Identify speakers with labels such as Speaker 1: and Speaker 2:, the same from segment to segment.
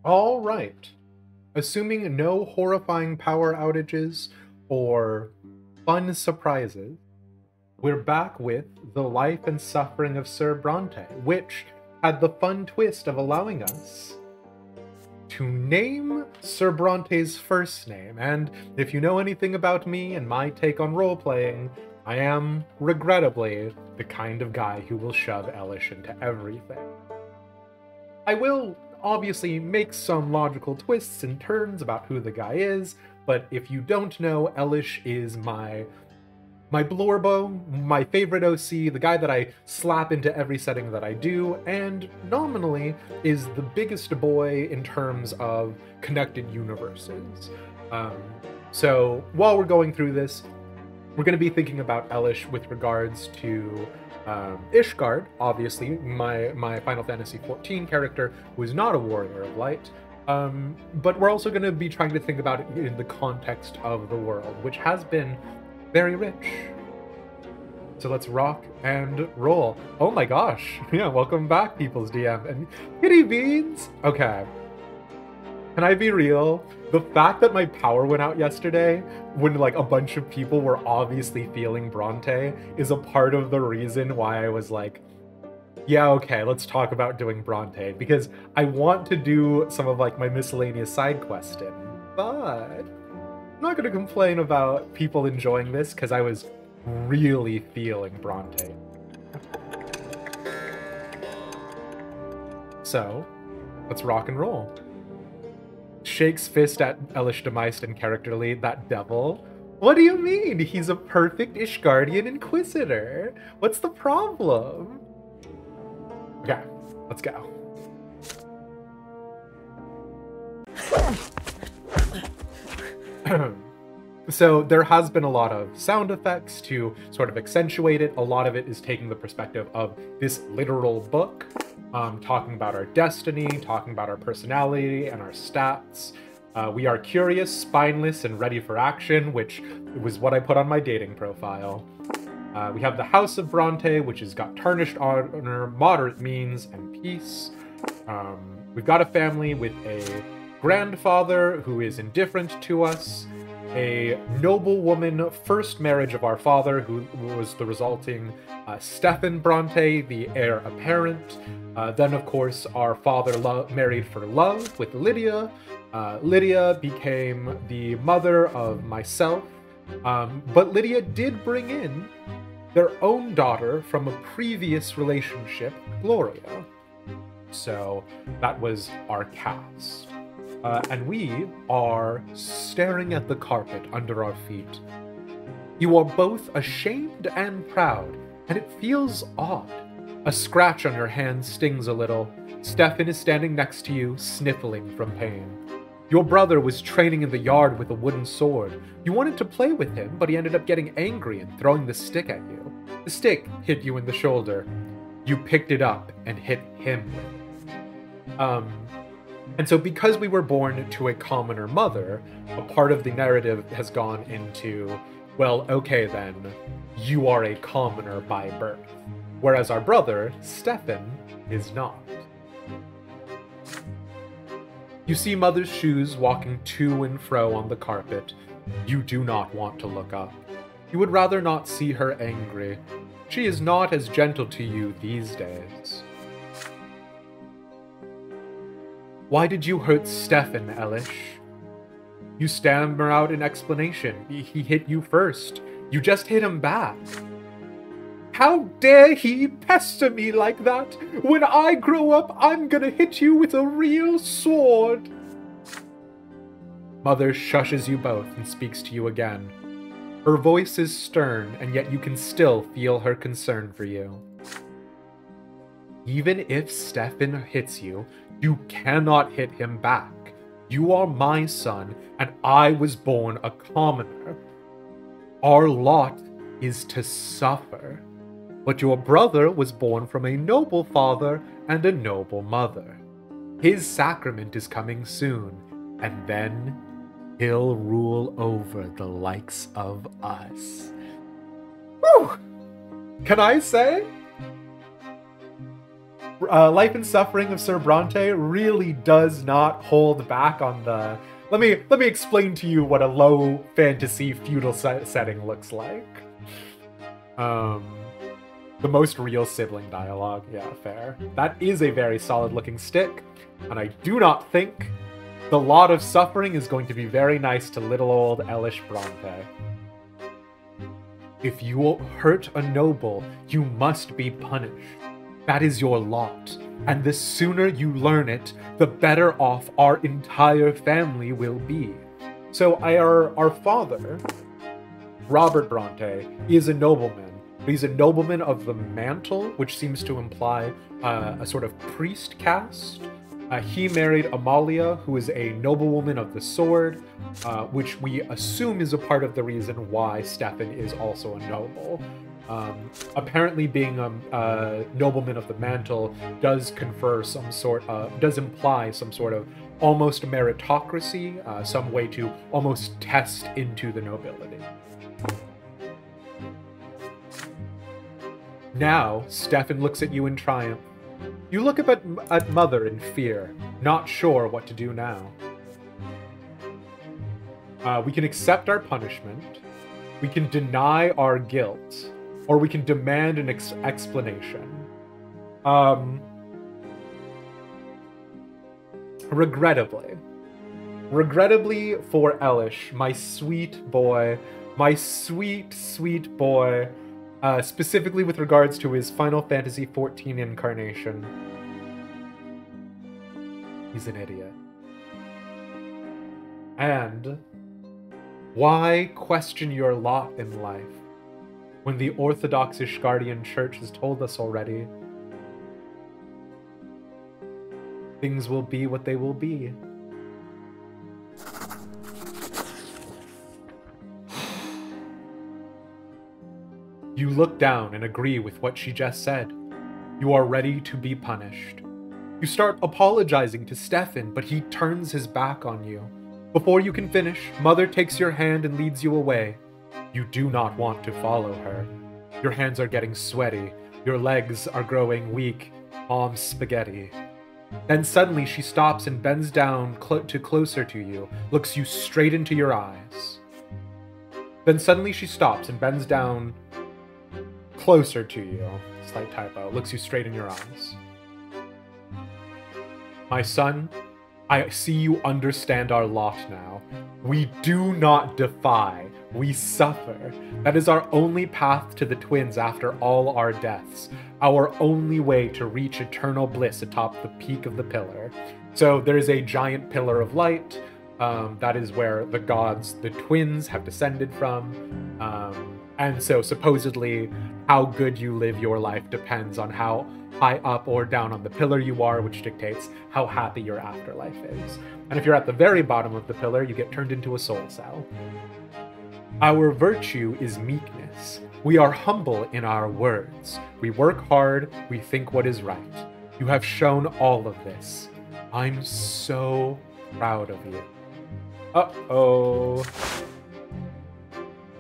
Speaker 1: All right. Assuming no horrifying power outages or fun surprises, we're back with The Life and Suffering of Sir Brante, which had the fun twist of allowing us to name Sir Bronte's first name. And if you know anything about me and my take on role-playing, I am, regrettably, the kind of guy who will shove Elish into everything. I will obviously make some logical twists and turns about who the guy is, but if you don't know, Elish is my Blorbo, my favorite OC, the guy that I slap into every setting that I do, and nominally is the biggest boy in terms of connected universes. So while we're going through this, we're going to be thinking about Elish with regards to Ishgard, obviously, my Final Fantasy XIV character, who is not a warrior of light. But we're also going to be trying to think about it in the context of the world, which has been very rich. So let's rock and roll. Oh my gosh. Yeah, welcome back, People's DM. And kitty beans! Okay. Can I be real? The fact that my power went out yesterday, when like a bunch of people were obviously feeling Bronte, is a part of the reason why I was like, yeah, okay, let's talk about doing Bronte, because I want to do some of like my miscellaneous side questing, but I'm not going to complain about people enjoying this because I was really feeling Bronte. So, let's rock and roll. Shakes fist at Elish Demeist and character lead, that devil. What do you mean? He's a perfect Ishgardian Inquisitor. What's the problem? Okay, let's go. So there has been a lot of sound effects to sort of accentuate it. A lot of it is taking the perspective of this literal book, talking about our destiny, talking about our personality and our stats. We are curious, spineless, and ready for action, which was what I put on my dating profile. We have the House of Bronte, which has got tarnished honor, moderate means, and peace. We've got a family with a grandfather who is indifferent to us, a noblewoman first marriage of our father, who was the resulting Stefan Bronte, the heir apparent. Then, of course, our father married for love with Lydia. Lydia became the mother of myself, but Lydia did bring in their own daughter from a previous relationship, Gloria. So that was our cast. And we are staring at the carpet under our feet. You are both ashamed and proud, and it feels odd. A scratch on your hand stings a little. Stefan is standing next to you, sniffling from pain. Your brother was training in the yard with a wooden sword. You wanted to play with him, but he ended up getting angry and throwing the stick at you. The stick hit you in the shoulder. You picked it up and hit him with it. And so because we were born to a commoner mother, a part of the narrative has gone into, well, okay then, you are a commoner by birth. Whereas our brother, Stefan, is not. You see Mother's shoes walking to and fro on the carpet. You do not want to look up. You would rather not see her angry. She is not as gentle to you these days. Why did you hurt Stefan, Elish? You stammer out an explanation. He hit you first. You just hit him back. How dare he pester me like that? When I grow up, I'm gonna hit you with a real sword. Mother shushes you both and speaks to you again. Her voice is stern, and yet you can still feel her concern for you. Even if Stefan hits you, you cannot hit him back. You are my son, and I was born a commoner. Our lot is to suffer. But your brother was born from a noble father and a noble mother. His sacrament is coming soon, and then he'll rule over the likes of us. Whew! Can I say? Life and Suffering of Sir Brante really does not hold back on the... Let me explain to you what a low fantasy feudal setting looks like. The most real sibling dialogue. Yeah, fair. That is a very solid looking stick, and I do not think the lot of suffering is going to be very nice to little old Elish Brante. If you hurt a noble, you must be punished. That is your lot, and the sooner you learn it, the better off our entire family will be. So our father, Robert Brante, is a nobleman. He's a nobleman of the mantle, which seems to imply a sort of priest caste. He married Amalia, who is a noblewoman of the sword, which we assume is a part of the reason why Stefan is also a noble. Apparently being a nobleman of the mantle does confer some sort of, does imply some sort of almost meritocracy, some way to almost test into the nobility. Now, Stefan looks at you in triumph. You look up at Mother in fear, not sure what to do now. We can accept our punishment, we can deny our guilt, or we can demand an explanation. Regrettably for Elish, my sweet boy, my sweet, sweet boy, specifically with regards to his Final Fantasy XIV incarnation, he's an idiot. And why question your lot in life when the Orthodox Ishgardian Church has told us already things will be what they will be? You look down and agree with what she just said. You are ready to be punished. You start apologizing to Stefan, but he turns his back on you. Before you can finish, Mother takes your hand and leads you away. You do not want to follow her. Your hands are getting sweaty. Your legs are growing weak. Mom's spaghetti. Then suddenly she stops and bends down closer to you, looks you straight into your eyes. Then suddenly she stops and bends down closer to you. Slight typo. Looks you straight in your eyes. My son, I see you understand our lot now. We do not defy. We suffer. That is our only path to the twins after all our deaths. Our only way to reach eternal bliss atop the peak of the pillar. So there is a giant pillar of light. That is where the gods, the twins, have descended from. And so supposedly how good you live your life depends on how high up or down on the pillar you are, which dictates how happy your afterlife is. And if you're at the very bottom of the pillar, you get turned into a soul cell. Our virtue is meekness. We are humble in our words. We work hard, we think what is right. You have shown all of this. I'm so proud of you. Uh-oh.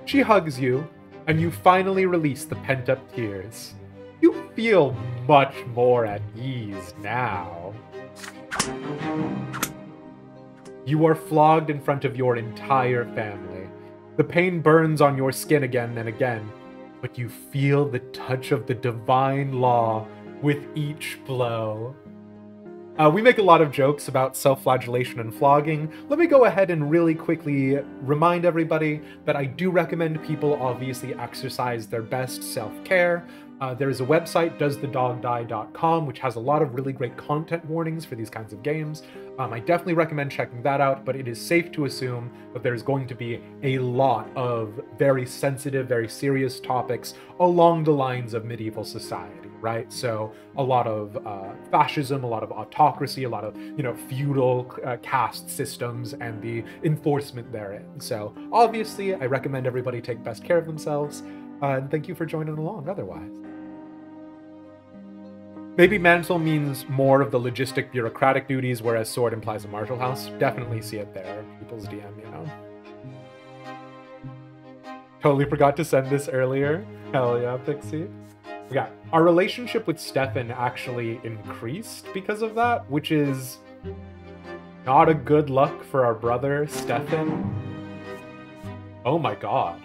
Speaker 1: She hugs you, and you finally release the pent-up tears. You feel much more at ease now. You are flogged in front of your entire family. The pain burns on your skin again and again, but you feel the touch of the divine law with each blow. We make a lot of jokes about self-flagellation and flogging. Let me go ahead and really quickly remind everybody that I do recommend people obviously exercise their best self-care. There is a website, doesthedogdie.com, which has a lot of really great content warnings for these kinds of games. I definitely recommend checking that out, but it is safe to assume that there's going to be a lot of very sensitive, very serious topics along the lines of medieval society, right? So a lot of fascism, a lot of autocracy, a lot of, feudal caste systems and the enforcement therein. So obviously, I recommend everybody take best care of themselves. And thank you for joining along otherwise. Maybe mantle means more of the logistic bureaucratic duties, whereas sword implies a martial house. Definitely see it there. People's DM, Totally forgot to send this earlier. Hell yeah, Pixie. Yeah, our relationship with Stefan actually increased because of that, which is not a good luck for our brother, Stefan. Oh my god.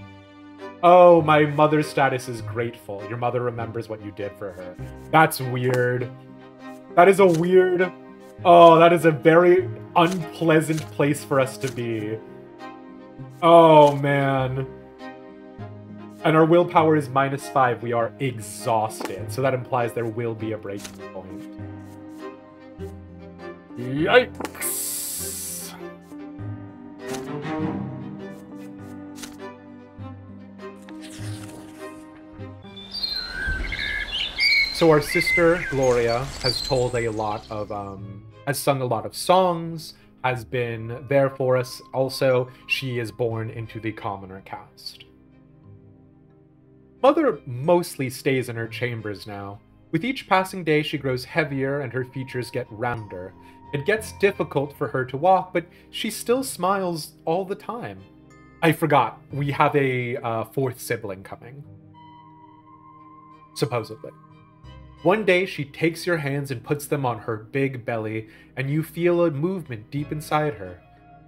Speaker 1: Oh, my mother's status is grateful. Your mother remembers what you did for her. That's weird. That is a weird... Oh, that is a very unpleasant place for us to be. Oh, man. And our willpower is -5. We are exhausted. So that implies there will be a breaking point. Yikes! So our sister, Gloria, has told a lot of, has sung a lot of songs, has been there for us. Also, she is born into the commoner caste. Mother mostly stays in her chambers now. With each passing day, she grows heavier and her features get rounder. It gets difficult for her to walk, but she still smiles all the time. I forgot, we have a 4th sibling coming. Supposedly. One day, she takes your hands and puts them on her big belly, and you feel a movement deep inside her.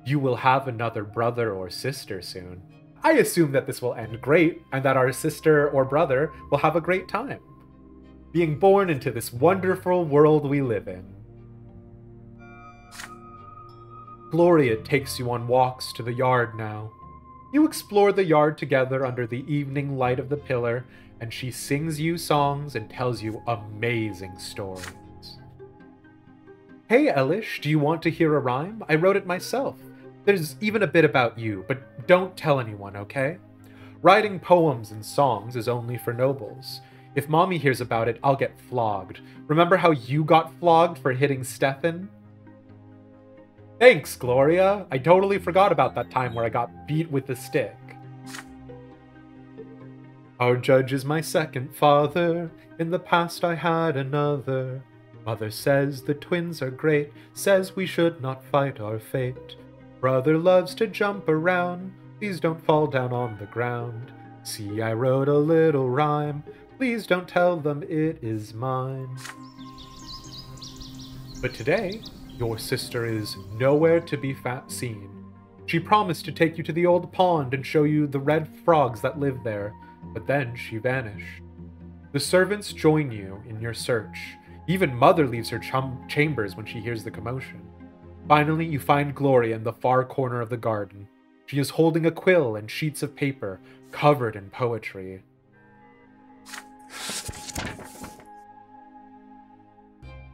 Speaker 1: You will have another brother or sister soon. I assume that this will end great, and that our sister or brother will have a great time, being born into this wonderful world we live in. Gloria takes you on walks to the yard now. You explore the yard together under the evening light of the pillar, and she sings you songs and tells you amazing stories. Hey Elish, do you want to hear a rhyme? I wrote it myself. There's even a bit about you, but don't tell anyone, okay? Writing poems and songs is only for nobles. If Mommy hears about it, I'll get flogged. Remember how you got flogged for hitting Stefan? Thanks, Gloria. I totally forgot about that time where I got beat with a stick. Our judge is my second father. In the past I had another. Mother says the twins are great, says we should not fight our fate. Brother loves to jump around, please don't fall down on the ground. See, I wrote a little rhyme, please don't tell them it is mine. But today, your sister is nowhere to be seen. She promised to take you to the old pond and show you the red frogs that live there, but then she vanished. The servants join you in your search. Even Mother leaves her chambers when she hears the commotion. Finally, you find Gloria in the far corner of the garden. She is holding a quill and sheets of paper covered in poetry.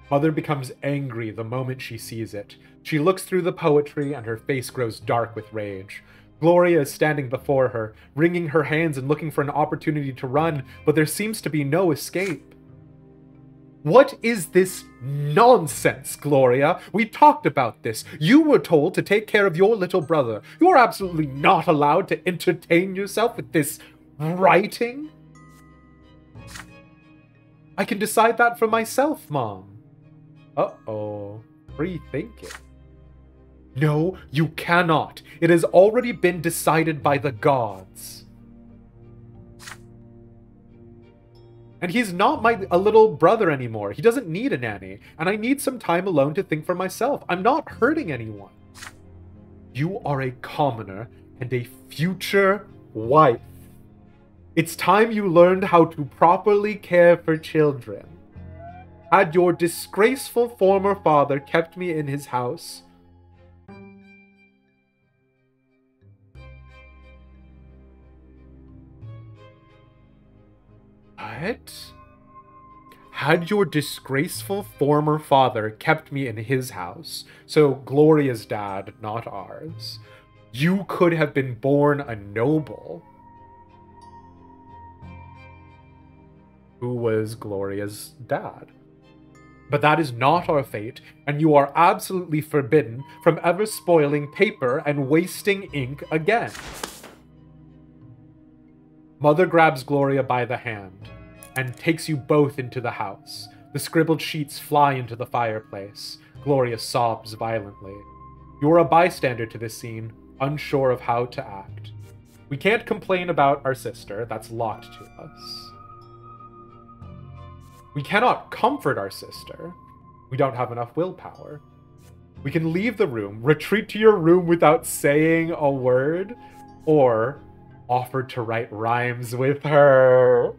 Speaker 1: Mother becomes angry the moment she sees it. She looks through the poetry and her face grows dark with rage. Gloria is standing before her, wringing her hands and looking for an opportunity to run, but there seems to be no escape. What is this nonsense, Gloria? We talked about this. You were told to take care of your little brother. You are absolutely not allowed to entertain yourself with this writing. I can decide that for myself, Mom. Uh-oh. Rethink it. No, you cannot. It has already been decided by the gods. And he's not a little brother anymore. He doesn't need a nanny. And I need some time alone to think for myself. I'm not hurting anyone. You are a commoner and a future wife. It's time you learned how to properly care for children. Had your disgraceful former father kept me in his house, Had your disgraceful former father kept me in his house, so Gloria's dad, not ours, you could have been born a noble. Who was Gloria's dad? But that is not our fate, and you are absolutely forbidden from ever spoiling paper and wasting ink again. Mother grabs Gloria by the hand and takes you both into the house. The scribbled sheets fly into the fireplace. Gloria sobs violently. You are a bystander to this scene, unsure of how to act. We can't complain about our sister, that's locked to us. We cannot comfort our sister. We don't have enough willpower. We can leave the room, retreat to your room without saying a word, or offer to write rhymes with her.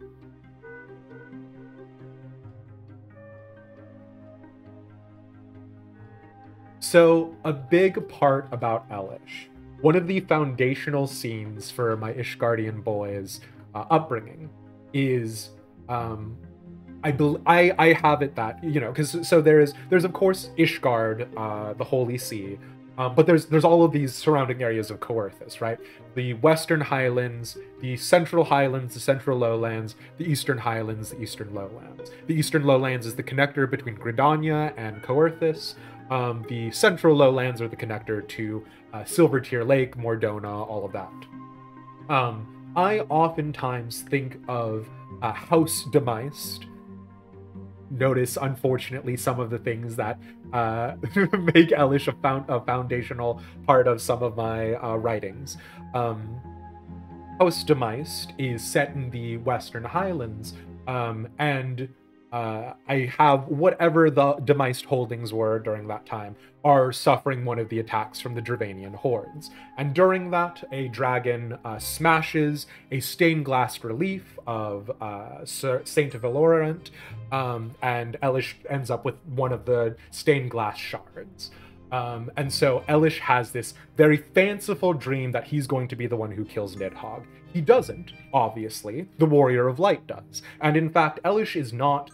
Speaker 1: So, a big part about Elish, one of the foundational scenes for my Ishgardian boys' upbringing is, I have it that, you know, because so there's of course Ishgard, the Holy See, but there's all of these surrounding areas of Coerthas, right? The Western Highlands, the Central Highlands, the Central Lowlands, the Eastern Highlands, the Eastern Lowlands. The Eastern Lowlands is the connector between Gridania and Coerthas. The Central Lowlands are the connector to Silvertear Lake, Mordona, all of that. I oftentimes think of House Demeist. Notice, unfortunately, some of the things that make Elish a foundational part of some of my writings. House Demeist is set in the Western Highlands, and I have whatever the Demeist holdings were during that time are suffering one of the attacks from the Dravanian hordes. And during that, a dragon smashes a stained glass relief of Saint Valorant, and Elish ends up with one of the stained glass shards. And so Elish has this very fanciful dream that he's going to be the one who kills Nidhogg. He doesn't, obviously. The Warrior of Light does. And in fact, Elish is not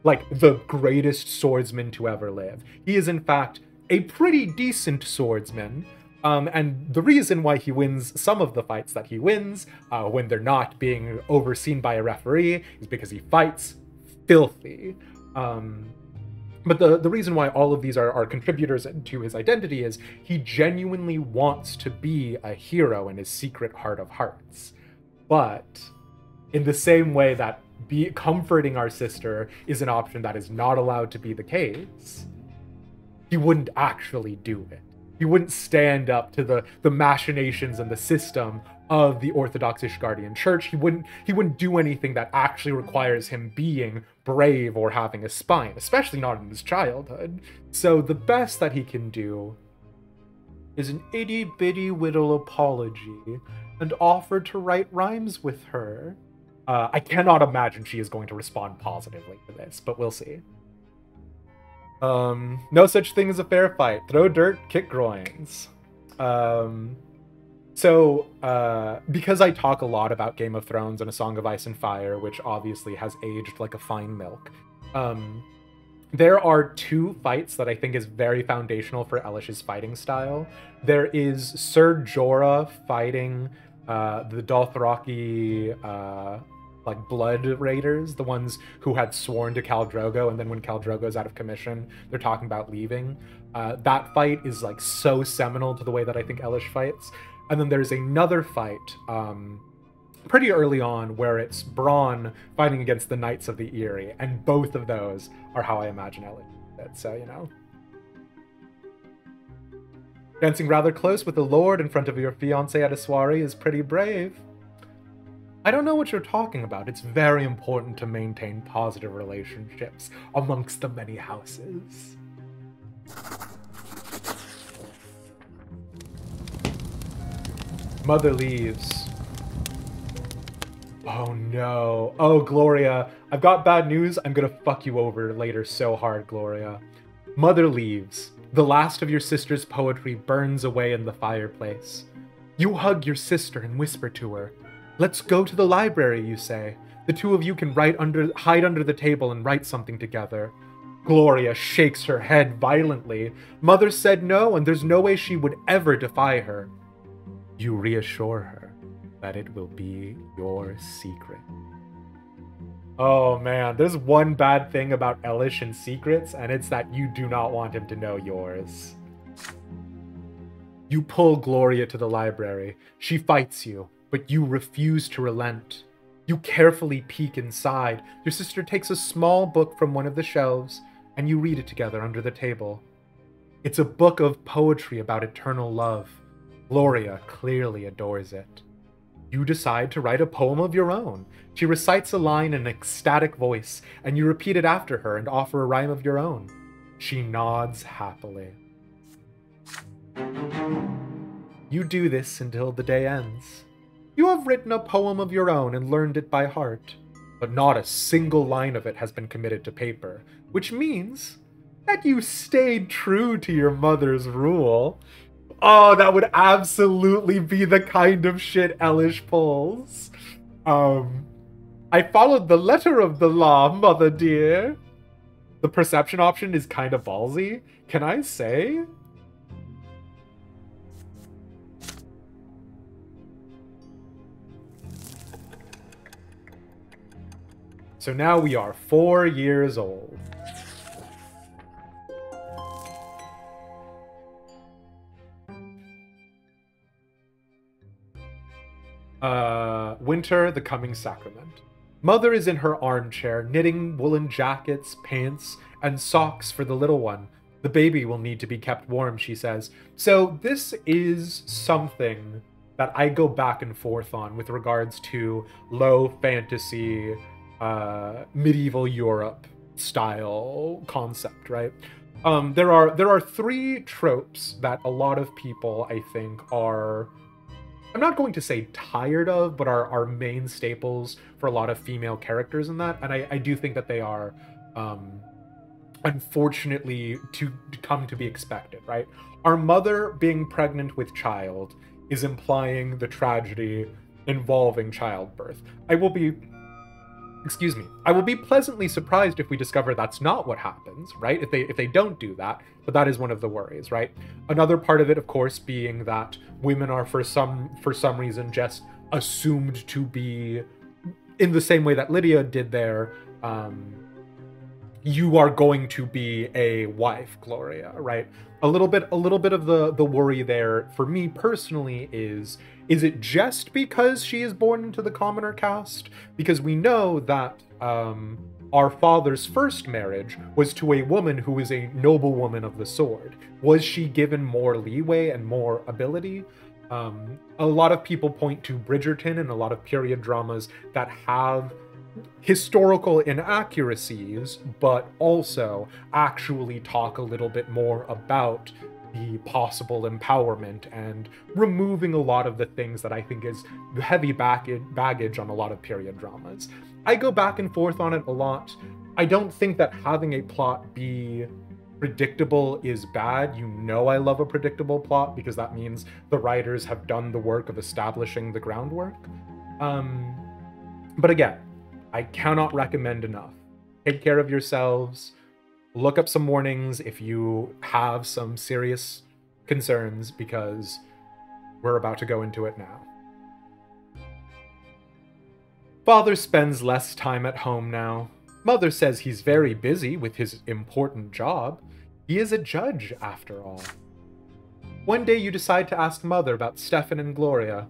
Speaker 1: like the greatest swordsman to ever live. He is in fact a pretty decent swordsman, and the reason why he wins some of the fights that he wins when they're not being overseen by a referee is because he fights filthy. But the reason why all of these are contributors to his identity is he genuinely wants to be a hero in his secret heart of hearts. But in the same way that comforting our sister is an option that is not allowed to be the case, he wouldn't actually do it. He wouldn't stand up to the machinations and the system of the Orthodox Ishgardian Church. He wouldn't do anything that actually requires him being brave or having a spine, especially not in his childhood. So the best that he can do is an itty-bitty little apology and offer to write rhymes with her. I cannot imagine she is going to respond positively to this, but we'll see. No such thing as a fair fight. Throw dirt, kick groins. So, because I talk a lot about Game of Thrones and A Song of Ice and Fire, which obviously has aged like a fine milk, there are two fights that I think is very foundational for Elish's fighting style. There is Sir Jorah fighting the Dothraki like blood raiders, the ones who had sworn to Khal Drogo, and then when Khal Drogo's out of commission, they're talking about leaving. That fight is like so seminal to the way that I think Elish fights. And then there's another fight pretty early on where it's Bronn fighting against the Knights of the Eyrie, and both of those are how I imagine Elish did. So, you know. Dancing rather close with a lord in front of your fiancé at a soiree is pretty brave. I don't know what you're talking about. It's very important to maintain positive relationships amongst the many houses. Mother leaves. Oh no. Oh, Gloria. I've got bad news. I'm gonna fuck you over later so hard, Gloria. Mother leaves. The last of your sister's poetry burns away in the fireplace. You hug your sister and whisper to her. Let's go to the library, you say. The two of you can hide under the table and write something together. Gloria shakes her head violently. Mother said no, and there's no way she would ever defy her. You reassure her that it will be your secret. Oh man, there's one bad thing about Elish and secrets, and it's that you do not want him to know yours. You pull Gloria to the library. She fights you, but you refuse to relent. You carefully peek inside. Your sister takes a small book from one of the shelves, and you read it together under the table. It's a book of poetry about eternal love. Gloria clearly adores it. You decide to write a poem of your own. She recites a line in an ecstatic voice, and you repeat it after her and offer a rhyme of your own. She nods happily. You do this until the day ends. You have written a poem of your own and learned it by heart, but not a single line of it has been committed to paper, which means that you stayed true to your mother's rule. Oh, that would absolutely be the kind of shit Elish pulls. I followed the letter of the law, mother dear. The perception option is kind of ballsy, can I say? So now we are 4 years old. Winter, the coming sacrament. Mother is in her armchair, knitting woolen jackets, pants, and socks for the little one. The baby will need to be kept warm, she says. So this is something that I go back and forth on with regards to low fantasy, medieval Europe style concept, right? There are 3 tropes that a lot of people, I think, are, I'm not going to say tired of, but are main staples for a lot of female characters in that. And I do think that they are, unfortunately, to come to be expected, right? Our mother being pregnant with child is implying the tragedy involving childbirth. I will be pleasantly surprised if we discover that's not what happens, right? If they don't do that, but that is one of the worries, right? Another part of it, of course, being that women are for some reason just assumed to be, in the same way that Lydia did there, you are going to be a wife, Gloria, right? A little bit of the worry there for me personally is it just because she is born into the commoner caste? Because we know that our father's first marriage was to a woman who is a noblewoman of the sword. Was she given more leeway and more ability? A lot of people point to Bridgerton and a lot of period dramas that have historical inaccuracies, but also actually talk a little bit more about the possible empowerment and removing a lot of the things that I think is heavy baggage on a lot of period dramas. I go back and forth on it a lot. I don't think that having a plot be predictable is bad. You know I love a predictable plot because that means the writers have done the work of establishing the groundwork. But again, I cannot recommend enough. Take care of yourselves. Look up some warnings if you have some serious concerns, because we're about to go into it now. Father spends less time at home now. Mother says he's very busy with his important job. He is a judge, after all. One day you decide to ask Mother about Stefan and Gloria.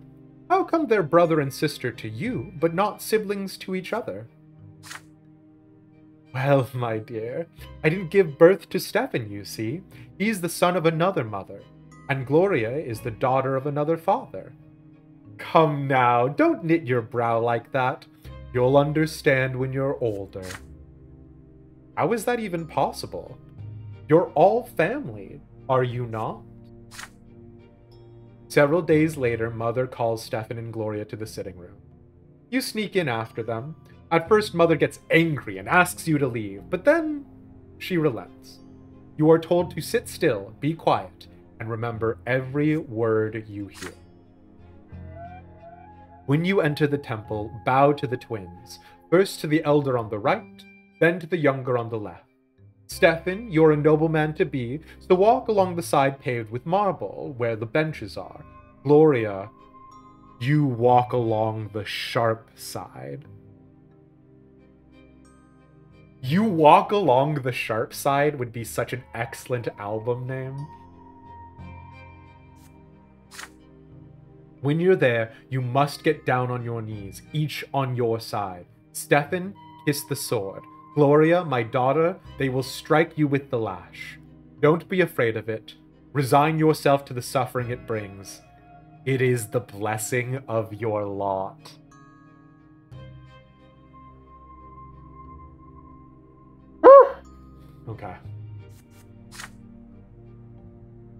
Speaker 1: How come they're brother and sister to you, but not siblings to each other? Well, my dear, I didn't give birth to Stefan, you see. He's the son of another mother, and Gloria is the daughter of another father. Come now, don't knit your brow like that. You'll understand when you're older. How is that even possible? You're all family, are you not? Several days later, Mother calls Stefan and Gloria to the sitting room. You sneak in after them. At first, Mother gets angry and asks you to leave, but then she relents. You are told to sit still, be quiet, and remember every word you hear. When you enter the temple, bow to the twins, first to the elder on the right, then to the younger on the left. Stefan, you're a nobleman to be, so walk along the side paved with marble, where the benches are. Gloria, you walk along the sharp side. You Walk Along the Sharp Side would be such an excellent album name. When you're there, you must get down on your knees, each on your side. Stefan, kiss the sword. Gloria, my daughter, they will strike you with the lash. Don't be afraid of it. Resign yourself to the suffering it brings. It is the blessing of your lot. Okay.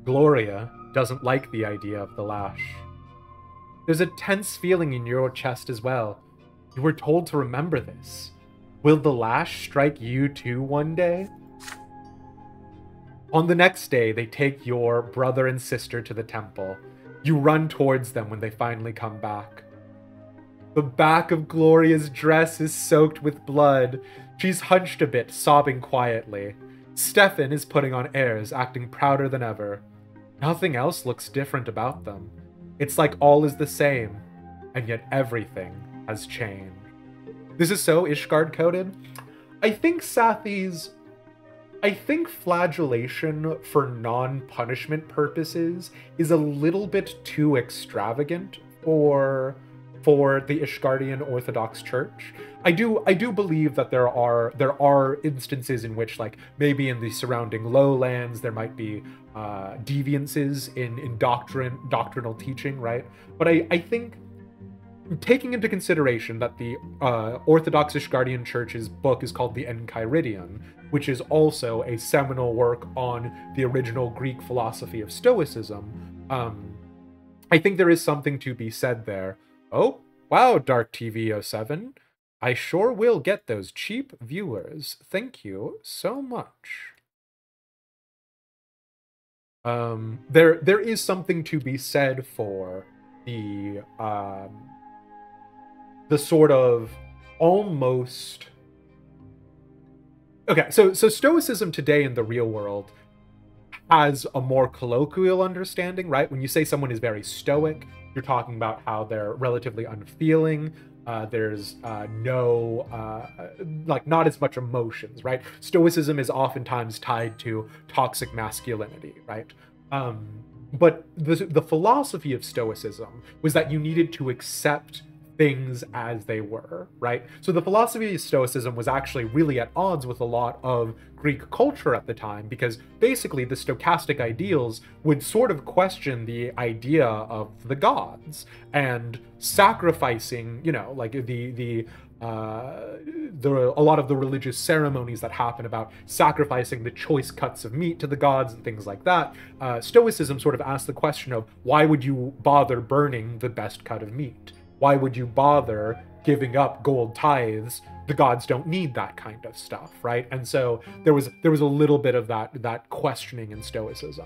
Speaker 1: Gloria doesn't like the idea of the lash. There's a tense feeling in your chest as well. You were told to remember this. Will the lash strike you too one day? On the next day, they take your brother and sister to the temple. You run towards them when they finally come back. The back of Gloria's dress is soaked with blood. She's hunched a bit, sobbing quietly. Stefan is putting on airs, acting prouder than ever. Nothing else looks different about them. It's like all is the same, and yet everything has changed. This is so Ishgard coded. I think flagellation for non-punishment purposes is a little bit too extravagant for the Ishgardian Orthodox Church. I do believe that there are instances in which, like, maybe in the surrounding lowlands there might be deviances in doctrinal teaching, right? But I think, taking into consideration that the Orthodox Ishgardian Church's book is called the Enchiridion, which is also a seminal work on the original Greek philosophy of Stoicism, I think there is something to be said there. Oh, wow, Dark TV 07. I sure will get those cheap viewers. Thank you so much. There is something to be said for the sort of almost... Okay, so Stoicism today in the real world has a more colloquial understanding, right? When you say someone is very stoic, you're talking about how they're relatively unfeeling. There's not as much emotions, right? Stoicism is oftentimes tied to toxic masculinity, right? But the philosophy of Stoicism was that you needed to accept things as they were, right? So the philosophy of Stoicism was actually really at odds with a lot of Greek culture at the time, because basically the stochastic ideals would sort of question the idea of the gods and sacrificing, you know, like a lot of the religious ceremonies that happen about sacrificing the choice cuts of meat to the gods and things like that. Stoicism sort of asked the question of, why would you bother burning the best cut of meat? Why would you bother giving up gold tithes? The gods don't need that kind of stuff, right? And so there was a little bit of that questioning in Stoicism.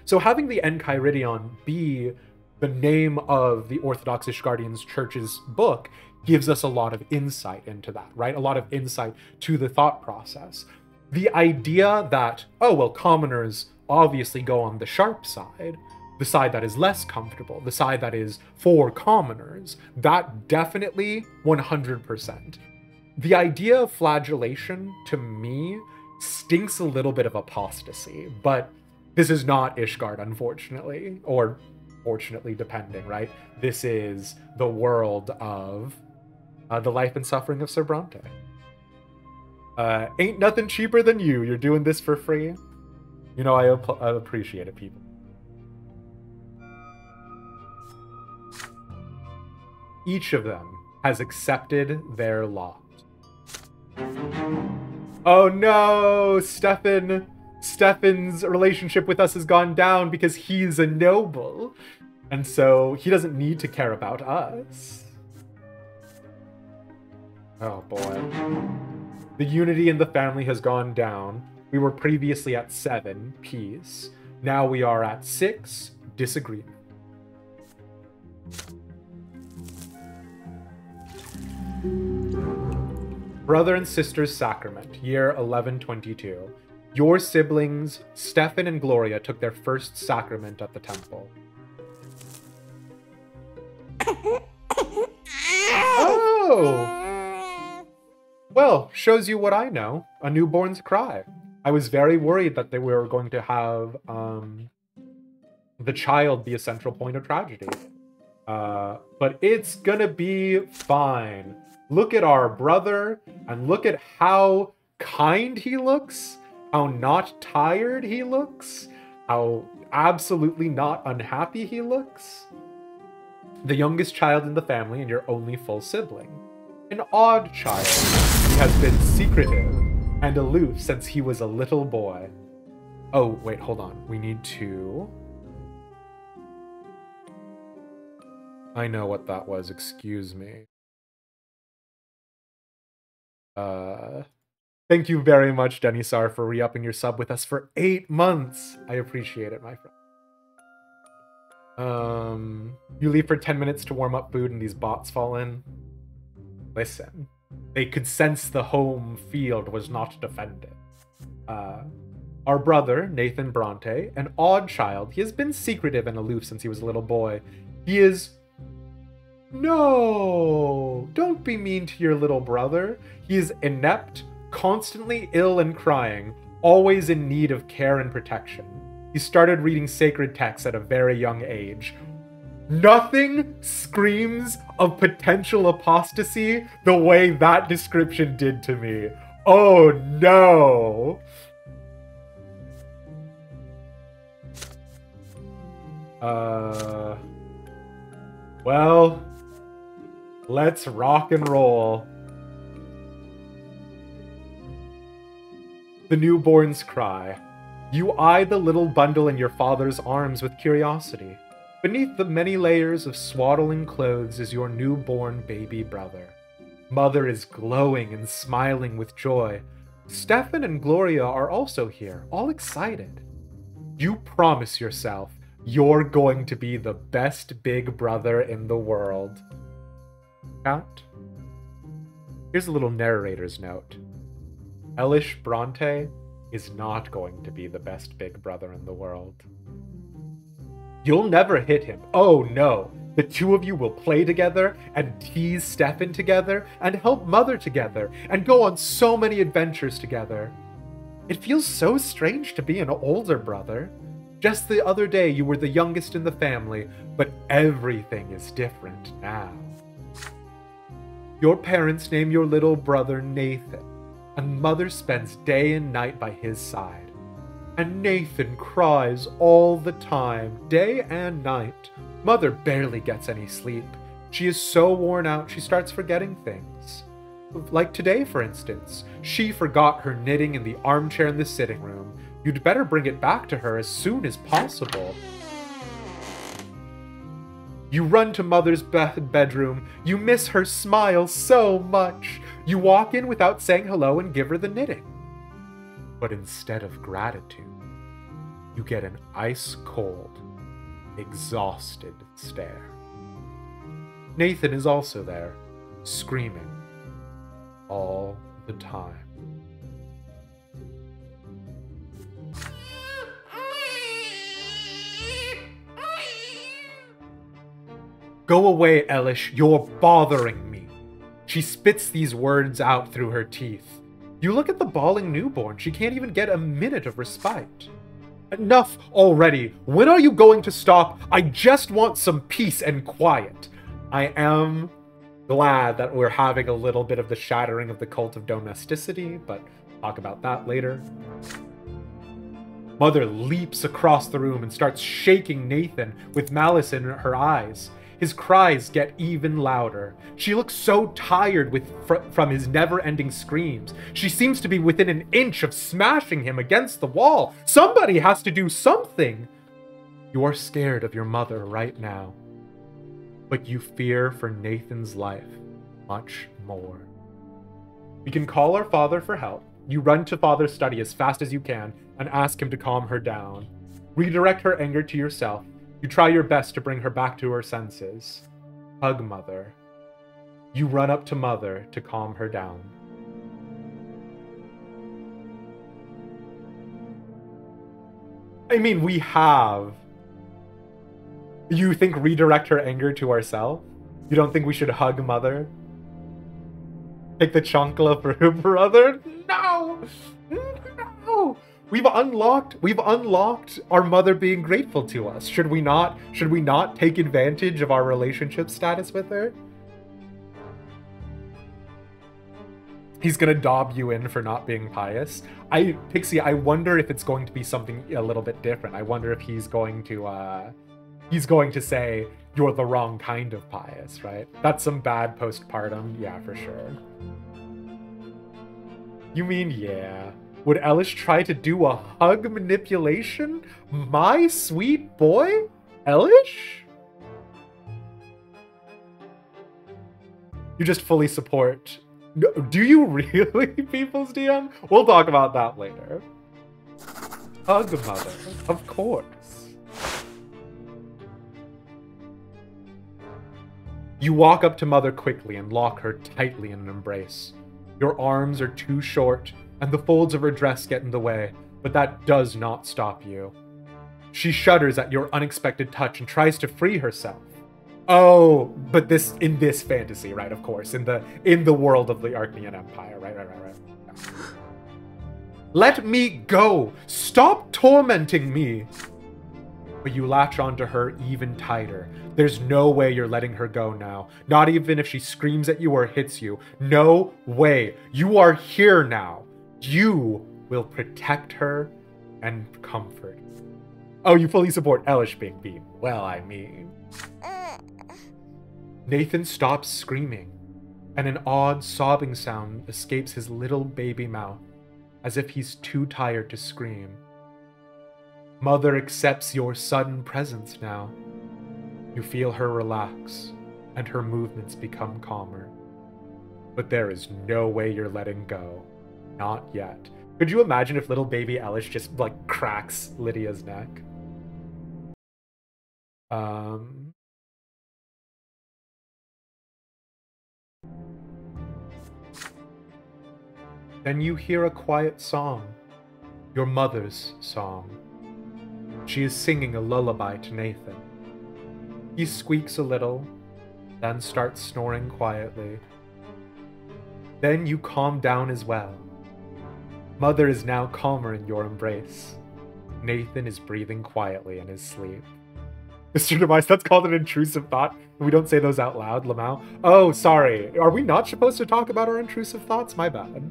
Speaker 1: So having the Enchiridion be the name of the Orthodox Ishgardian Church's book gives us a lot of insight into that, right? A lot of insight to the thought process. The idea that, oh, well, commoners obviously go on the sharp side, the side that is less comfortable, the side that is for commoners, that definitely 100%. The idea of flagellation, to me, stinks a little bit of apostasy, but this is not Ishgard, unfortunately, or fortunately, depending, right? This is the world of The Life and Suffering of Sir Brante. Ain't nothing cheaper than you. You're doing this for free. You know, I appreciate it, people. Each of them has accepted their lot. Oh no! Stefan's relationship with us has gone down because he's a noble. And so he doesn't need to care about us. Oh boy. The unity in the family has gone down. We were previously at 7, peace. Now we are at 6, disagreement. Brother and Sister's Sacrament, year 1122. Your siblings, Stefan and Gloria, took their first sacrament at the temple. Oh! Well, shows you what I know. A newborn's cry. I was very worried that they were going to have the child be a central point of tragedy. But it's gonna be fine. Look at our brother, and look at how kind he looks, how not tired he looks. how absolutely not unhappy he looks. The youngest child in the family and your only full sibling. An odd child who has been secretive and aloof since he was a little boy. Oh, wait, hold on. We need to... I know what that was, excuse me. Thank you very much, Denisar, for re-upping your sub with us for 8 months. I appreciate it, my friend. You leave for 10 minutes to warm up food and these bots fall in. Listen, they could sense the home field was not defended. Our brother, Nathan Brante, an odd child, he has been secretive and aloof since he was a little boy. He is... No! Don't be mean to your little brother. He is inept, constantly ill and crying, always in need of care and protection. He started reading sacred texts at a very young age. Nothing screams of potential apostasy the way that description did to me. Oh no! Well, let's rock and roll. The newborn's cry. You eye the little bundle in your father's arms with curiosity. Beneath the many layers of swaddling clothes is your newborn baby brother. Mother is glowing and smiling with joy. Stefan and Gloria are also here, all excited. You promise yourself you're going to be the best big brother in the world. Chat. Here's a little narrator's note. Elish Brante is not going to be the best big brother in the world. You'll never hit him. Oh no. The two of you will play together and tease Stefan together and help Mother together and go on so many adventures together. It feels so strange to be an older brother. Just the other day you were the youngest in the family, but everything is different now. Your parents name your little brother Nathan, and Mother spends day and night by his side. And Nathan cries all the time, day and night. Mother barely gets any sleep. She is so worn out she starts forgetting things. Like today, for instance, she forgot her knitting in the armchair in the sitting room. You'd better bring it back to her as soon as possible. You run to Mother's bedroom. You miss her smile so much. You walk in without saying hello and give her the knitting. But instead of gratitude, you get an ice-cold, exhausted stare. Nathan is also there, screaming all the time. Go away, Elish, you're bothering me. She spits these words out through her teeth. You look at the bawling newborn, she can't even get a minute of respite. Enough already. When are you going to stop? I just want some peace and quiet. I am glad that we're having a little bit of the shattering of the cult of domesticity, but talk about that later. Mother leaps across the room and starts shaking Nathan with malice in her eyes. His cries get even louder. She looks so tired from his never-ending screams. She seems to be within an inch of smashing him against the wall. Somebody has to do something. You are scared of your mother right now, but you fear for Nathan's life much more. We can call our father for help. You run to Father's study as fast as you can and ask him to calm her down. Redirect her anger to yourself. You try your best to bring her back to her senses. Hug Mother. You run up to Mother to calm her down. I mean, we have. You think redirect her anger to ourselves? You don't think we should hug Mother? Take the chancla for her brother? No! No! We've unlocked our mother being grateful to us. Should we not take advantage of our relationship status with her? He's gonna dob you in for not being pious. Pixie, I wonder if it's going to be something a little bit different. I wonder if he's going to say you're the wrong kind of pious, right? That's some bad postpartum, yeah, for sure. You mean, yeah. Would Elish try to do a hug manipulation? My sweet boy? Elish? You just fully support... Do you really, People's DM? We'll talk about that later. Hug mother, of course. You walk up to Mother quickly and lock her tightly in an embrace. Your arms are too short, and the folds of her dress get in the way, but that does not stop you. She shudders at your unexpected touch and tries to free herself. Oh, but in this fantasy, right? Of course, in the world of the Archaean Empire, right. Let me go! Stop tormenting me! But you latch onto her even tighter. There's no way you're letting her go now. Not even if she screams at you or hits you. No way. You are here now. You will protect her and comfort. Oh, you fully support Elish being beaten. Well, I mean... Nathan stops screaming, and an odd sobbing sound escapes his little baby mouth, as if he's too tired to scream. Mother accepts your sudden presence now. You feel her relax, and her movements become calmer. But there is no way you're letting go. Not yet. Could you imagine if little baby Elish just, like, cracks Lydia's neck? Then you hear a quiet song. Your mother's song. She is singing a lullaby to Nathan. He squeaks a little, then starts snoring quietly. Then you calm down as well. Mother is now calmer in your embrace. Nathan is breathing quietly in his sleep. Mr. Device, that's called an intrusive thought. We don't say those out loud, Lamau. Oh, sorry. Are we not supposed to talk about our intrusive thoughts? My bad.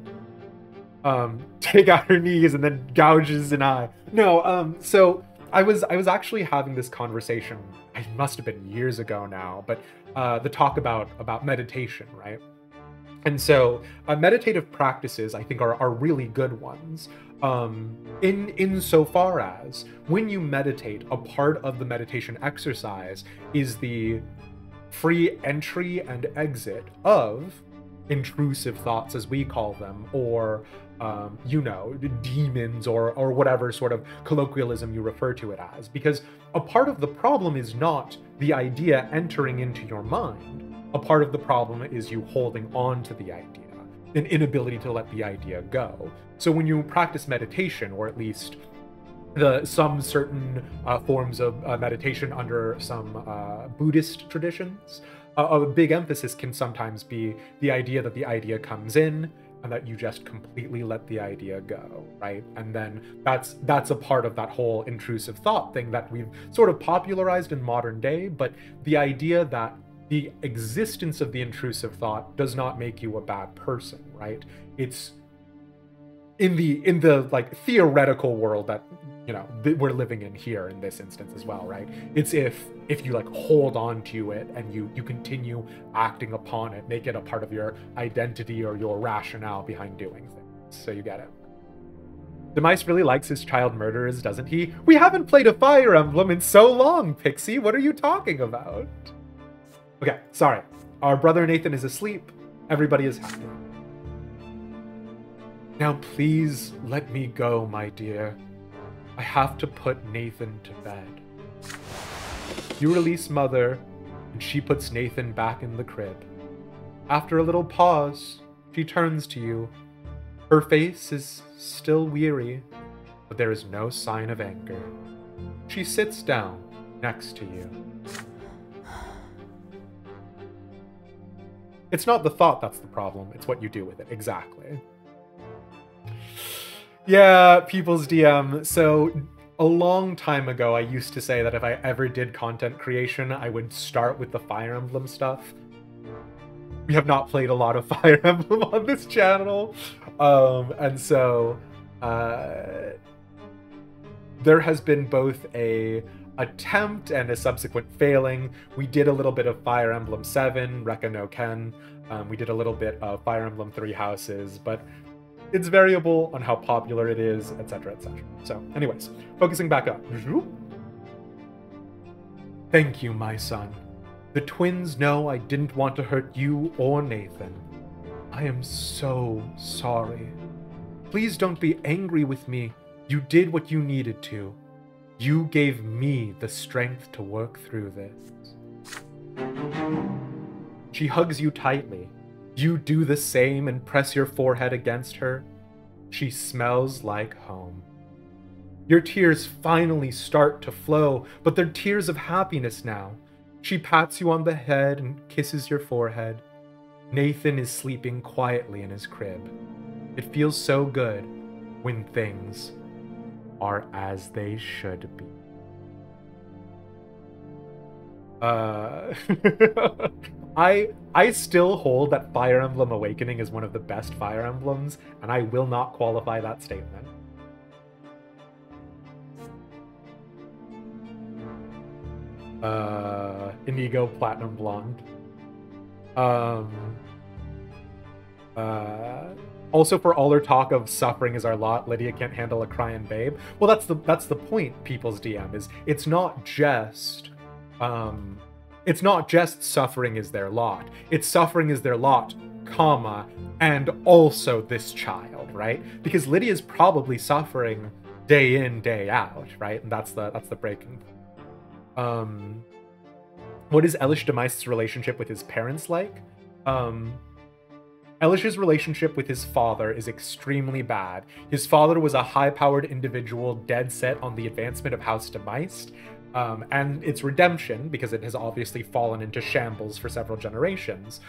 Speaker 1: Take out her knees and then gouges an eye. No, so I was actually having this conversation, it must have been years ago now, but the talk about meditation, right? And so meditative practices, I think, are really good ones. Insofar as when you meditate, a part of the meditation exercise is the free entry and exit of intrusive thoughts, as we call them, or demons, or whatever sort of colloquialism you refer to it as. Because a part of the problem is not the idea entering into your mind. A part of the problem is you holding on to the idea, an inability to let the idea go. So when you practice meditation, or at least some certain forms of meditation under some Buddhist traditions, a big emphasis can sometimes be the idea that the idea comes in and that you just completely let the idea go, right? And then that's a part of that whole intrusive thought thing that we've sort of popularized in modern day. But the idea that the existence of the intrusive thought does not make you a bad person, right? It's in the like theoretical world that we're living in here in this instance as well, right? It's if you like hold on to it and you continue acting upon it, make it a part of your identity or your rationale behind doing things. So you get it. Demise really likes his child murderers, doesn't he? We haven't played a Fire Emblem in so long, Pixie. What are you talking about? Okay, sorry. Our brother Nathan is asleep. Everybody is happy. Now please let me go, my dear. I have to put Nathan to bed. You release Mother, and she puts Nathan back in the crib. After a little pause, she turns to you. Her face is still weary, but there is no sign of anger. She sits down next to you. It's not the thought that's the problem, it's what you do with it, exactly. Yeah, People's DM. So a long time ago, I used to say that if I ever did content creation, I would start with the Fire Emblem stuff. we have not played a lot of Fire Emblem on this channel, and so there has been both a attempt and a subsequent failing. We did a little bit of Fire Emblem 7, Rekka no Ken. We did a little bit of Fire Emblem 3 Houses, but it's variable on how popular it is, etc., etc. So, anyways, focusing back up. Thank you, my son. The twins know I didn't want to hurt you or Nathan. I am so sorry. Please don't be angry with me. You did what you needed to. You gave me the strength to work through this. She hugs you tightly. You do the same and press your forehead against her. She smells like home. Your tears finally start to flow, but they're tears of happiness now. She pats you on the head and kisses your forehead. Nathan is sleeping quietly in his crib. It feels so good when things are as they should be. I still hold that Fire Emblem Awakening is one of the best Fire Emblems, and I will not qualify that statement. Inigo Platinum Blonde. Also, for all her talk of suffering is our lot, Lydia can't handle a crying babe. Well, that's the point, People's DM, is it's not just suffering is their lot. It's suffering is their lot, comma, and also this child, right? Because Lydia's probably suffering day in, day out, right? And that's the breaking point. What is Elish Demeist's relationship with his parents like? Elish's relationship with his father is extremely bad. His father was a high-powered individual dead set on the advancement of House Demeist, and its redemption, because it has obviously fallen into shambles for several generations,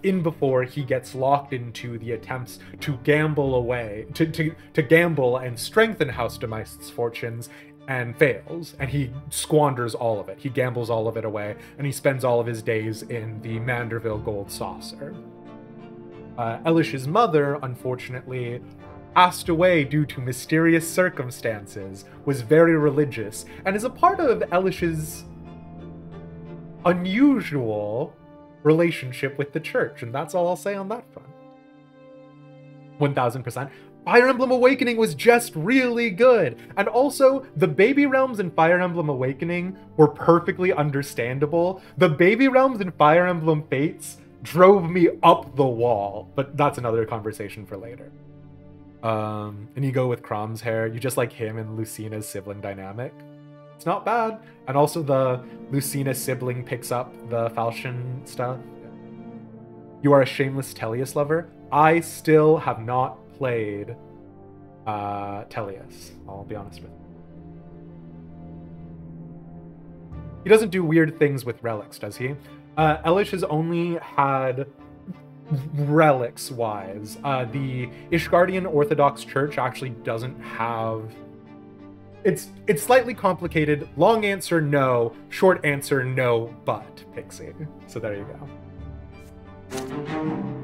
Speaker 1: before he gets locked into the attempts to gamble away, to gamble and strengthen House Demeist's fortunes, and fails, and he squanders all of it. He gambles all of it away, and he spends all of his days in the Manderville Gold Saucer. Elish's mother, unfortunately, passed away due to mysterious circumstances, was very religious, and is a part of Elish's unusual relationship with the church, and that's all I'll say on that front. 1000%. Fire Emblem Awakening was just really good. And also, the baby realms in Fire Emblem Awakening were perfectly understandable. The baby realms in Fire Emblem Fates drove me up the wall, but that's another conversation for later. And you go with Crom's hair, you just like him and Lucina's sibling dynamic. It's not bad. And also the Lucina sibling picks up the Falchion stuff. You are a shameless Tellius lover. I still have not played Tellius, I'll be honest with you. He doesn't do weird things with relics, does he? Elish has only had relics-wise. The Ishgardian Orthodox Church actually doesn't have... It's slightly complicated. Long answer, no. Short answer, no, but, Pixie. So there you go.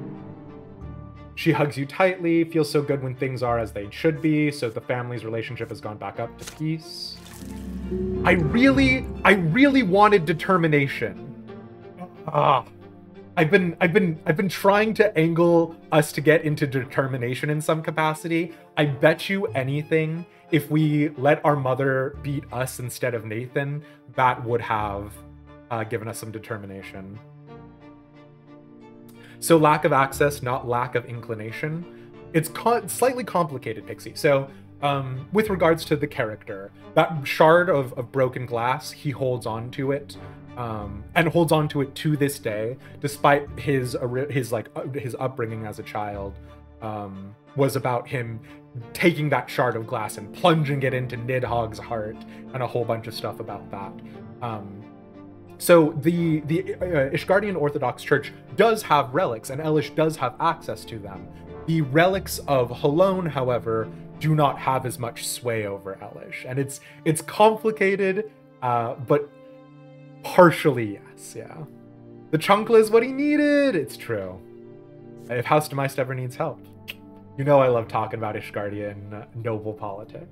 Speaker 1: She hugs you tightly, feels so good when things are as they should be, so the family's relationship has gone back up to peace. I really wanted determination. I've been trying to angle us to get into determination in some capacity. I bet you anything, if we let our mother beat us instead of Nathan, that would have given us some determination. So lack of access, not lack of inclination. It's slightly complicated, Pixie. So with regards to the character, that shard of broken glass, he holds on to it, and holds on to it to this day, despite his upbringing as a child was about him taking that shard of glass and plunging it into Nidhogg's heart, and a whole bunch of stuff about that. So the Ishgardian Orthodox Church does have relics, and Elish does have access to them. The relics of Halone, however, do not have as much sway over Elish, and it's complicated, but partially yes, yeah. The chunkle is what he needed! It's true. If House Demaist ever needs help. You know I love talking about Ishgardian noble politics.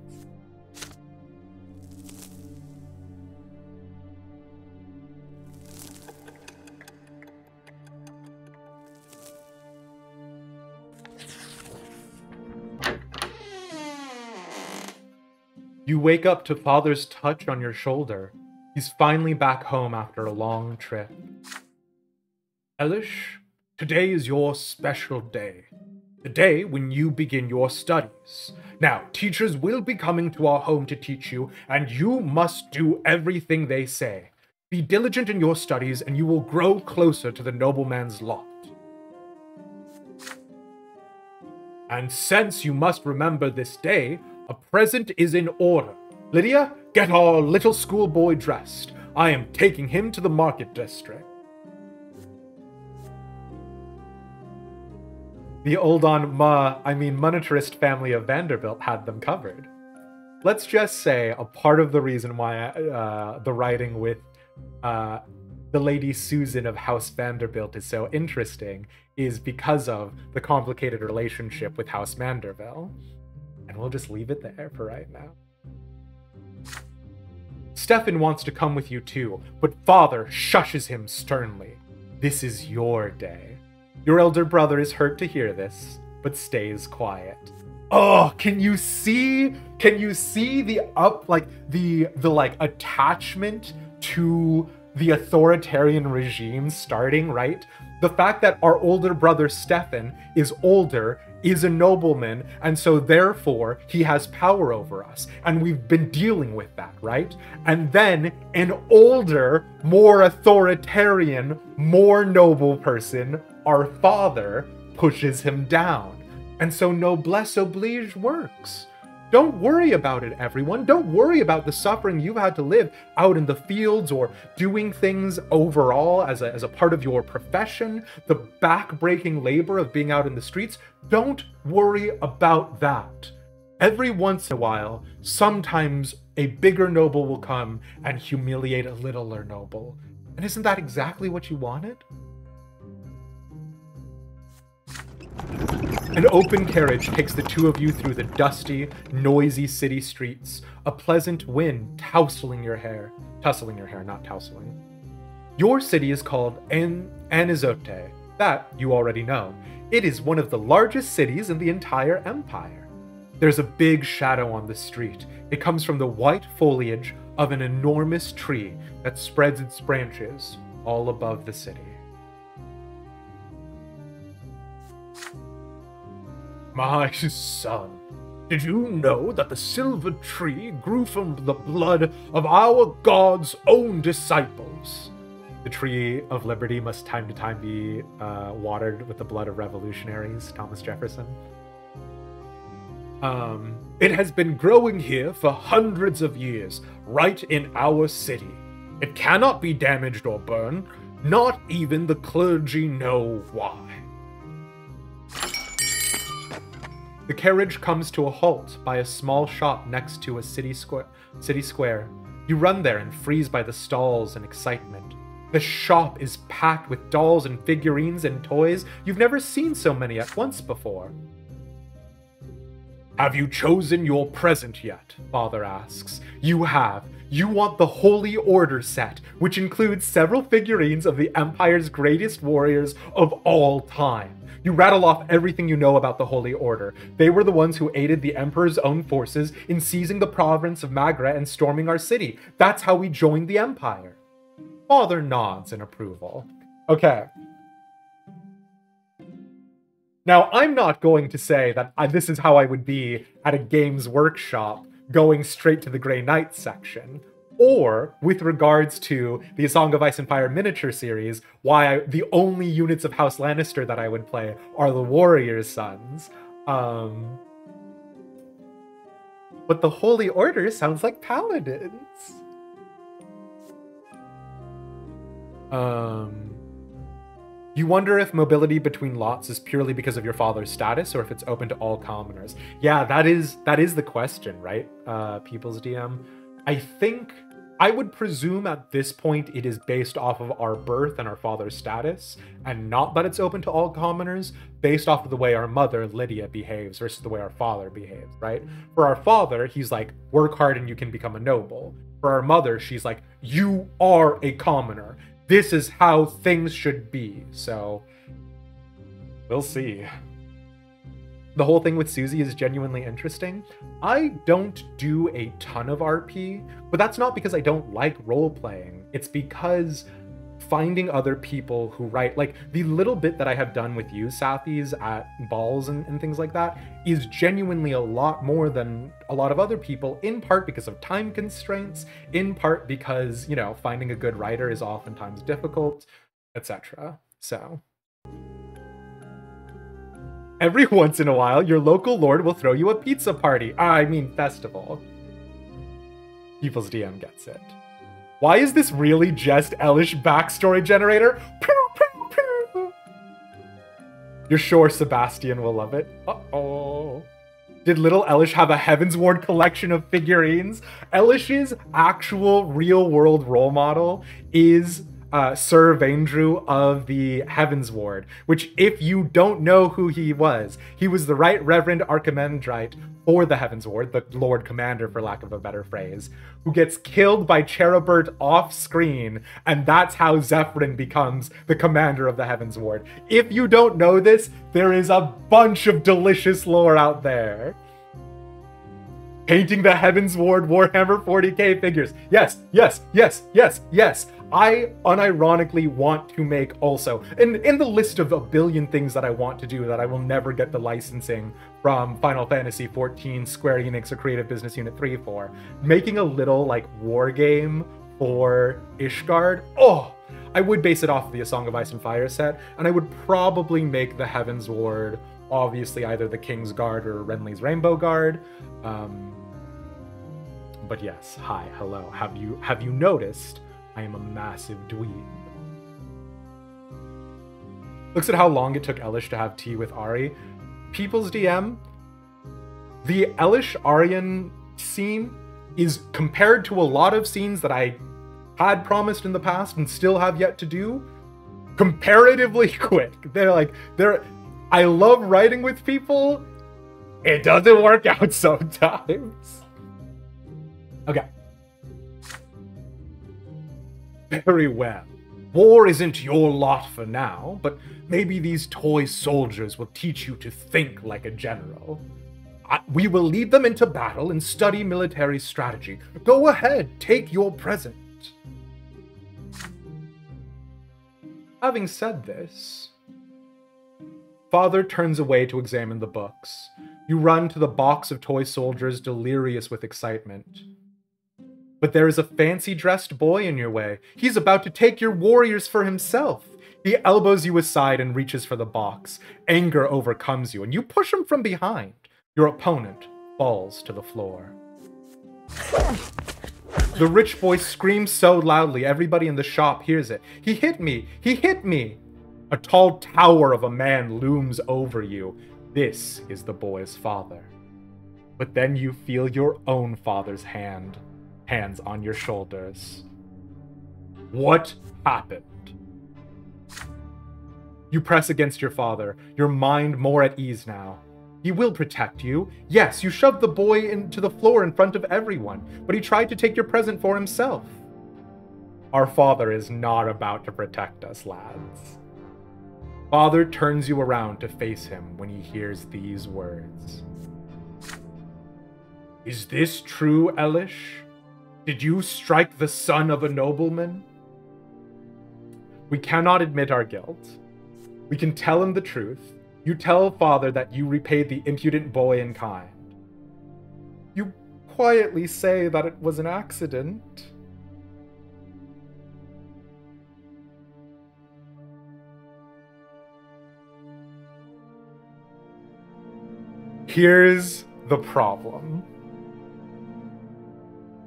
Speaker 1: You wake up to Father's touch on your shoulder. He's finally back home after a long trip. Elish, today is your special day. The day when you begin your studies. Now, teachers will be coming to our home to teach you, and you must do everything they say. Be diligent in your studies, and you will grow closer to the nobleman's lot. And since you must remember this day, a present is in order. Lydia, get our little schoolboy dressed. I am taking him to the market district. The monetarist family of Vanderbilt had them covered. Let's just say a part of the reason why the writing with the Lady Susan of House Vanderbilt is so interesting is because of the complicated relationship with House Manderville. And we'll just leave it there for right now. Stefan wants to come with you too, but Father shushes him sternly. This is your day. Your elder brother is hurt to hear this, but stays quiet. Oh, can you see the attachment to the authoritarian regime starting, right? The fact that our older brother Stefan is older, is a nobleman, and so therefore he has power over us. And we've been dealing with that, right? And then an older, more authoritarian, more noble person, our father, pushes him down. And so noblesse oblige works. Don't worry about it, everyone. Don't worry about the suffering you've had to live out in the fields or doing things overall as a part of your profession, the back-breaking labor of being out in the streets. Don't worry about that. Every once in a while, sometimes a bigger noble will come and humiliate a littler noble. And isn't that exactly what you wanted? An open carriage takes the two of you through the dusty, noisy city streets, a pleasant wind tousling your hair, not tousling. Your city is called Anizote. That you already know. It is one of the largest cities in the entire empire. There's a big shadow on the street. It comes from the white foliage of an enormous tree that spreads its branches all above the city. My son, did you know that the silver tree grew from the blood of our God's own disciples? The tree of liberty must time to time be watered with the blood of revolutionaries, Thomas Jefferson. It has been growing here for hundreds of years, right in our city. It cannot be damaged or burned. Not even the clergy know why. The carriage comes to a halt by a small shop next to a city square. You run there and freeze by the stalls and excitement. The shop is packed with dolls and figurines and toys. You've never seen so many at once before. Have you chosen your present yet? Father asks. You have. You want the Holy Order set, which includes several figurines of the Empire's greatest warriors of all time. You rattle off everything you know about the Holy Order. They were the ones who aided the Emperor's own forces in seizing the province of Magra and storming our city. That's how we joined the Empire. Father nods in approval. Okay. Now, I'm not going to say that this is how I would be at a Games Workshop going straight to the Grey Knight section. Or, with regards to the Song of Ice and Fire miniature series, the only units of House Lannister that I would play are the Warrior's Sons. But the Holy Order sounds like Paladins. You wonder if mobility between lots is purely because of your father's status, or if it's open to all commoners. Yeah, that is the question, right? People's DM. I think I would presume at this point it is based off of our birth and our father's status, and not that it's open to all commoners, based off of the way our mother, Lydia, behaves versus the way our father behaves, right? For our father, he's like, work hard and you can become a noble. For our mother, she's like, you are a commoner. This is how things should be. So, we'll see. The whole thing with Susie is genuinely interesting. I don't do a ton of RP, but that's not because I don't like role-playing. It's because finding other people who write, like the little bit that I have done with you, Sathis, at balls and things like that, is genuinely a lot more than a lot of other people, in part because of time constraints, in part because, you know, finding a good writer is oftentimes difficult, etc. So... every once in a while, your local lord will throw you a pizza party. I mean, festival. People's DM gets it. Why is this really just Elish backstory generator? Pew, pew, pew. You're sure Sebastian will love it? Uh-oh. Did little Elish have a Heaven's Ward collection of figurines? Elish's actual real-world role model is... Sir Vandrew of the Heavens Ward, which, if you don't know who he was the Right Reverend Archimandrite for the Heavens Ward, the Lord Commander, for lack of a better phrase, who gets killed by Cherubert off screen, and that's how Zephyrin becomes the commander of the Heavens Ward. If you don't know this, there is a bunch of delicious lore out there. Painting the Heavens Ward Warhammer 40k figures. Yes, yes, yes, yes, yes. I unironically want to make also, in the list of a billion things that I want to do that I will never get the licensing from Final Fantasy XIV, Square Enix, or Creative Business Unit 3 for, making a little, like, war game for Ishgard. Oh, I would base it off of the A Song of Ice and Fire set, and I would probably make the Heavens Ward, obviously, either the King's Guard or Renly's Rainbow Guard. But yes, hi, hello. Have you noticed I am a massive dweeb? Looks at how long it took Elish to have tea with Ari. People's DM, the Elish Aryan scene is, compared to a lot of scenes that I had promised in the past and still have yet to do, comparatively quick. I love writing with people. It doesn't work out sometimes. Okay. Very well. War isn't your lot for now, but maybe these toy soldiers will teach you to think like a general. We will lead them into battle and study military strategy. Go ahead, take your present. Having said this, Father turns away to examine the books. You run to the box of toy soldiers, delirious with excitement. But there is a fancy-dressed boy in your way. He's about to take your warriors for himself. He elbows you aside and reaches for the box. Anger overcomes you, and you push him from behind. Your opponent falls to the floor. The rich boy screams so loudly, everybody in the shop hears it. He hit me! He hit me! A tall tower of a man looms over you. This is the boy's father. But then you feel your own father's hands on your shoulders. What happened? You press against your father, your mind more at ease now. He will protect you. Yes, you shoved the boy into the floor in front of everyone, but he tried to take your present for himself. Our father is not about to protect us, lads. Father turns you around to face him when he hears these words. Is this true, Elish? Did you strike the son of a nobleman? We cannot admit our guilt. We can tell him the truth. You tell Father that you repaid the impudent boy in kind. You quietly say that it was an accident. Here's the problem.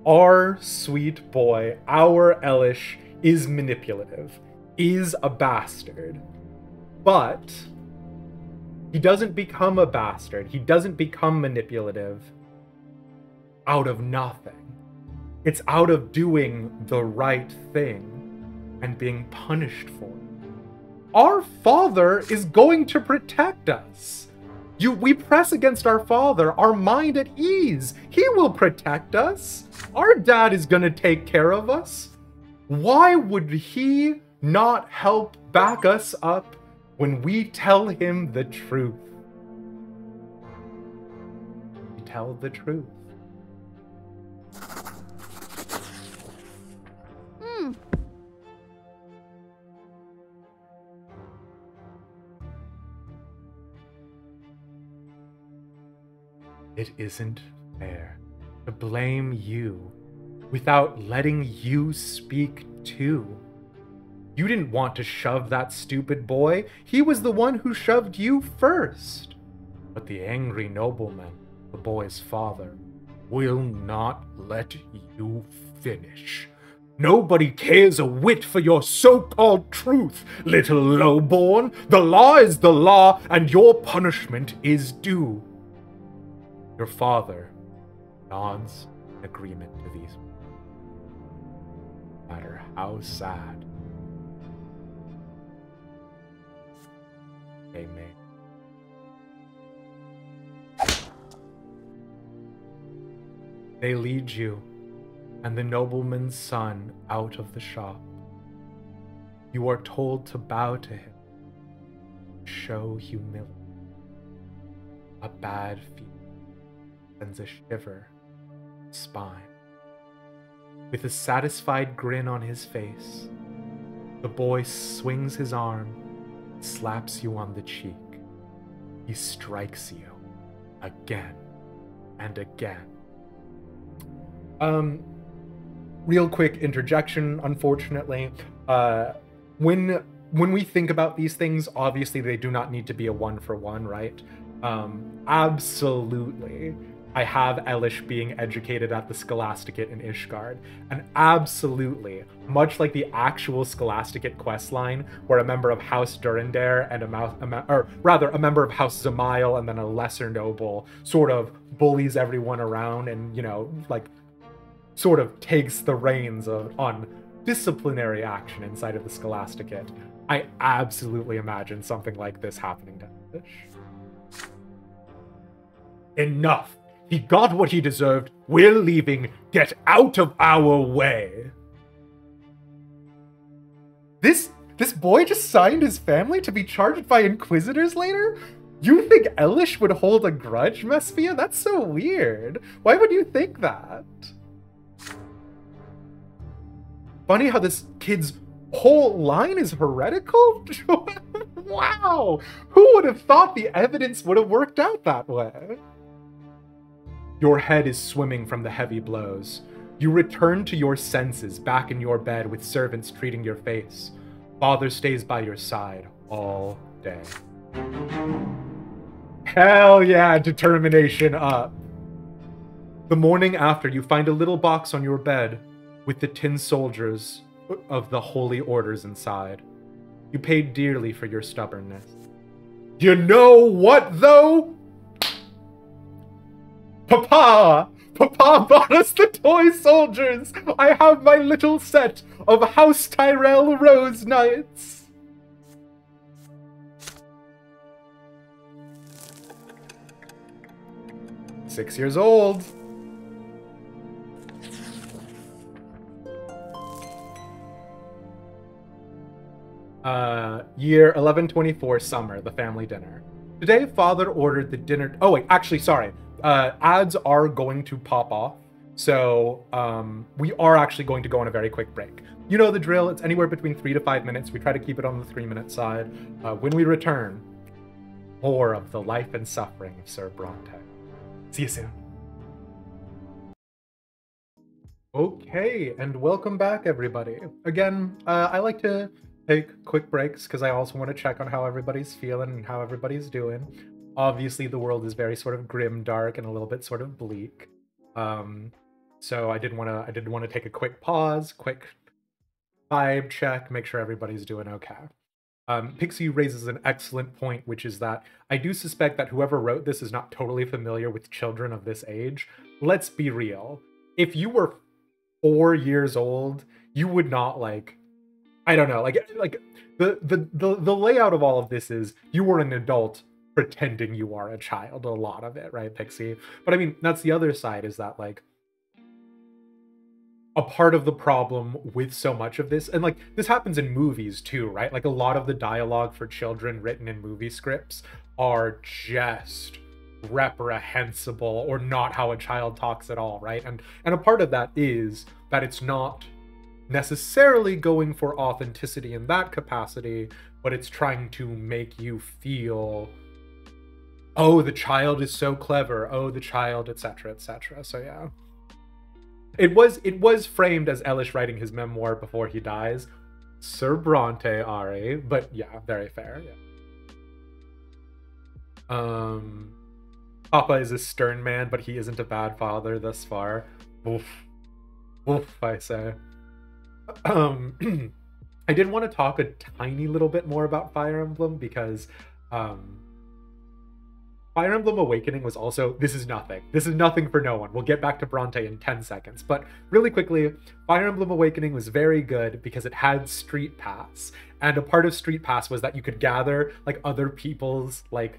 Speaker 1: Our sweet boy, our Elish, is manipulative, is a bastard. But he doesn't become a bastard, he doesn't become manipulative out of nothing. It's out of doing the right thing and being punished for it. Our Father is going to protect us. We press against our Father, our mind at ease. He will protect us. Our dad is going to take care of us. Why would he not help back us up when we tell him the truth? We tell the truth. It isn't fair to blame you without letting you speak too. You didn't want to shove that stupid boy. He was the one who shoved you first. But the angry nobleman, the boy's father, will not let you finish. Nobody cares a whit for your so-called truth, little lowborn. The law is the law, and your punishment is due. Your father nods in agreement to these words, no matter how sad they may. They lead you and the nobleman's son out of the shop. You are told to bow to him, show humility. A bad feeling sends a shiver down his spine. With a satisfied grin on his face, the boy swings his arm, slaps you on the cheek. He strikes you again and again. Real quick interjection, unfortunately. When we think about these things, obviously they do not need to be a one-for-one, right? Absolutely. I have Elish being educated at the Scholasticate in Ishgard, and absolutely, much like the actual Scholasticate questline, where a member of House Durandare and a member of House Zamail and then a lesser noble sort of bullies everyone around and, you know, like, sort of takes the reins on disciplinary action inside of the Scholasticate. I absolutely imagine something like this happening to Elish. Enough! He got what he deserved. We're leaving. Get out of our way. This boy just signed his family to be charged by Inquisitors later? You think Elish would hold a grudge, Mesphia? That's so weird. Why would you think that? Funny how this kid's whole line is heretical? Wow! Who would have thought the evidence would have worked out that way? Your head is swimming from the heavy blows. You return to your senses, back in your bed with servants treating your face. Father stays by your side all day. Hell yeah, determination up. The morning after, you find a little box on your bed with the tin soldiers of the holy orders inside. You paid dearly for your stubbornness. You know what, though? Papa! Papa bought us the toy soldiers! I have my little set of House Tyrell Rose Knights! "6 years old. Year 1124 summer, the family dinner. Today, Father ordered the dinner. Oh, wait, actually, sorry. Ads are going to pop off. So, we are actually going to go on a very quick break. You know the drill. It's anywhere between 3 to 5 minutes. We try to keep it on the 3-minute side. When we return, more of the life and suffering of Sir Brante. See you soon. Okay, and welcome back, everybody. Again, I like to take quick breaks because I also want to check on how everybody's feeling and how everybody's doing. Obviously, the world is very sort of grim, dark, and a little bit sort of bleak. So I did want to take a quick pause, quick vibe check, make sure everybody's doing okay. Pixie raises an excellent point, which is that I do suspect that whoever wrote this is not totally familiar with children of this age. Let's be real. If you were 4 years old, you would not like, I don't know, like the layout of all of this is you were an adult pretending you are a child, a lot of it, right, Pixie? But I mean, that's the other side, is that like a part of the problem with so much of this, and like this happens in movies too, right? Like a lot of the dialogue for children written in movie scripts are just reprehensible or not how a child talks at all, right? And a part of that is that it's not necessarily going for authenticity in that capacity, but it's trying to make you feel, oh, the child is so clever, oh, the child, etc., etc. So yeah, it was framed as Elish writing his memoir before he dies, Sir Brante, Ari, but yeah, very fair. Yeah. Papa is a stern man, but he isn't a bad father thus far. Oof. Oof, I say. I did want to talk a tiny little bit more about Fire Emblem, because Fire Emblem Awakening was also, this is nothing for no one. We'll get back to Bronte in 10 seconds, but really quickly, Fire Emblem Awakening was very good because it had Street Pass, and a part of Street Pass was that you could gather like other people's like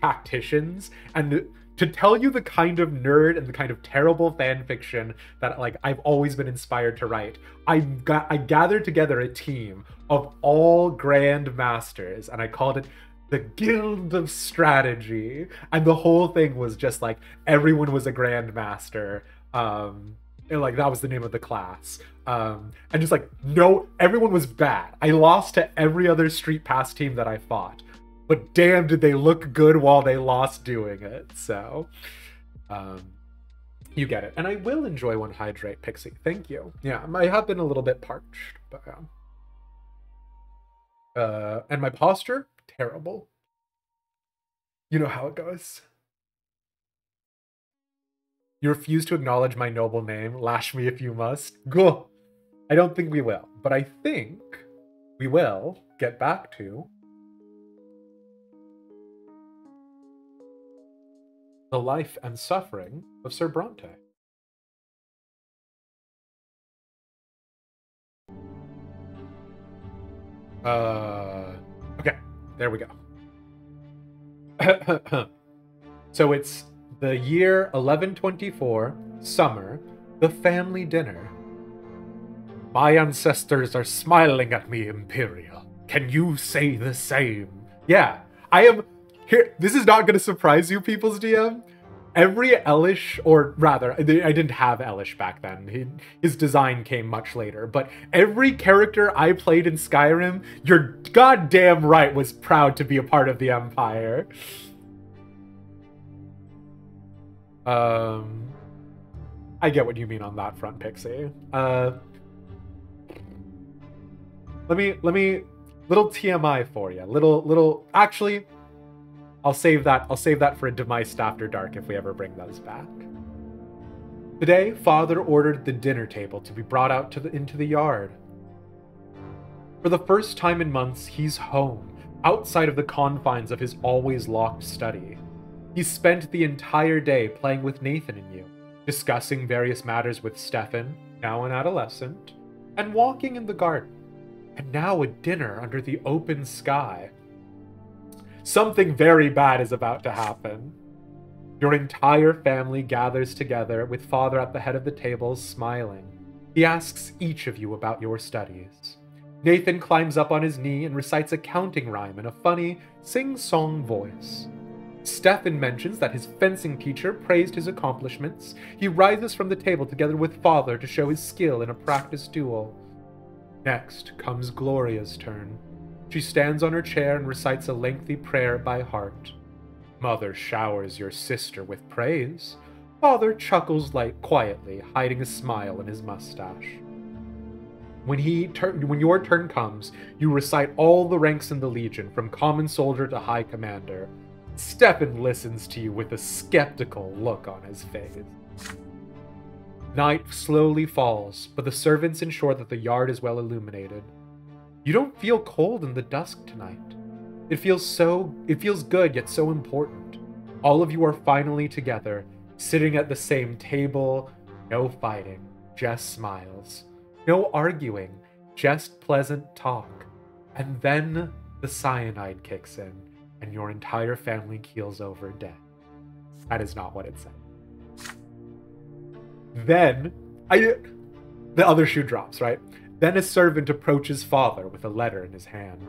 Speaker 1: tacticians, and to tell you the kind of nerd and the kind of terrible fan fiction that like I've always been inspired to write, I gathered together a team of all Grand Masters, and I called it the Guild of Strategy, and the whole thing was just like everyone was a Grand Master, and like that was the name of the class, and just like no, everyone was bad. I lost to every other Street Pass team that I fought, but damn did they look good while they lost doing it. So you get it. And I will enjoy one hydrate, Pixie. Thank you. Yeah, I have been a little bit parched, but and my posture, terrible. You know how it goes. You refuse to acknowledge my noble name. Lash me if you must. Go. I don't think we will, but I think we will get back to the life and suffering of Sir Brante. Okay, there we go. So it's the year 1124, summer, the family dinner. My ancestors are smiling at me, Imperial. Can you say the same? Yeah, I am here. This is not going to surprise you, People's DM. Every Elish, or rather, I didn't have Elish back then. His design came much later. But every character I played in Skyrim, you're goddamn right, was proud to be a part of the Empire. I get what you mean on that front, Pixie. Let me, little TMI for you. Actually, I'll save that for a Demised After Dark if we ever bring those back. Today, Father ordered the dinner table to be brought out into the yard. For the first time in months, he's home, outside of the confines of his always locked study. He spent the entire day playing with Nathan and you, discussing various matters with Stefan, now an adolescent, and walking in the garden, and now a dinner under the open sky. Something very bad is about to happen. Your entire family gathers together with Father at the head of the table, smiling. He asks each of you about your studies. Nathan climbs up on his knee and recites a counting rhyme in a funny, sing-song voice. Stefan mentions that his fencing teacher praised his accomplishments. He rises from the table together with Father to show his skill in a practice duel. Next comes Gloria's turn. She stands on her chair and recites a lengthy prayer by heart. Mother showers your sister with praise. Father chuckles quietly, hiding a smile in his mustache. When your turn comes, you recite all the ranks in the Legion, from common soldier to high commander. Stefan listens to you with a skeptical look on his face. Night slowly falls, but the servants ensure that the yard is well illuminated. You don't feel cold in the dusk tonight. It feels good, yet so important. All of you are finally together, sitting at the same table, no fighting, just smiles. No arguing, just pleasant talk. And then the cyanide kicks in, and your entire family keels over dead. That is not what it said. Then, the other shoe drops, right? Then a servant approaches father with a letter in his hand.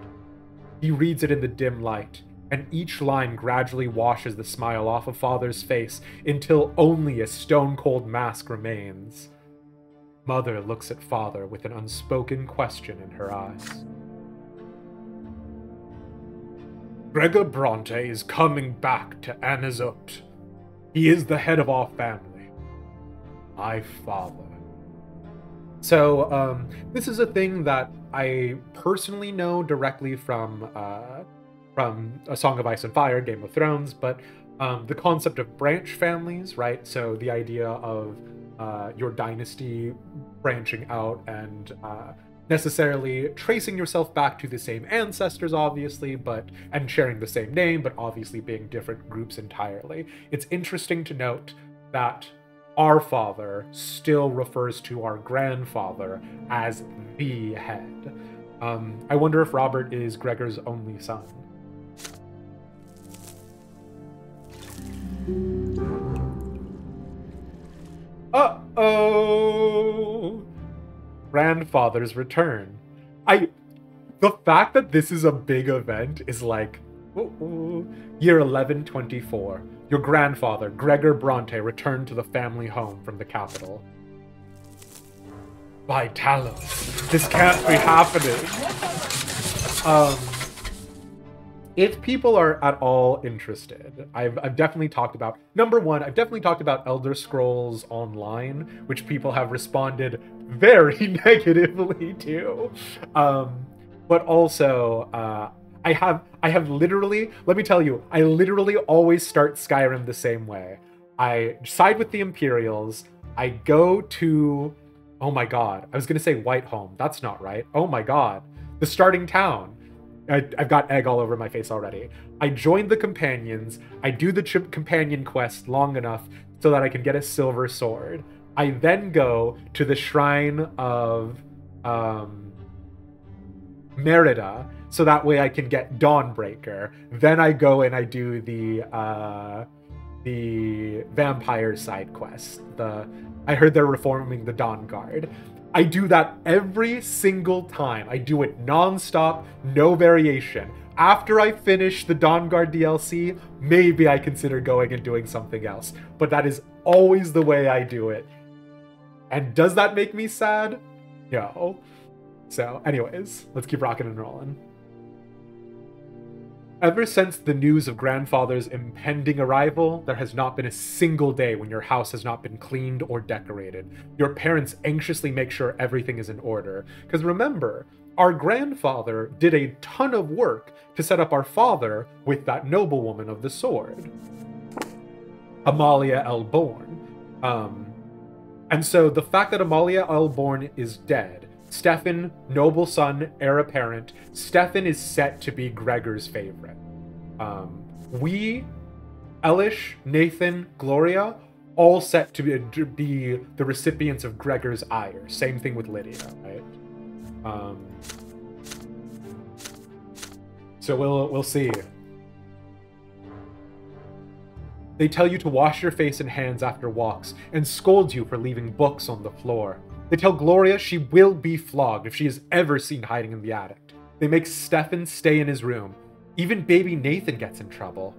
Speaker 1: He reads it in the dim light, and each line gradually washes the smile off of father's face until only a stone-cold mask remains. Mother looks at father with an unspoken question in her eyes. Gregor Brante is coming back to Anazut. He is the head of our family. My father. So, this is a thing that I personally know directly from A Song of Ice and Fire, Game of Thrones, but the concept of branch families, right? So the idea of your dynasty branching out and necessarily tracing yourself back to the same ancestors, obviously, and sharing the same name, but obviously being different groups entirely. It's interesting to note that our father still refers to our grandfather as the head. I wonder if Robert is Gregor's only son. Uh-oh! Grandfather's return. The fact that this is a big event is like, year 1124. Your grandfather, Gregor Brante, returned to the family home from the capital. By Talos, this can't be happening. If people are at all interested, I've definitely talked about, number one, I've definitely talked about Elder Scrolls Online, which people have responded very negatively to. But also, I have literally, let me tell you, I literally always start Skyrim the same way. I side with the Imperials, I go to, oh my god, I was gonna say Whiteholm, that's not right. Oh my god, the starting town. I've got egg all over my face already. I joined the companions. I do the companion quest long enough so that I can get a silver sword. I then go to the shrine of Merida, so that way I can get Dawnbreaker. Then I go and I do the vampire side quest. I heard they're reforming the Dawn Guard. I do that every single time. I do it non-stop, no variation. After I finish the Dawn Guard DLC, maybe I consider going and doing something else. But that is always the way I do it. And does that make me sad? No. So, anyways, let's keep rocking and rolling. Ever since the news of grandfather's impending arrival, there has not been a single day when your house has not been cleaned or decorated. Your parents anxiously make sure everything is in order. Because remember, our grandfather did a ton of work to set up our father with that noblewoman of the sword, Amalia Elborn. And so the fact that Amalia Elborn is dead, Stefan, noble son, heir apparent, Stefan is set to be Gregor's favorite. We, Elish, Nathan, Gloria, all set to be the recipients of Gregor's ire. Same thing with Lydia, right? So we'll see. They tell you to wash your face and hands after walks, and scold you for leaving books on the floor. They tell Gloria she will be flogged if she is ever seen hiding in the attic. They make Stefan stay in his room. Even baby Nathan gets in trouble.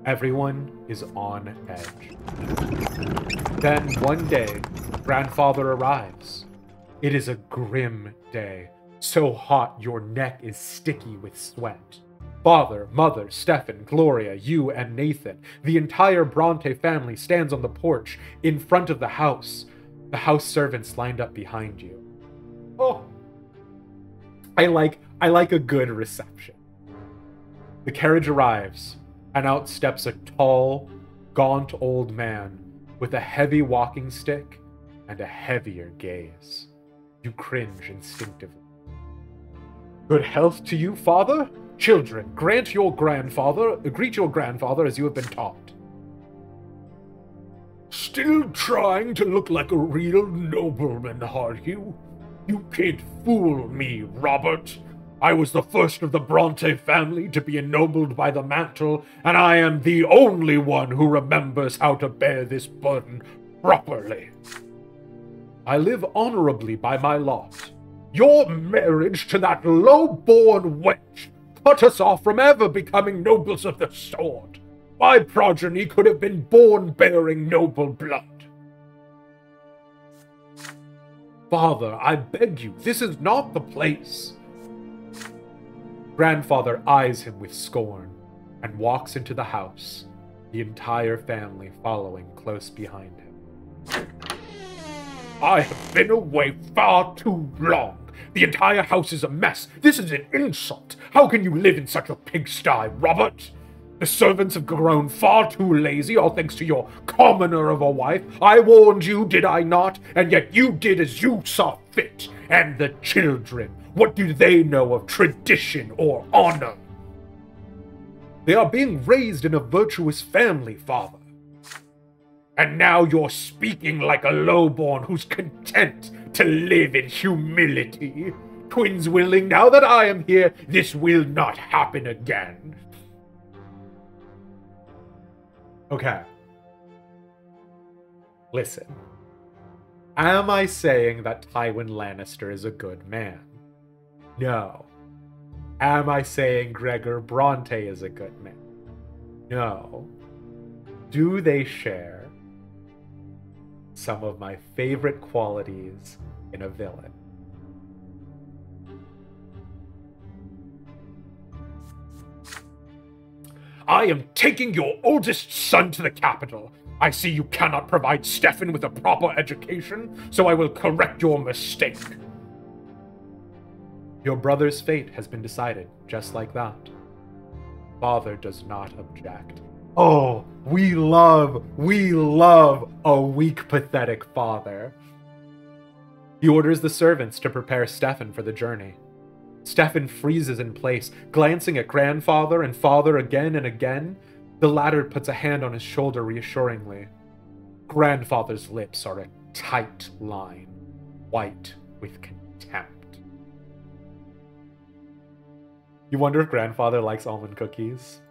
Speaker 1: Everyone is on edge. Then one day, grandfather arrives. It is a grim day, so hot your neck is sticky with sweat. Father, mother, Stefan, Gloria, you, and Nathan, the entire Brante family stands on the porch in front of the house. The house servants lined up behind you. Oh, I like a good reception. The carriage arrives, and out steps a tall, gaunt old man with a heavy walking stick and a heavier gaze. You cringe instinctively. Good health to you, father? Children, greet your grandfather as you have been taught.
Speaker 2: Still trying to look like a real nobleman, are you? You can't fool me, Robert. I was the first of the Brante family to be ennobled by the mantle, and I am the only one who remembers how to bear this burden properly. I live honorably by my lot. Your marriage to that low-born wench cut us off from ever becoming nobles of the sword. My progeny could have been born bearing noble blood.
Speaker 1: Father, I beg you, this is not the place. Grandfather eyes him with scorn and walks into the house, the entire family following close behind him.
Speaker 2: I have been away far too long. The entire house is a mess. This is an insult. How can you live in such a pigsty, Robert? The servants have grown far too lazy, all thanks to your commoner of a wife. I warned you, did I not? And yet you did as you saw fit. And the children, what do they know of tradition or honor?
Speaker 1: They are being raised in a virtuous family, Father.
Speaker 2: And now you're speaking like a lowborn who's content to live in humility. Twins willing, now that I am here, this will not happen again.
Speaker 1: Okay. Listen. Am I saying that Tywin Lannister is a good man? No. Am I saying Gregor Bronte is a good man? No. Do they share some of my favorite qualities in a villain?
Speaker 2: I am taking your oldest son to the capital. I see you cannot provide Stefan with a proper education, so I will correct your mistake.
Speaker 1: Your brother's fate has been decided, just like that. Father does not object. Oh, we love a weak, pathetic father. He orders the servants to prepare Stefan for the journey. Stefan freezes in place, glancing at grandfather and father again and again. The latter puts a hand on his shoulder reassuringly. Grandfather's lips are a tight line, white with contempt. You wonder if grandfather likes almond cookies?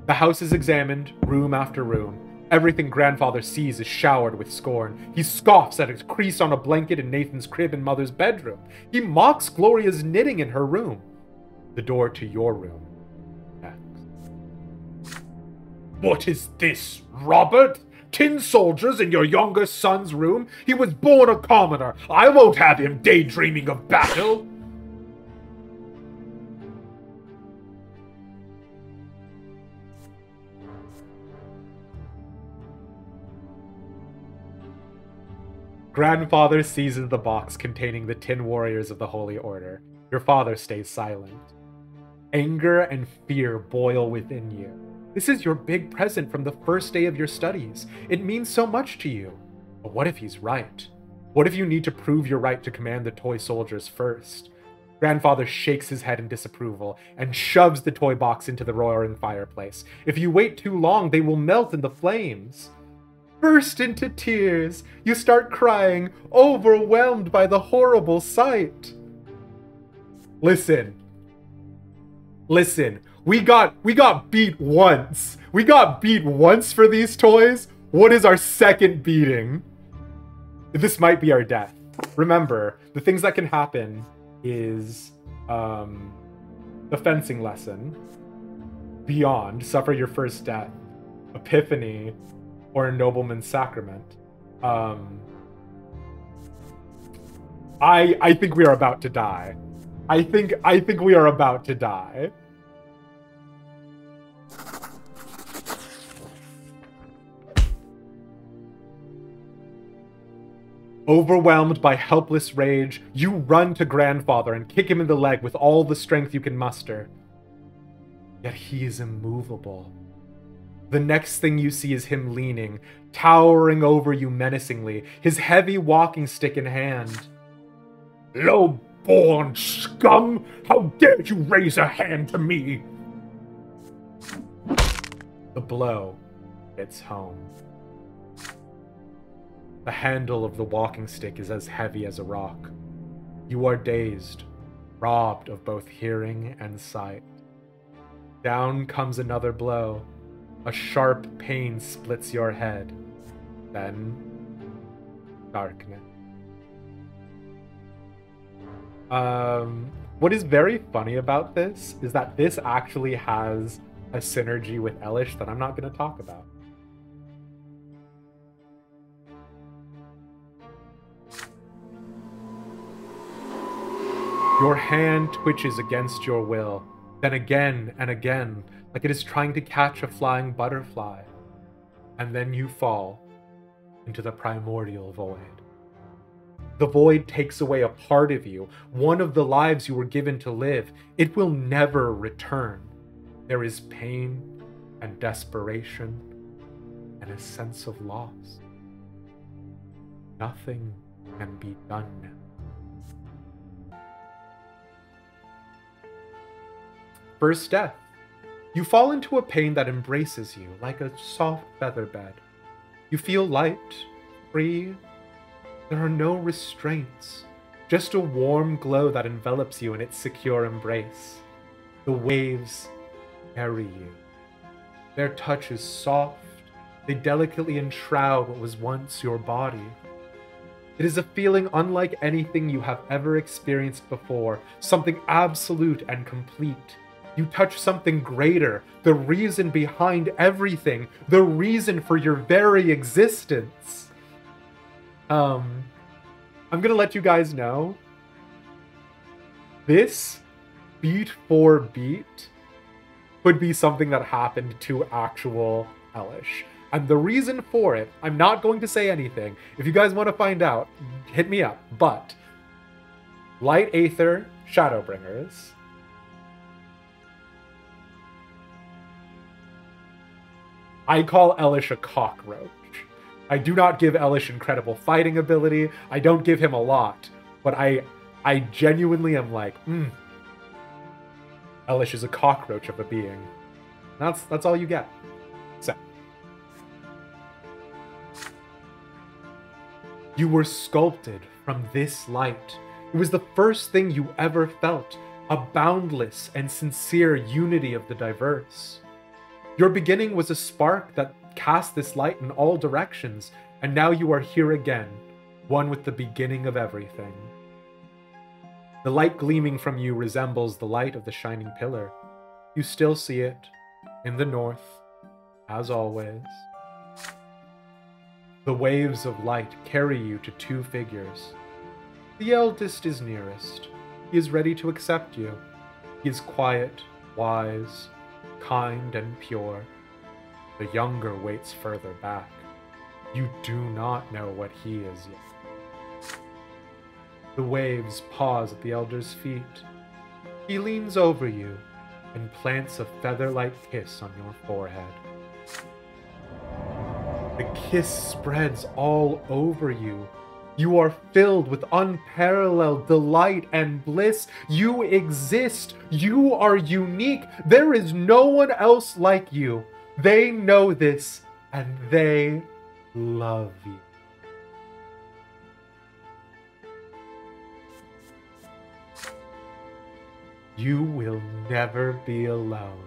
Speaker 1: The house is examined, room after room. Everything grandfather sees is showered with scorn. He scoffs at a crease on a blanket in Nathan's crib in mother's bedroom. He mocks Gloria's knitting in her room. The door to your room. Next.
Speaker 2: What is this, Robert? Tin soldiers in your younger son's room? He was born a commoner. I won't have him daydreaming of battle.
Speaker 1: Grandfather seizes the box containing the tin warriors of the Holy Order. Your father stays silent. Anger and fear boil within you. This is your big present from the first day of your studies. It means so much to you. But what if he's right? What if you need to prove your right to command the toy soldiers first? Grandfather shakes his head in disapproval and shoves the toy box into the roaring fireplace. If you wait too long, they will melt in the flames. Burst into tears. You start crying, overwhelmed by the horrible sight. Listen. We got beat once. We got beat once for these toys. What is our second beating? This might be our death. Remember, the things that can happen is the fencing lesson, beyond, suffer your first death, epiphany, or a nobleman's sacrament. I think we are about to die. I think we are about to die. Overwhelmed by helpless rage, you run to grandfather and kick him in the leg with all the strength you can muster. Yet he is immovable. The next thing you see is him leaning, towering over you menacingly, his heavy walking stick in hand.
Speaker 2: Low-born scum! How dare you raise a hand to me?
Speaker 1: The blow hits home. The handle of the walking stick is as heavy as a rock. You are dazed, robbed of both hearing and sight. Down comes another blow. A sharp pain splits your head. Then, darkness. What is very funny about this is that this actually has a synergy with Elish that I'm not going to talk about. Your hand twitches against your will, then again and again, like it is trying to catch a flying butterfly. And then you fall into the primordial void. The void takes away a part of you, one of the lives you were given to live. It will never return. There is pain and desperation and a sense of loss. Nothing can be done now. First death. You fall into a pain that embraces you like a soft feather bed. You feel light, free. There are no restraints, just a warm glow that envelops you in its secure embrace. The waves carry you. Their touch is soft. They delicately enshroud what was once your body. It is a feeling unlike anything you have ever experienced before, something absolute and complete. You touch something greater, the reason behind everything, the reason for your very existence. I'm gonna let you guys know, this beat for beat could be something that happened to actual Elish. And the reason for it, I'm not going to say anything. If you guys want to find out, hit me up. But Light Aether Shadowbringers. I call Elish a cockroach. I do not give Elish incredible fighting ability. I don't give him a lot. But I genuinely am like, Elish is a cockroach of a being. That's all you get. So. You were sculpted from this light. It was the first thing you ever felt, a boundless and sincere unity of the diverse. Your beginning was a spark that cast this light in all directions, and now you are here again, one with the beginning of everything. The light gleaming from you resembles the light of the shining pillar. You still see it, in the north, as always. The waves of light carry you to two figures. The eldest is nearest. He is ready to accept you. He is quiet, wise, kind, and pure. The younger waits further back. You do not know what he is yet. The waves pause at the elder's feet. He leans over you and plants a feather-like kiss on your forehead. The kiss spreads all over you. You are filled with unparalleled delight and bliss. You exist. You are unique. There is no one else like you. They know this, and they love you. You will never be alone.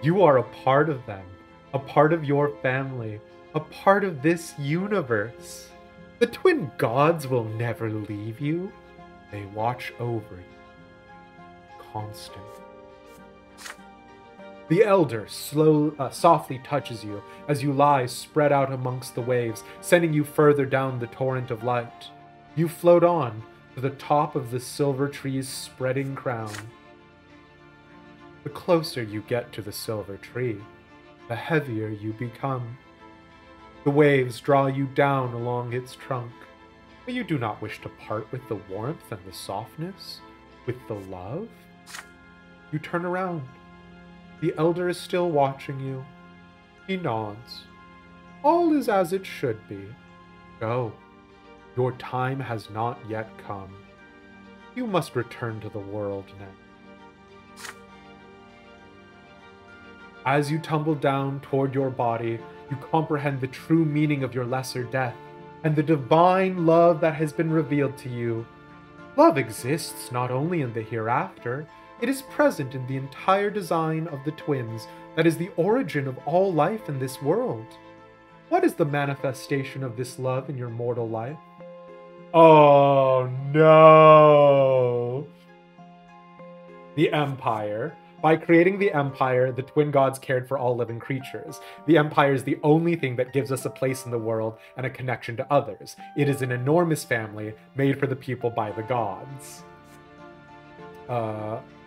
Speaker 1: You are a part of them, a part of your family, a part of this universe. The twin gods will never leave you. They watch over you. Constant. The elder softly touches you as you lie spread out amongst the waves, sending you further down the torrent of light. You float on to the top of the silver tree's spreading crown. The closer you get to the silver tree, the heavier you become. The waves draw you down along its trunk, but you do not wish to part with the warmth and the softness, with the love. You turn around. The elder is still watching you. He nods. All is as it should be. Go. Your time has not yet come. You must return to the world now. As you tumble down toward your body, you comprehend the true meaning of your lesser death. and the divine love that has been revealed to you. Love exists not only in the hereafter, it is present in the entire design of the twins that is the origin of all life in this world. What is the manifestation of this love in your mortal life? Oh no! The Empire. By creating the Empire, the twin gods cared for all living creatures. The Empire is the only thing that gives us a place in the world and a connection to others. It is an enormous family made for the people by the gods.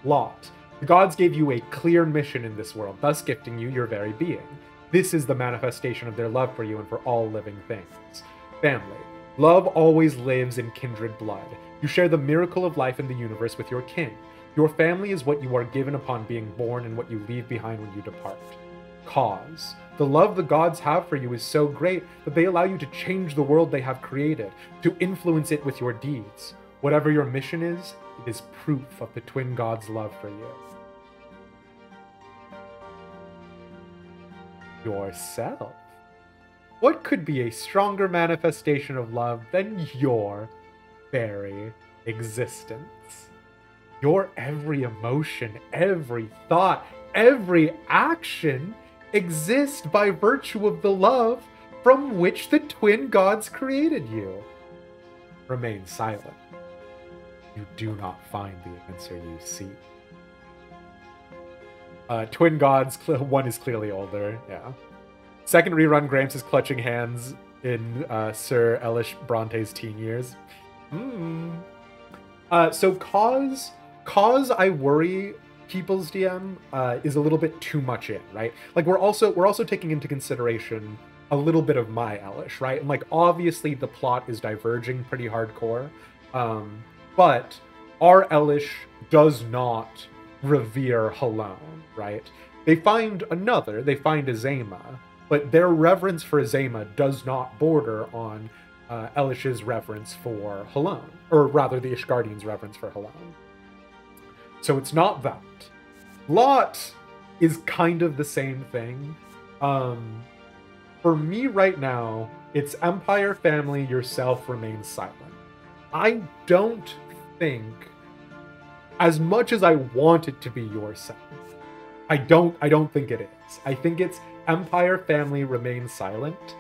Speaker 1: Lot. The gods gave you a clear mission in this world, thus gifting you your very being. This is the manifestation of their love for you and for all living things. Family. Love always lives in kindred blood. You share the miracle of life in the universe with your kin. Your family is what you are given upon being born and what you leave behind when you depart. Cause. The love the gods have for you is so great that they allow you to change the world they have created, to influence it with your deeds. Whatever your mission is, it is proof of the twin gods' love for you. Yourself. What could be a stronger manifestation of love than your very existence? Your every emotion, every thought, every action exists by virtue of the love from which the twin gods created you. Remain silent. You do not find the answer you seek. Twin gods, one is clearly older, yeah. Second rerun, Gramps is clutching hands in Sir Bronte's teen years. So cause I worry people's DM is a little bit too much in, right? Like we're also taking into consideration a little bit of my Elish, right? And like obviously the plot is diverging pretty hardcore, but our Elish does not revere Halone, right? They find a Azema, but their reverence for Azema does not border on Elish's reverence for Halone, or rather the Ishgardian's reverence for Halone. So it's not that. Lot is kind of the same thing. For me right now, it's Empire, family, yourself, remain silent. I don't think, as much as I want it to be yourself, I don't think it is. I think it's Empire, family, remain silent.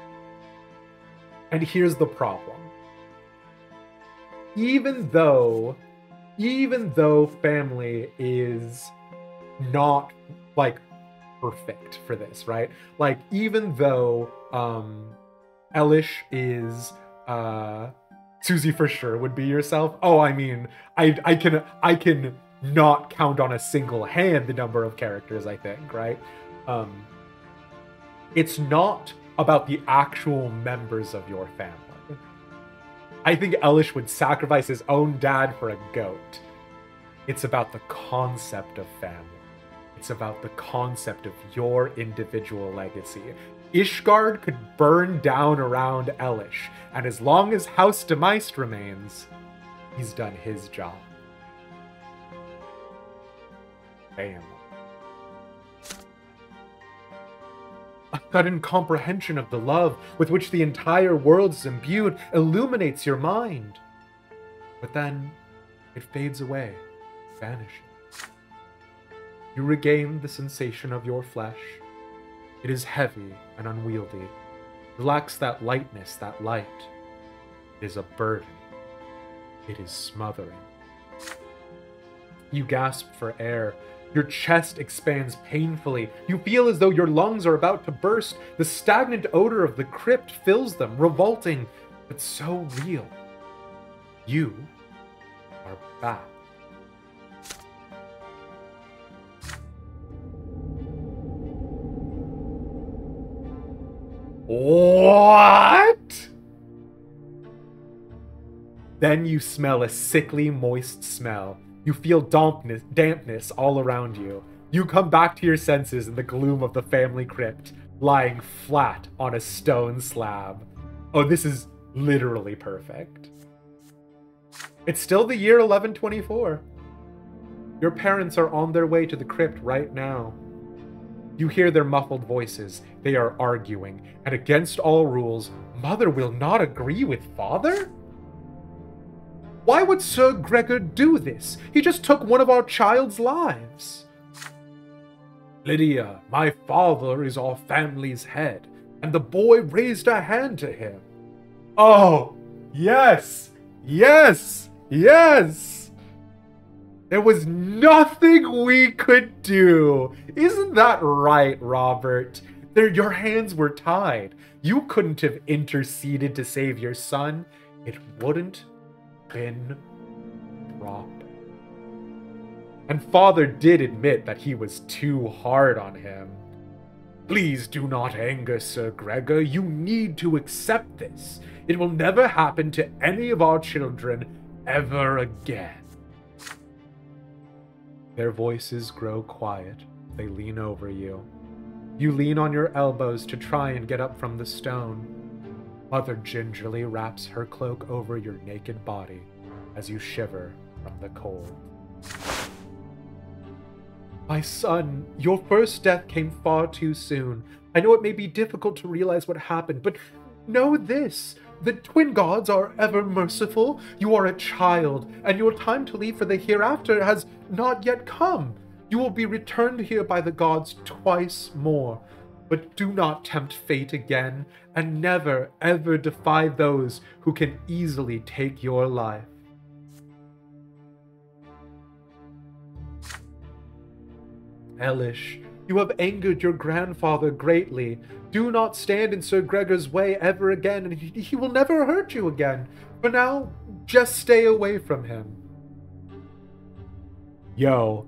Speaker 1: And here's the problem. Even though family is not like perfect for this, right? Like even though Elish is Susie for sure would be yourself. Oh, I mean, I can not count on a single hand the number of characters, I think, right? It's not about the actual members of your family. I think Elish would sacrifice his own dad for a goat. It's about the concept of family. It's about the concept of your individual legacy. Ishgard could burn down around Elish, and as long as House Demeist remains, he's done his job. Bam. A sudden comprehension of the love with which the entire world is imbued illuminates your mind. But then it fades away, vanishes. You regain the sensation of your flesh. It is heavy and unwieldy. It lacks that lightness, that light. It is a burden. It is smothering. You gasp for air. Your chest expands painfully. You feel as though your lungs are about to burst. The stagnant odor of the crypt fills them, revolting, but so real. You are back. What? Then you smell a sickly, moist smell. You feel dampness all around you. You come back to your senses in the gloom of the family crypt, lying flat on a stone slab. Oh, this is literally perfect. It's still the year 1124. Your parents are on their way to the crypt right now. You hear their muffled voices. They are arguing, and against all rules, Mother will not agree with Father? Why would Sir Gregor do this? He just took one of our child's lives.
Speaker 2: Lydia, my father is our family's head, and the boy raised a hand to him.
Speaker 1: Oh, yes, yes, yes. There was nothing we could do. Isn't that right, Robert? Your hands were tied. You couldn't have interceded to save your son. It wouldn't have been proper. And Father did admit that he was too hard on him.
Speaker 2: Please do not anger Sir Gregor. You need to accept this. It will never happen to any of our children ever again.
Speaker 1: Their voices grow quiet. They lean over you. You lean on your elbows to try and get up from the stone. Mother gingerly wraps her cloak over your naked body as you shiver from the cold. My son, your first death came far too soon. I know it may be difficult to realize what happened, but know this. The twin gods are ever merciful. You are a child, and your time to leave for the hereafter has not yet come. You will be returned here by the gods twice more. But do not tempt fate again, and never, ever defy those who can easily take your life. Elish, you have angered your grandfather greatly. Do not stand in Sir Gregor's way ever again, and he will never hurt you again. For now, just stay away from him. Yo,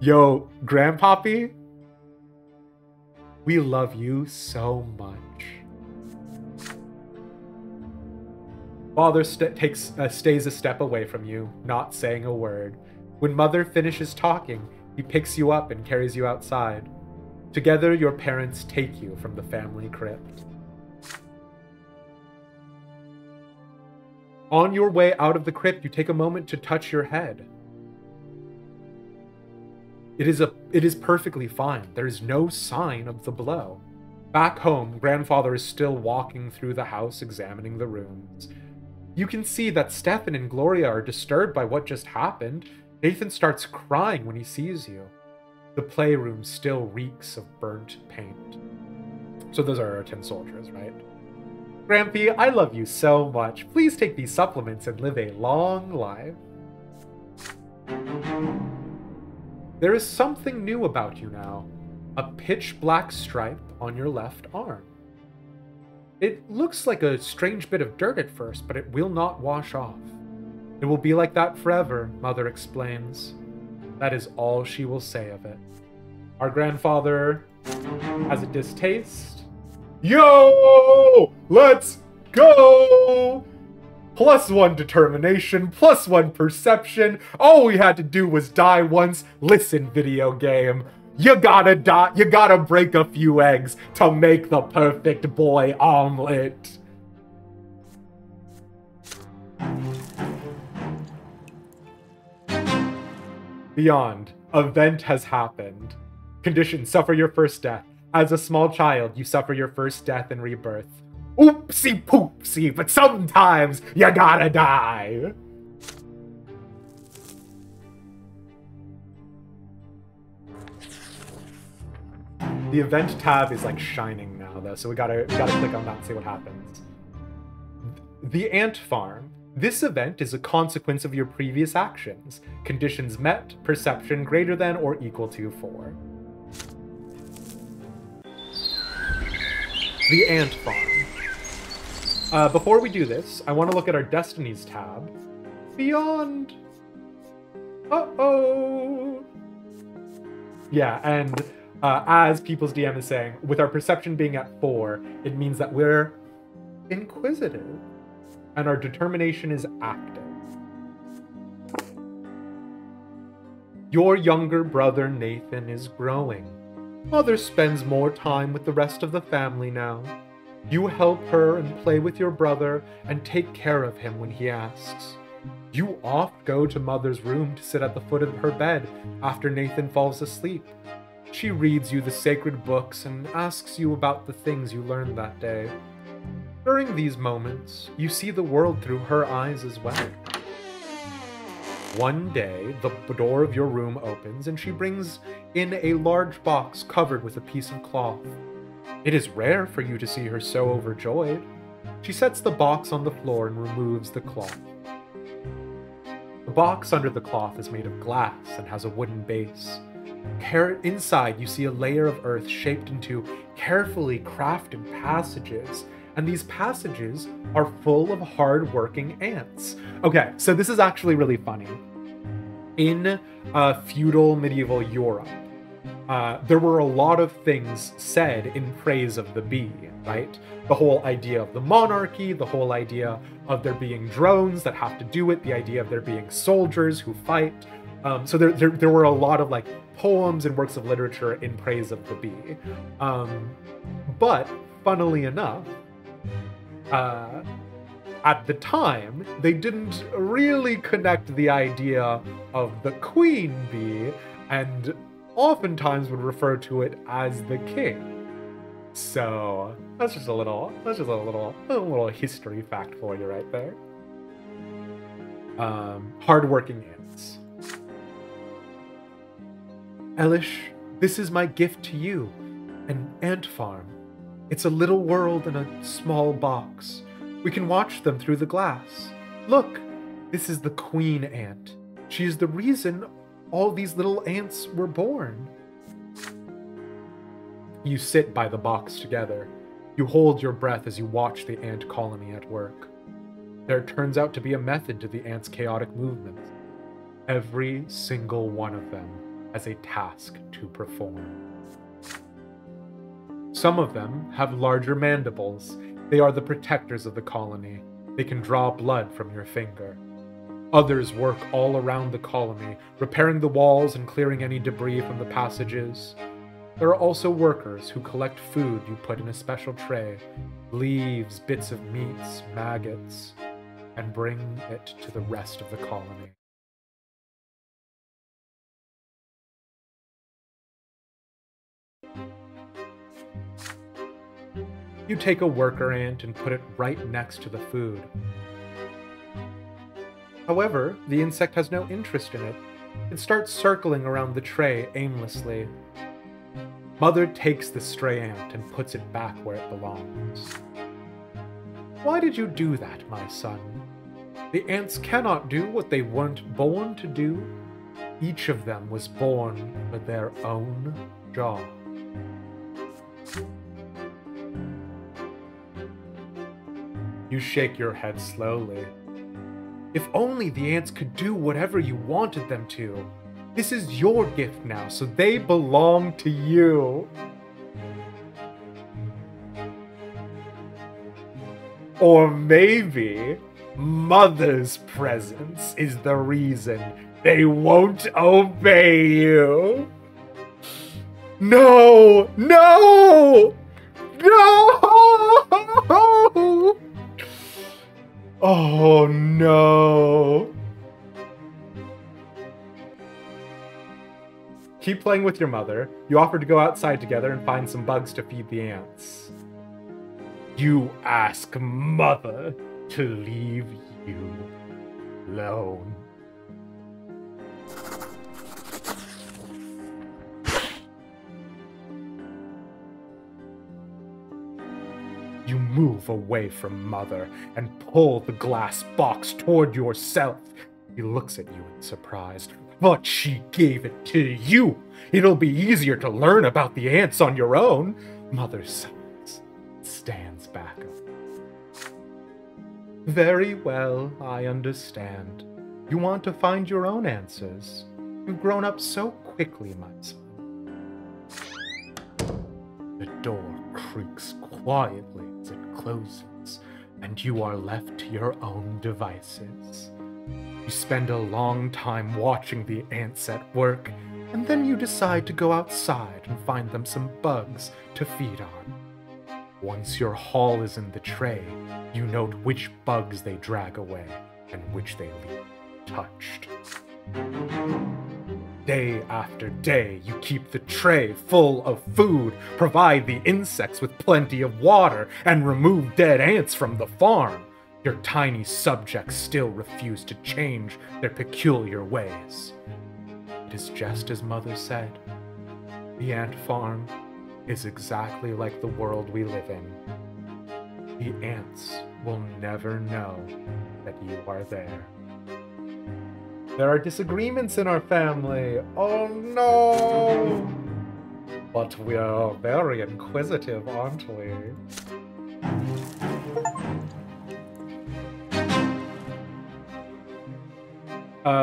Speaker 1: Grandpappy, we love you so much. Father stays a step away from you, not saying a word. When Mother finishes talking, he picks you up and carries you outside. Together, your parents take you from the family crypt. On your way out of the crypt, you take a moment to touch your head. It is perfectly fine. There is no sign of the blow. Back home, Grandfather is still walking through the house, examining the rooms. You can see that Stefan and Gloria are disturbed by what just happened. Nathan starts crying when he sees you. The playroom still reeks of burnt paint. So those are our 10 soldiers, right? Grampy, I love you so much. Please take these supplements and live a long life. There is something new about you now. A pitch black stripe on your left arm. It looks like a strange bit of dirt at first, but it will not wash off. It will be like that forever, Mother explains. That is all she will say of it. Our grandfather has a distaste. Yo! Let's go! +1 determination, +1 perception. All we had to do was die once. Listen, video game. You gotta die. You gotta break a few eggs to make the perfect boy omelet. Beyond, event has happened. Condition, suffer your first death. As a small child, you suffer your first death and rebirth. Oopsie poopsie, but sometimes you gotta die. The event tab is like shining now though, so we gotta click on that and see what happens. The Ant Farm. This event is a consequence of your previous actions. Conditions met, perception greater than or equal to 4. The Ant Farm. Before we do this, I want to look at our Destinies tab. Beyond. Uh-oh. Yeah, and as People's DM is saying, with our perception being at 4, it means that we're inquisitive. And our determination is active. Your younger brother Nathan is growing. Mother spends more time with the rest of the family now. You help her and play with your brother and take care of him when he asks. You oft go to Mother's room to sit at the foot of her bed after Nathan falls asleep. She reads you the sacred books and asks you about the things you learned that day. During these moments, you see the world through her eyes as well. One day, the door of your room opens and she brings in a large box covered with a piece of cloth. It is rare for you to see her so overjoyed. She sets the box on the floor and removes the cloth. The box under the cloth is made of glass and has a wooden base. Inside, you see a layer of earth shaped into carefully crafted passages, and these passages are full of hard-working ants. Okay, so this is actually really funny. In feudal medieval Europe, there were a lot of things said in praise of the bee, right? The whole idea of the monarchy, the whole idea of there being drones that have to do it, the idea of there being soldiers who fight. So there were a lot of like poems and works of literature in praise of the bee. But funnily enough, at the time, they didn't really connect the idea of the queen bee, and oftentimes would refer to it as the king. So that's just a little history fact for you right there. Hardworking ants. Elish, this is my gift to you, an ant farm. It's a little world in a small box. We can watch them through the glass. Look, this is the queen ant. She is the reason all these little ants were born. You sit by the box together. You hold your breath as you watch the ant colony at work. There turns out to be a method to the ants' chaotic movements. Every single one of them has a task to perform. Some of them have larger mandibles. They are the protectors of the colony. They can draw blood from your finger. Others work all around the colony, repairing the walls and clearing any debris from the passages. There are also workers who collect food you put in a special tray, leaves, bits of meats, maggots, and bring it to the rest of the colony. You take a worker ant and put it right next to the food. However, the insect has no interest in it. It starts circling around the tray aimlessly. Mother takes the stray ant and puts it back where it belongs. Why did you do that, my son? The ants cannot do what they weren't born to do. Each of them was born with their own job. You shake your head slowly. If only the ants could do whatever you wanted them to. This is your gift now, so they belong to you. Or maybe Mother's presence is the reason they won't obey you. No! No! No! Oh no! Keep playing with your mother. You offer to go outside together and find some bugs to feed the ants. You ask Mother to leave you alone. You move away from Mother and pull the glass box toward yourself. He looks at you in surprise. But she gave it to you. It'll be easier to learn about the ants on your own. Mother sighs, stands back up. Very well, I understand. You want to find your own answers. You've grown up so quickly, my son. The door creaks quietly as it closes, and you are left to your own devices. You spend a long time watching the ants at work, and then you decide to go outside and find them some bugs to feed on. Once your haul is in the tray, you note which bugs they drag away and which they leave touched. Day after day, you keep the tray full of food, provide the insects with plenty of water, and remove dead ants from the farm. Your tiny subjects still refuse to change their peculiar ways. It is just as Mother said. The ant farm is exactly like the world we live in. The ants will never know that you are there. There are disagreements in our family. Oh no! But we are very inquisitive, aren't we?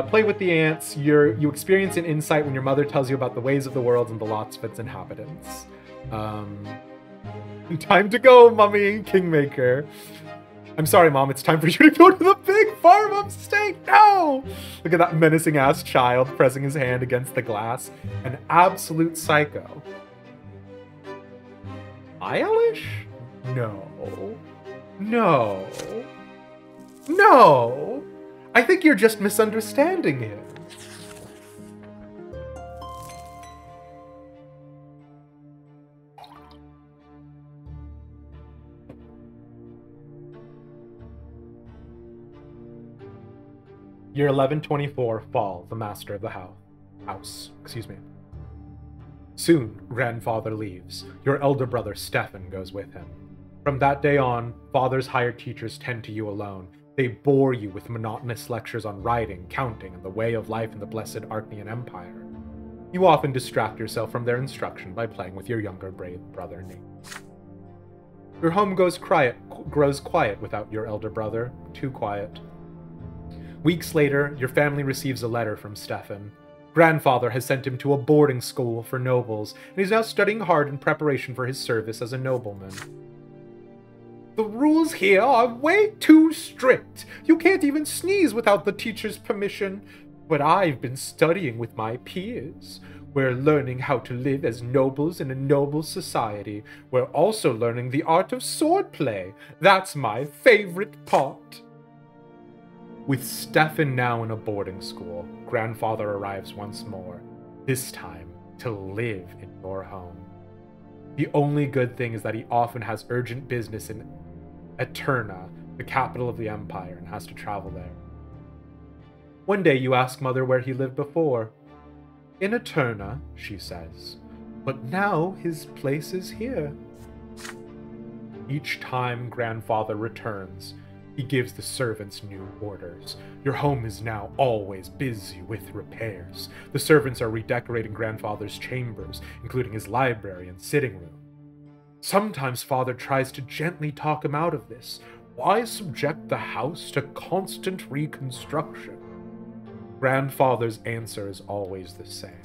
Speaker 1: Play with the ants. You experience an insight when your mother tells you about the ways of the world and the lots of its inhabitants. Time to go, Mummy Kingmaker. I'm sorry, Mom, it's time for you to go to the big farm upstate. No! Look at that menacing ass child pressing his hand against the glass. An absolute psycho. Eilish? No. No. No! I think you're just misunderstanding him. Year 1124, Fall, the master of the house. Soon, grandfather leaves. Your elder brother, Stefan, goes with him. From that day on, father's hired teachers tend to you alone. They bore you with monotonous lectures on writing, counting, and the way of life in the blessed Archnean Empire. You often distract yourself from their instruction by playing with your younger brave brother, Nate. Your home grows quiet without your elder brother, too quiet. Weeks later, your family receives a letter from Stefan. Grandfather has sent him to a boarding school for nobles, and he's now studying hard in preparation for his service as a nobleman. The rules here are way too strict. You can't even sneeze without the teacher's permission. But I've been studying with my peers. We're learning how to live as nobles in a noble society. We're also learning the art of swordplay. That's my favorite part. With Stefan now in a boarding school, grandfather arrives once more, this time to live in your home. The only good thing is that he often has urgent business in Eterna, the capital of the empire, and has to travel there. One day you ask Mother where he lived before. In Eterna, she says, but now his place is here. Each time grandfather returns, he gives the servants new orders. Your home is now always busy with repairs. The servants are redecorating grandfather's chambers, including his library and sitting room. Sometimes father tries to gently talk him out of this. Why subject the house to constant reconstruction? Grandfather's answer is always the same.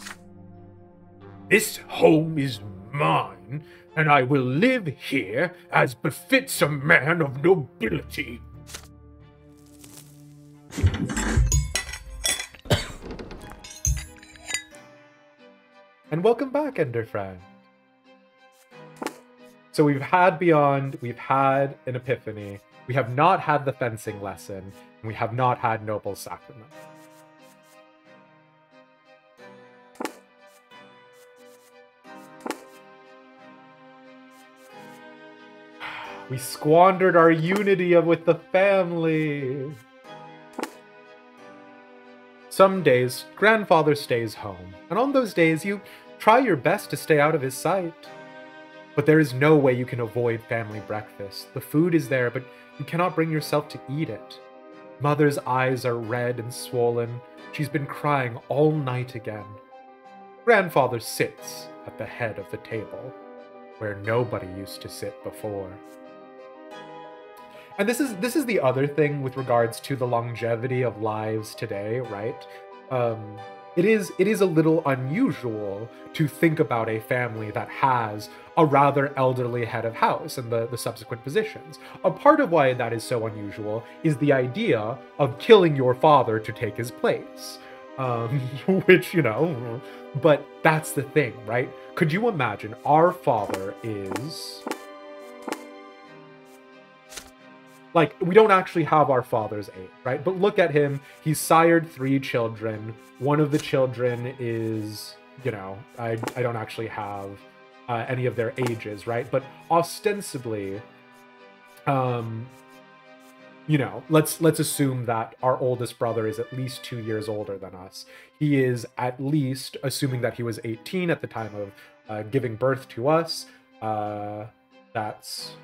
Speaker 1: This home is mine, and I will live here as befits a man of nobility. And welcome back, Ender Friend. So we've had Beyond, we've had an Epiphany, we have not had the fencing lesson, and we have not had Noble Sacrament. We squandered our unity with the family. Some days, grandfather stays home, and on those days you try your best to stay out of his sight. But there is no way you can avoid family breakfast. The food is there, but you cannot bring yourself to eat it. Mother's eyes are red and swollen. She's been crying all night again. Grandfather sits at the head of the table, where nobody used to sit before. And this is the other thing with regards to the longevity of lives today, right? It is a little unusual to think about a family that has a rather elderly head of house and the subsequent positions. A part of why that is so unusual is the idea of killing your father to take his place. Which, you know, but that's the thing, right? Could you imagine our father is... like, we don't actually have our father's age, right? But look at him. He's sired 3 children. One of the children is, you know, I don't actually have any of their ages, right? But ostensibly, you know, let's assume that our oldest brother is at least 2 years older than us. He is at least, assuming that he was 18 at the time of giving birth to us, that's...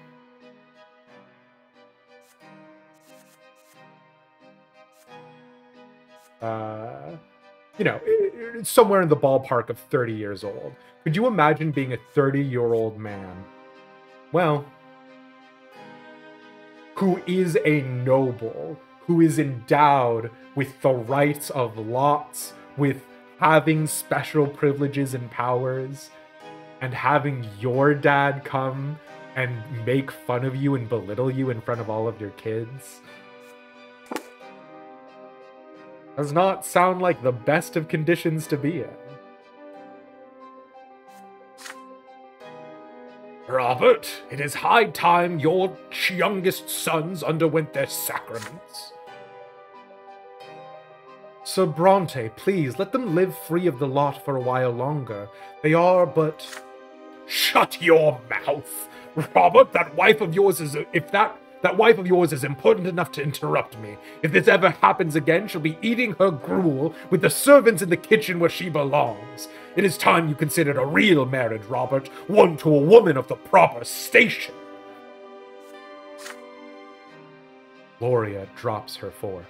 Speaker 1: you know, somewhere in the ballpark of 30 years old. Could you imagine being a 30-year-old man? Well, who is a noble, who is endowed with the rights of lots, with having special privileges and powers, and having your dad come and make fun of you and belittle you in front of all of your kids? Does not sound like the best of conditions to be in.
Speaker 2: Robert, it is high time your youngest sons underwent their sacraments.
Speaker 1: Sir Brante, please, let them live free of the lot for a while longer. They are but...
Speaker 2: Shut your mouth! Robert, that wife of yours is... That wife of yours is important enough to interrupt me. If this ever happens again, she'll be eating her gruel with the servants in the kitchen where she belongs. It is time you considered a real marriage, Robert, one to a woman of the proper station.
Speaker 1: Gloria drops her fork.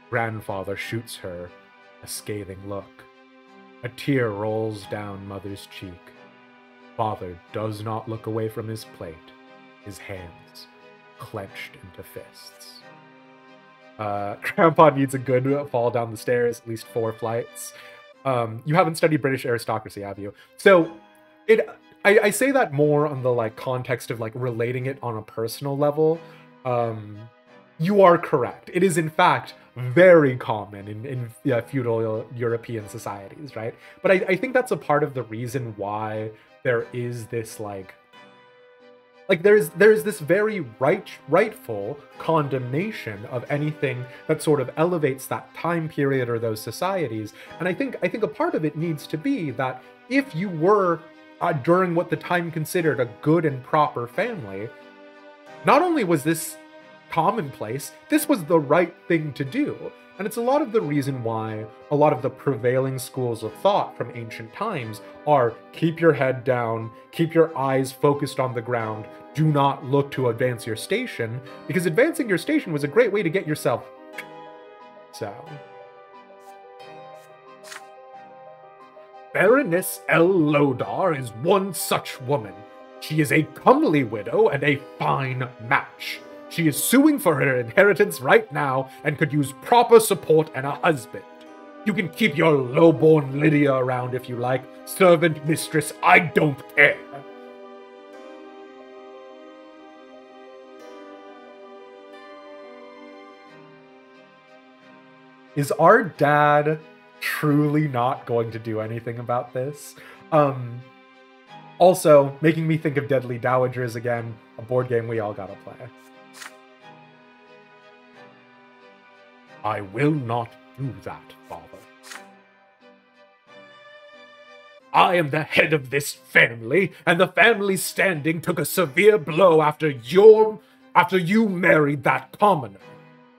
Speaker 1: Grandfather shoots her a scathing look. A tear rolls down Mother's cheek. Father does not look away from his plate, his hands clenched into fists. Grandpa needs a good fall down the stairs, at least 4 flights. You haven't studied British aristocracy, have you? So, I say that more on the like context of like relating it on a personal level. You are correct. It is in fact very common in feudal European societies, right? But I think that's a part of the reason why there is this like there's this very rightful condemnation of anything that sort of elevates that time period or those societies. And I think a part of it needs to be that if you were during what the time considered a good and proper family, not only was this commonplace, this was the right thing to do. And it's a lot of the reason why a lot of the prevailing schools of thought from ancient times are keep your head down, keep your eyes focused on the ground, do not look to advance your station, because advancing your station was a great way to get yourself... So...
Speaker 2: Baroness Lodar is one such woman. She is a comely widow and a fine match. She is suing for her inheritance right now and could use proper support and a husband. You can keep your lowborn Lydia around if you like. Servant, mistress, I don't care.
Speaker 1: Is our dad truly not going to do anything about this? Also, making me think of Deadly Dowagers again, a board game we all gotta play.
Speaker 2: I will not do that, father. I am the head of this family, and the family's standing took a severe blow after you married that commoner.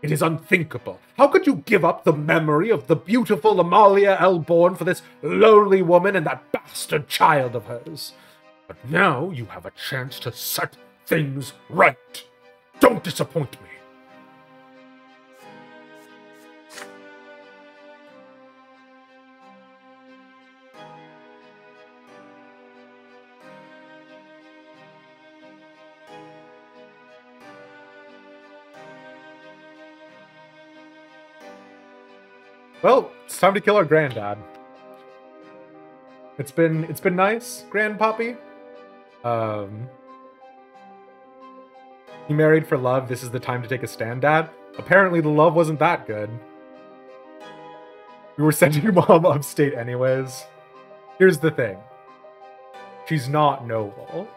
Speaker 2: It is unthinkable. How could you give up the memory of the beautiful Amalia Elborn for this lowly woman and that bastard child of hers? But now you have a chance to set things right. Don't disappoint me.
Speaker 1: Well, it's time to kill our granddad. It's been nice, Grandpappy. He married for love. This is the time to take a stand, Dad. Apparently the love wasn't that good. We were sending your mom upstate anyways. Here's the thing. She's not noble.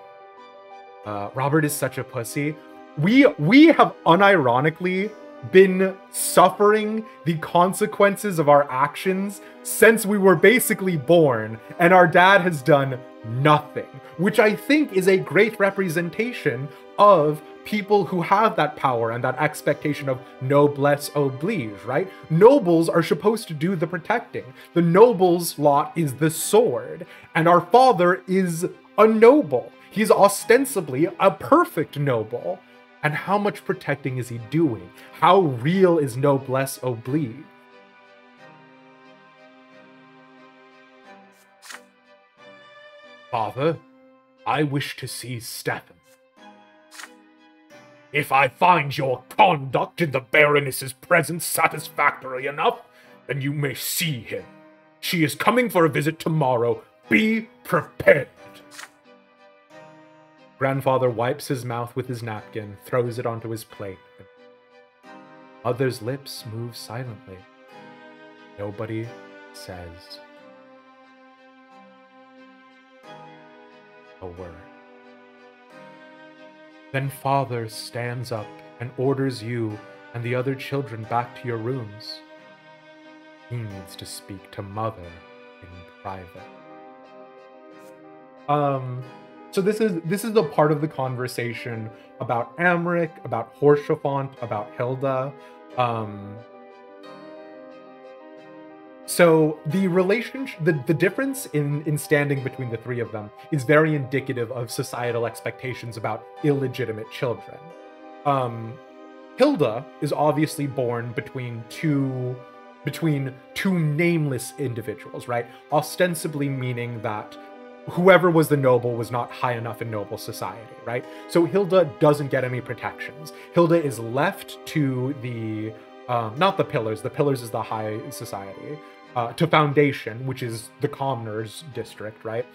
Speaker 1: Robert is such a pussy. we have unironically been suffering the consequences of our actions since we were basically born, and our dad has done nothing, which I think is a great representation of people who have that power and that expectation of noblesse oblige, right? Nobles are supposed to do the protecting. The noble's lot is the sword, and our father is a noble. He's ostensibly a perfect noble. And how much protecting is he doing? How real is noblesse oblige?
Speaker 2: Father, I wish to see Stefan. If I find your conduct in the Baroness's presence satisfactory enough, then you may see him. She is coming for a visit tomorrow. Be prepared.
Speaker 1: Grandfather wipes his mouth with his napkin, throws it onto his plate. Mother's lips move silently. Nobody says a word. Then father stands up and orders you and the other children back to your rooms. He needs to speak to mother in private. So this is the part of the conversation about Amric, about Horschaphant, about Hilda. So the relationship, the difference in standing between the three of them is very indicative of societal expectations about illegitimate children. Hilda is obviously born between two nameless individuals, right? Ostensibly meaning that whoever was the noble was not high enough in noble society, right? So Hilda doesn't get any protections. Hilda is left to the, not the pillars is the high society, to Foundation, which is the commoners district, right?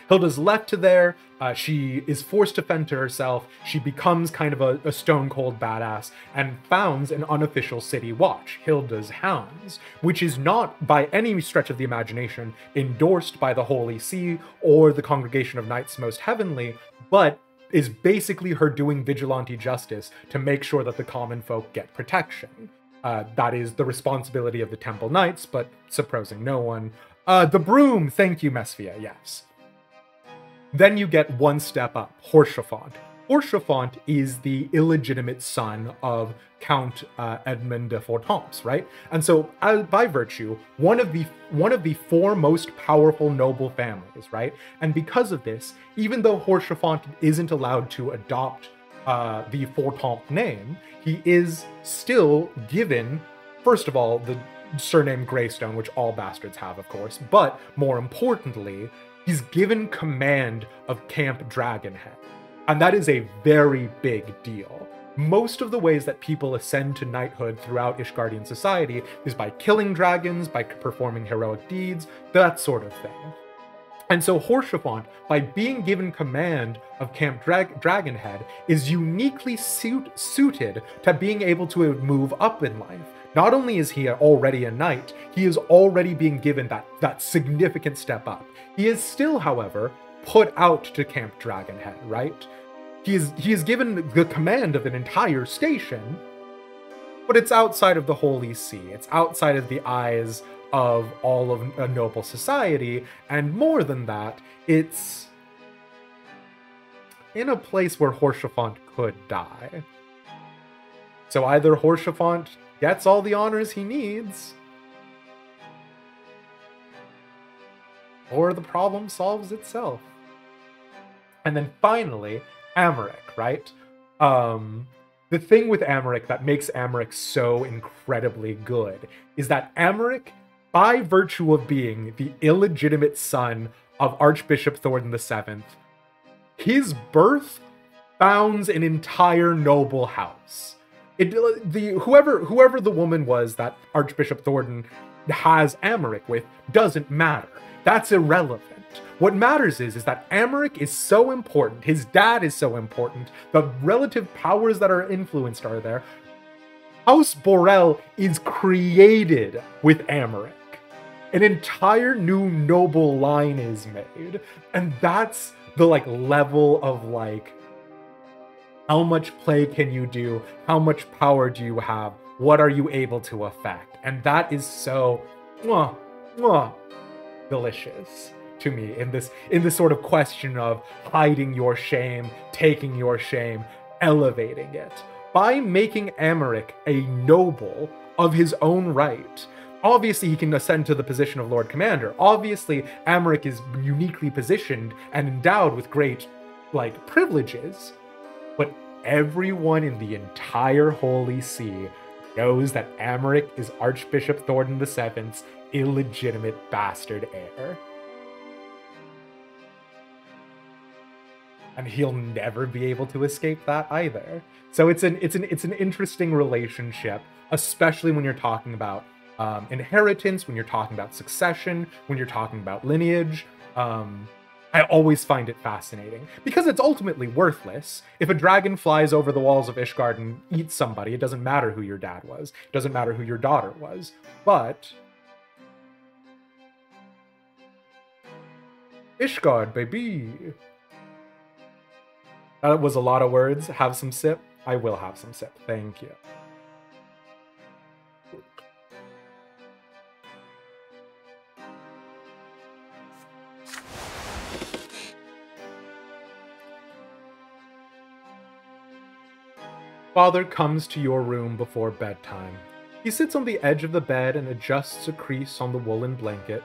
Speaker 1: Hilda's left to there. She is forced to fend to herself. She becomes kind of a stone cold badass and founds an unofficial city watch, Hilda's Hounds, which is not by any stretch of the imagination endorsed by the Holy See or the Congregation of Knights Most Heavenly, but is basically her doing vigilante justice to make sure that the common folk get protection. That is the responsibility of the Temple Knights, but supposing no one. The broom, thank you, Mesphia, yes. Then you get one step up, Horschaphant. Horschaphant is the illegitimate son of Count Edmond de Fortemps, right? And so, by virtue, one of the four most powerful noble families, right? And because of this, even though Horschaphant isn't allowed to adopt the Fortemps name, he is still given, first of all, the surname Greystone, which all bastards have, of course, but more importantly, he's given command of Camp Dragonhead. And that is a very big deal. Most of the ways that people ascend to knighthood throughout Ishgardian society is by killing dragons, by performing heroic deeds, that sort of thing. And so Horschaphant, by being given command of Camp Dragonhead, is uniquely suited to being able to move up in life. Not only is he already a knight, he is already being given that significant step up. He is still, however, put out to Camp Dragonhead, right? He is given the command of an entire station, but it's outside of the Holy See. It's outside of the eyes of all of a noble society, and more than that, it's in a place where Horschaphant could die. So either Horschaphant gets all the honors he needs, or the problem solves itself. And then finally, Amaric, right? The thing with Amaric that makes Amaric so incredibly good is that Amaric, by virtue of being the illegitimate son of Archbishop Thornton VII, his birth founds an entire noble house. Whoever the woman was that Archbishop Thornton has Amaric with doesn't matter. That's irrelevant. What matters is that Amaric is so important, his dad is so important, the relative powers that are influenced are there. House Borel is created with Amaric. An entire new noble line is made. And that's the level of How much play can you do? How much power do you have? What are you able to affect? And that is so mwah, mwah, delicious to me in this sort of question of hiding your shame, taking your shame, elevating it. By making Amaric a noble of his own right, obviously he can ascend to the position of Lord Commander. Obviously, Amaric is uniquely positioned and endowed with great, privileges. But everyone in the entire Holy See knows that Amaric is Archbishop Thornton VII's illegitimate bastard heir. And he'll never be able to escape that either. So it's an interesting relationship, especially when you're talking about inheritance, when you're talking about succession, when you're talking about lineage. I always find it fascinating because it's ultimately worthless. If a dragon flies over the walls of Ishgard and eats somebody, it doesn't matter who your dad was. It doesn't matter who your daughter was. But Ishgard, baby. That was a lot of words. Have some sip. I will have some sip. Thank you. Father comes to your room before bedtime. He sits on the edge of the bed and adjusts a crease on the woolen blanket.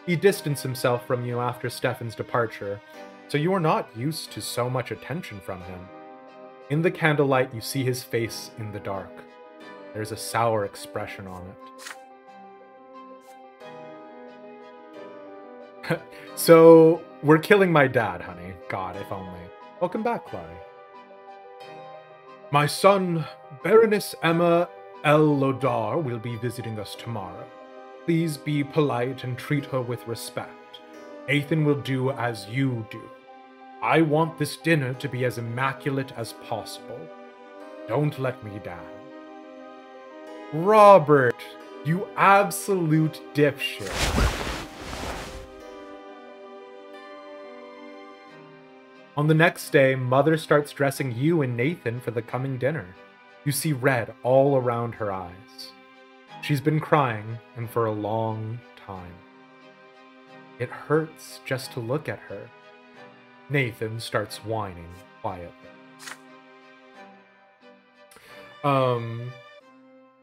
Speaker 1: He distanced himself from you after Stefan's departure, so you are not used to so much attention from him. In the candlelight, you see his face in the dark. There's a sour expression on it. So, we're killing my dad, honey. God, if only. Welcome back, Clary. My son, Baroness Emma L. Lodar, will be visiting us tomorrow. Please be polite and treat her with respect. Nathan will do as you do. I want this dinner to be as immaculate as possible. Don't let me down. Robert, you absolute dipshit. On the next day, Mother starts dressing you and Nathan for the coming dinner. You see red all around her eyes. She's been crying, and for a long time. It hurts just to look at her. Nathan starts whining quietly.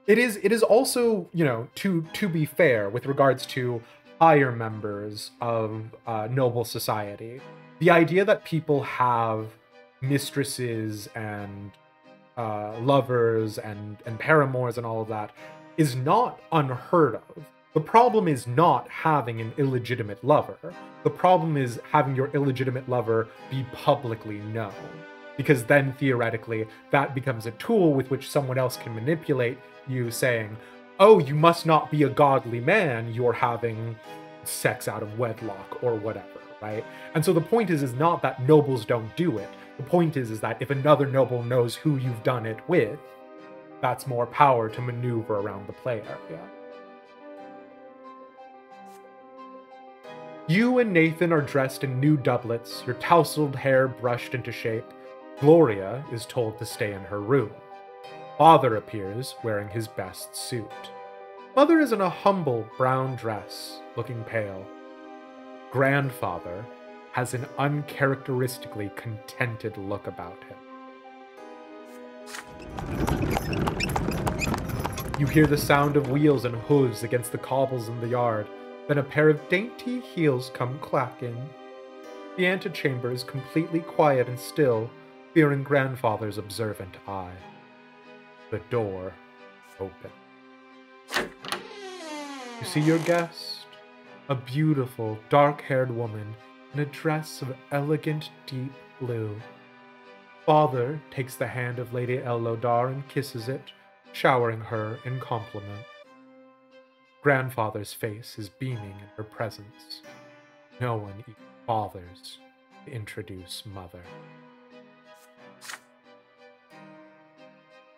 Speaker 1: It is also, to be fair with regards to higher members of noble society. The idea that people have mistresses and lovers and paramours and all of that is not unheard of. The problem is not having an illegitimate lover. The problem is having your illegitimate lover be publicly known. Because then, theoretically, that becomes a tool with which someone else can manipulate you, saying, oh, you must not be a godly man, you're having sex out of wedlock or whatever. Right? And so the point is not that nobles don't do it. The point is that if another noble knows who you've done it with, that's more power to maneuver around the play area. You and Nathan are dressed in new doublets, your tousled hair brushed into shape. Gloria is told to stay in her room. Father appears wearing his best suit. Mother is in a humble brown dress, looking pale. Grandfather has an uncharacteristically contented look about him. You hear the sound of wheels and hooves against the cobbles in the yard, then a pair of dainty heels come clacking. The antechamber is completely quiet and still, fearing Grandfather's observant eye. The door opens. You see your guest? A beautiful, dark-haired woman in a dress of elegant, deep blue. Father takes the hand of Lady El Lodar and kisses it, showering her in compliment. Grandfather's face is beaming in her presence. No one even bothers to introduce Mother.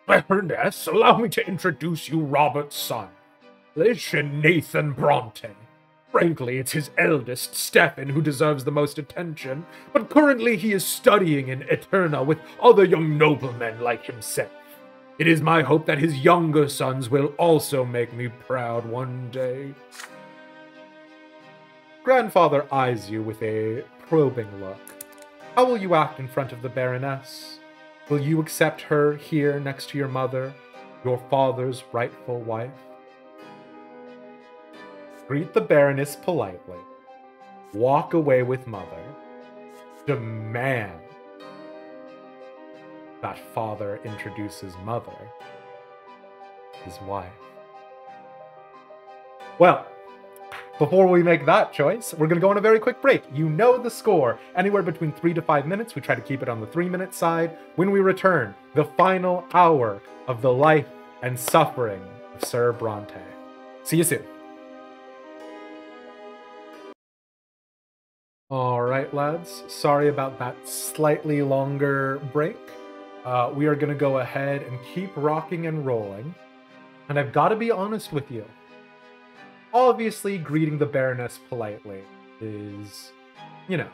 Speaker 2: Baroness, allow me to introduce you Robert's son, Nathan Brante. Frankly, it's his eldest, Stefan, who deserves the most attention, but currently he is studying in Eterna with other young noblemen like himself. It is my hope that his younger sons will also make me proud one day.
Speaker 1: Grandfather eyes you with a probing look. How will you act in front of the Baroness? Will you accept her here next to your mother, your father's rightful wife? Greet the Baroness politely. Walk away with mother. Demand that father introduces mother, his wife. Well, before we make that choice, we're going to go on a very quick break. You know the score. Anywhere between 3 to 5 minutes. We try to keep it on the 3-minute side. When we return, the final hour of the life and suffering of Sir Brante. See you soon. Alright, lads. Sorry about that slightly longer break. We are going to go ahead and keep rocking and rolling. And I've got to be honest with you. Obviously, greeting the Baroness politely is, you know,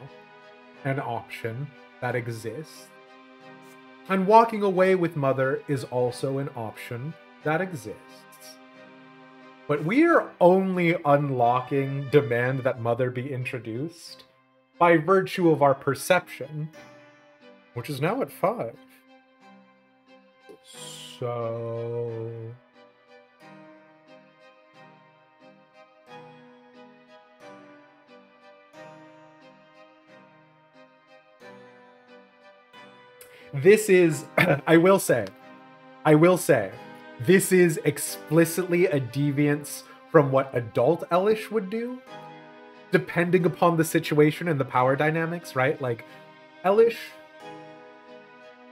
Speaker 1: an option that exists. And walking away with mother is also an option that exists. But we are only unlocking demand that mother be introduced by virtue of our perception, which is now at 5. So... this is, I will say, this is explicitly a deviance from what adult Elish would do, depending upon the situation and the power dynamics, right? Like, Elish,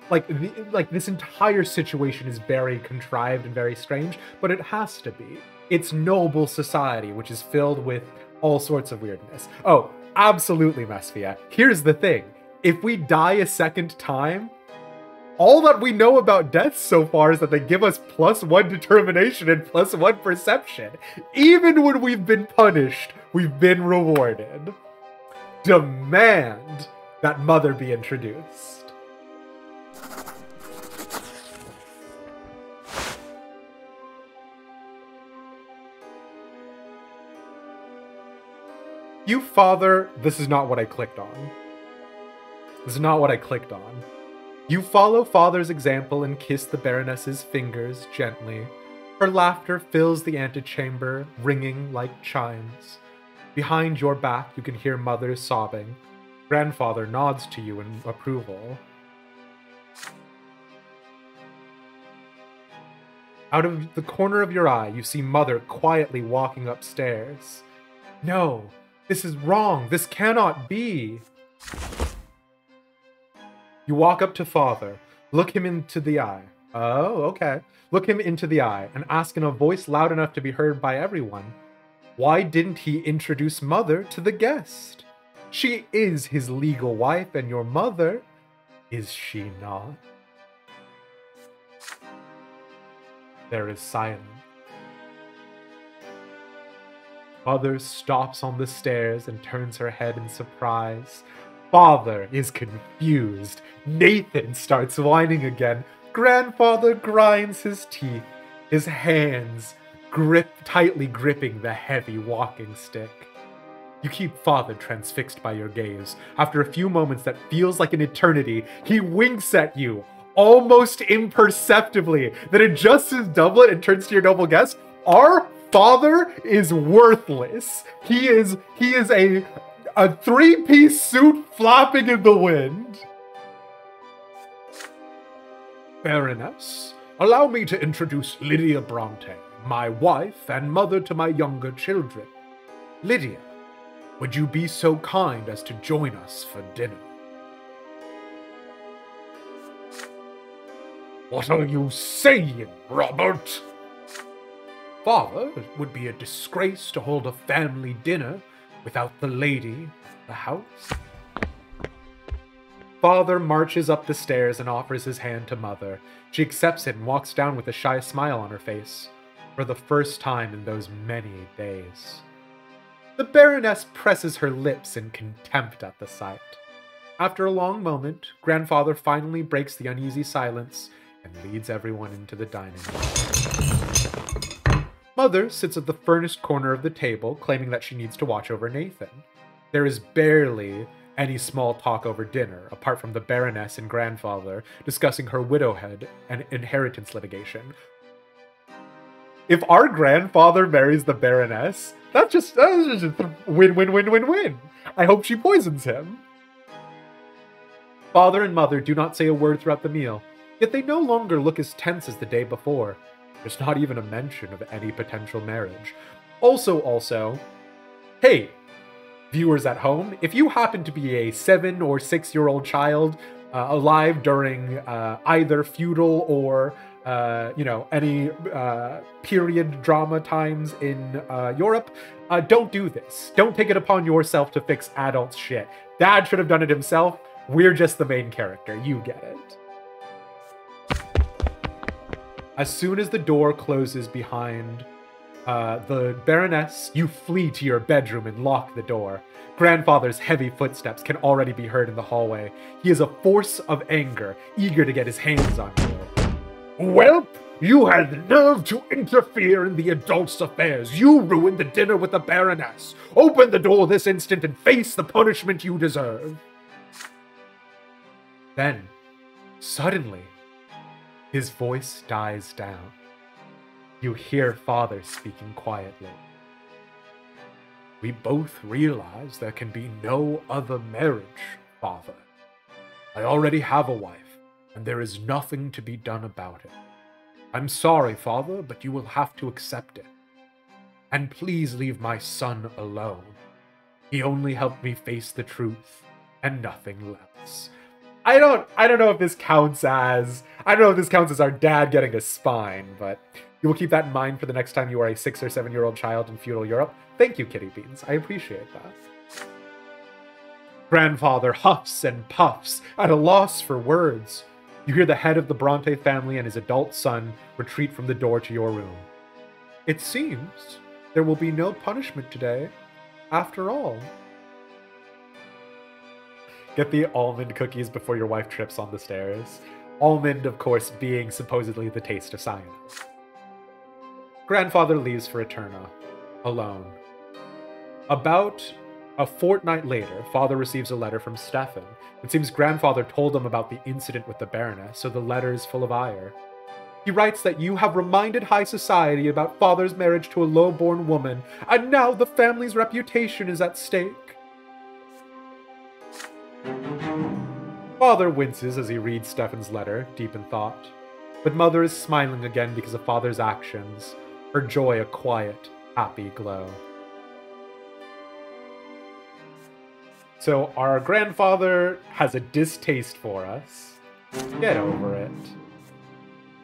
Speaker 1: like this entire situation is very contrived and very strange, but it has to be. It's noble society, which is filled with all sorts of weirdness. Oh, absolutely, Mesphia. Here's the thing. If we die a second time, all that we know about death so far is that they give us +1 determination and +1 perception. Even when we've been punished, we've been rewarded. Demand that mother be introduced. You father, this is not what I clicked on. This is not what I clicked on. You follow father's example and kiss the Baroness's fingers gently. Her laughter fills the antechamber, ringing like chimes. Behind your back, you can hear mother sobbing. Grandfather nods to you in approval. Out of the corner of your eye, you see mother quietly walking upstairs. No, this is wrong. This cannot be. You walk up to father, look him into the eye. Oh, okay. Look him into the eye and ask in a voice loud enough to be heard by everyone, why didn't he introduce mother to the guest? She is his legal wife and your mother, is she not? There is silence. Mother stops on the stairs and turns her head in surprise. Father is confused. Nathan starts whining again. Grandfather grinds his teeth, his hands tightly gripping the heavy walking stick. You keep father transfixed by your gaze. After a few moments that feels like an eternity, he winks at you, almost imperceptibly, then adjusts his doublet and turns to your noble guest. Our father is worthless. He is a 3-piece suit flapping in the wind.
Speaker 2: Baroness, allow me to introduce Lydia Brante, my wife and mother to my younger children. Lydia, would you be so kind as to join us for dinner? What are you saying, Robert? Father, it would be a disgrace to hold a family dinner without the lady of the house.
Speaker 1: Father marches up the stairs and offers his hand to mother. She accepts it and walks down with a shy smile on her face, for the first time in those many days. The Baroness presses her lips in contempt at the sight. After a long moment, Grandfather finally breaks the uneasy silence and leads everyone into the dining room. Mother sits at the furthest corner of the table, claiming that she needs to watch over Nathan. There is barely any small talk over dinner, apart from the Baroness and Grandfather discussing her widowhood and inheritance litigation. If our grandfather marries the Baroness, that's just win-win-win-win-win. I hope she poisons him. Father and Mother do not say a word throughout the meal, yet they no longer look as tense as the day before. There's not even a mention of any potential marriage. Also, hey, viewers at home, if you happen to be a 7 or 6-year-old child alive during either feudal or any period drama times in Europe, don't do this. Don't take it upon yourself to fix adults' shit. Dad should have done it himself. We're just the main character. You get it. As soon as the door closes behind the Baroness, you flee to your bedroom and lock the door. Grandfather's heavy footsteps can already be heard in the hallway. He is a force of anger, eager to get his hands on you.
Speaker 2: Whelp! You had the nerve to interfere in the adults' affairs. You ruined the dinner with the Baroness. Open the door this instant and face the punishment you deserve.
Speaker 1: Then, suddenly, his voice dies down. You hear Father speaking quietly. We both realize there can be no other marriage, Father. I already have a wife, and there is nothing to be done about it. I'm sorry, Father, but you will have to accept it. And please leave my son alone. He only helped me face the truth, and nothing less. I don't know if this counts as our dad getting a spine, but you will keep that in mind for the next time you are a 6 or 7-year-old child in feudal Europe. Thank you, Kitty Beans. I appreciate that. Grandfather huffs and puffs, at a loss for words. You hear the head of the Brante family and his adult son retreat from the door to your room. It seems there will be no punishment today, after all. Get the almond cookies before your wife trips on the stairs. Almond, of course, being supposedly the taste of cyanide. Grandfather leaves for Eterna, alone. About a fortnight later, Father receives a letter from Stefan. It seems Grandfather told him about the incident with the Baroness, so the letter is full of ire. He writes that you have reminded high society about Father's marriage to a low-born woman, and now the family's reputation is at stake. Father winces as he reads Stefan's letter, deep in thought. But Mother is smiling again because of Father's actions, her joy a quiet, happy glow. So our grandfather has a distaste for us. Get over it.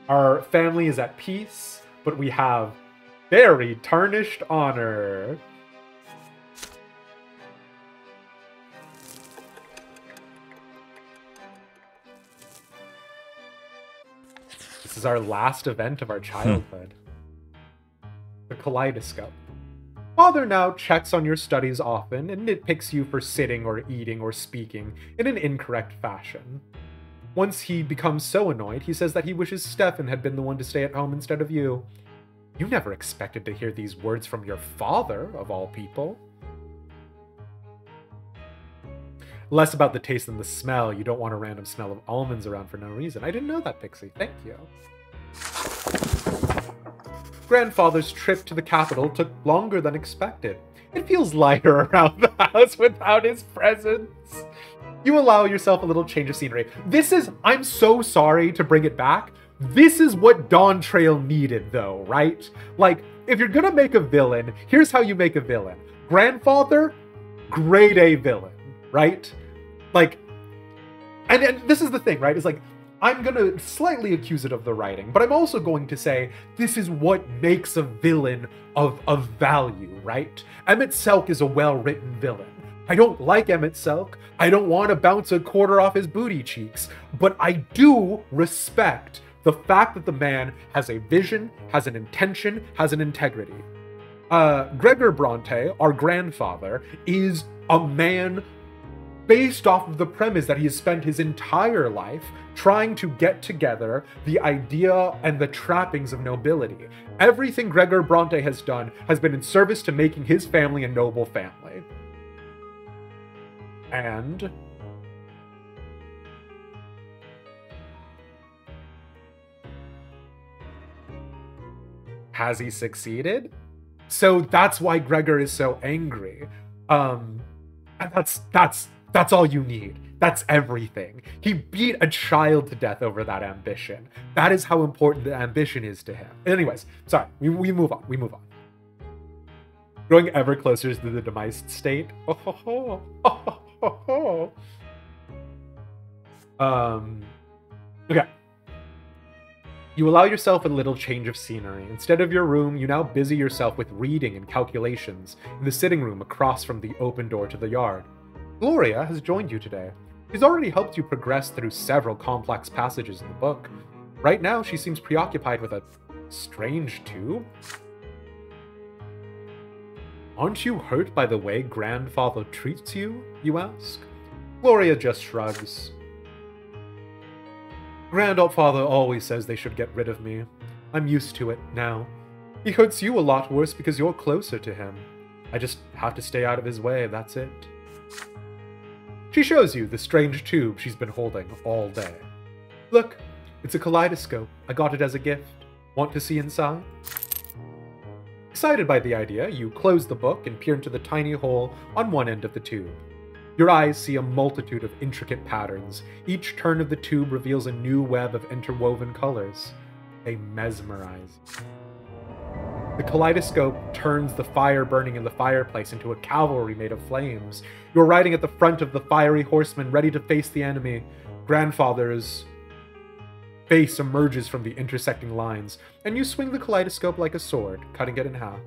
Speaker 1: Our family is at peace, but we have very tarnished honor. This is our last event of our childhood. The kaleidoscope. Father now checks on your studies often and nitpicks you for sitting or eating or speaking in an incorrect fashion. Once he becomes so annoyed, he says that he wishes Stefan had been the one to stay at home instead of you. You never expected to hear these words from your father, of all people. Less about the taste than the smell. You don't want a random smell of almonds around for no reason. I didn't know that, Pixie. Thank you. Grandfather's trip to the capital took longer than expected. It feels lighter around the house without his presence. You allow yourself a little change of scenery. I'm so sorry to bring it back. This is what Dawn Trail needed, though, right? Like, if you're gonna make a villain, here's how you make a villain. Grandfather, grade A villain, right? Like, and this is the thing, right? It's like, I'm gonna slightly accuse it of the writing, but I'm also going to say this is what makes a villain of value, right? Emmett Selk is a well-written villain. I don't like Emmett Selk. I don't want to bounce a quarter off his booty cheeks, but I do respect the fact that the man has a vision, has an intention, has an integrity. Gregor Brante, our grandfather, is a man based off of the premise that he has spent his entire life trying to get together the idea and the trappings of nobility. Everything Gregor Brante has done has been in service to making his family a noble family. And has he succeeded? So that's why Gregor is so angry. And that's all you need. That's everything. He beat a child to death over that ambition. That is how important the ambition is to him. Anyways, sorry, we move on. We move on. Growing ever closer to the demised state. Okay. You allow yourself a little change of scenery. Instead of your room, you now busy yourself with reading and calculations in the sitting room across from the open door to the yard. Gloria has joined you today. She's already helped you progress through several complex passages in the book. Right now, she seems preoccupied with a strange tube. Aren't you hurt by the way grandfather treats you, you ask? Gloria just shrugs. Grandfather always says they should get rid of me. I'm used to it now. He hurts you a lot worse because you're closer to him. I just have to stay out of his way, that's it. She shows you the strange tube she's been holding all day. Look, it's a kaleidoscope. I got it as a gift. Want to see inside? Excited by the idea, you close the book and peer into the tiny hole on one end of the tube. Your eyes see a multitude of intricate patterns. Each turn of the tube reveals a new web of interwoven colors. They mesmerize you. The kaleidoscope turns the fire burning in the fireplace into a cavalry made of flames. You're riding at the front of the fiery horseman, ready to face the enemy. Grandfather's face emerges from the intersecting lines, and you swing the kaleidoscope like a sword, cutting it in half.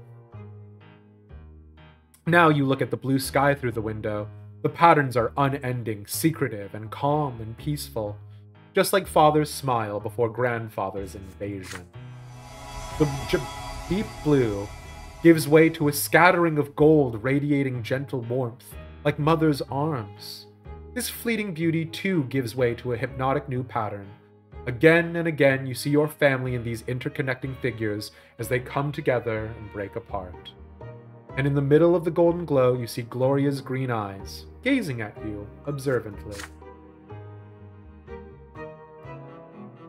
Speaker 1: Now you look at the blue sky through the window. The patterns are unending, secretive, and calm and peaceful, just like father's smile before grandfather's invasion. The deep blue gives way to a scattering of gold radiating gentle warmth, like mother's arms. This fleeting beauty too gives way to a hypnotic new pattern. Again and again you see your family in these interconnecting figures as they come together and break apart. And in the middle of the golden glow you see Gloria's green eyes, gazing at you observantly.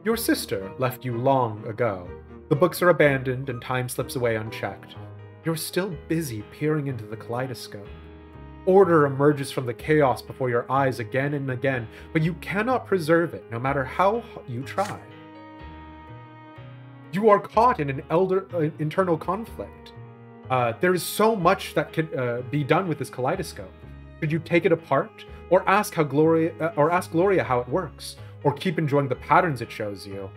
Speaker 1: Your sister left you long ago. The books are abandoned and time slips away unchecked. You're still busy peering into the kaleidoscope. Order emerges from the chaos before your eyes again and again, but you cannot preserve it, no matter how you try. You are caught in an internal conflict. There is so much that can be done with this kaleidoscope. Should you take it apart, or ask Gloria how it works, or keep enjoying the patterns it shows you?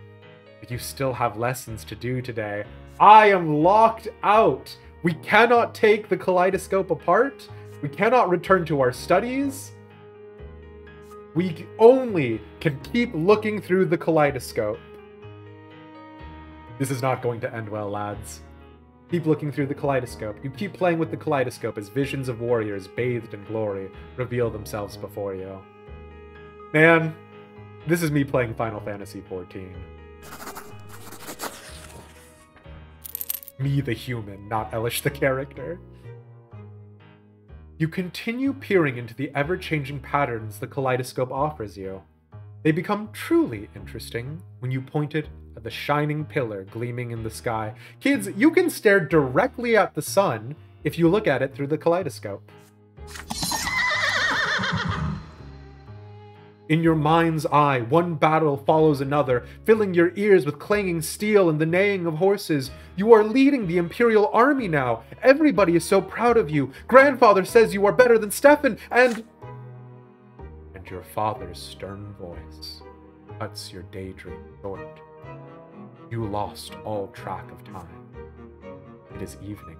Speaker 1: But you still have lessons to do today. I am locked out. We cannot take the kaleidoscope apart. We cannot return to our studies. We only can keep looking through the kaleidoscope. This is not going to end well, lads. Keep looking through the kaleidoscope. You keep playing with the kaleidoscope as visions of warriors bathed in glory reveal themselves before you. Man, this is me playing Final Fantasy XIV. Me the human, not Elish the character. You continue peering into the ever-changing patterns the kaleidoscope offers you. They become truly interesting when you point it at the shining pillar gleaming in the sky. Kids, you can stare directly at the sun if you look at it through the kaleidoscope. In your mind's eye, one battle follows another, filling your ears with clanging steel and the neighing of horses. You are leading the Imperial Army now. Everybody is so proud of you. Grandfather says you are better than Stefan, and your father's stern voice cuts your daydream short. You lost all track of time. It is evening.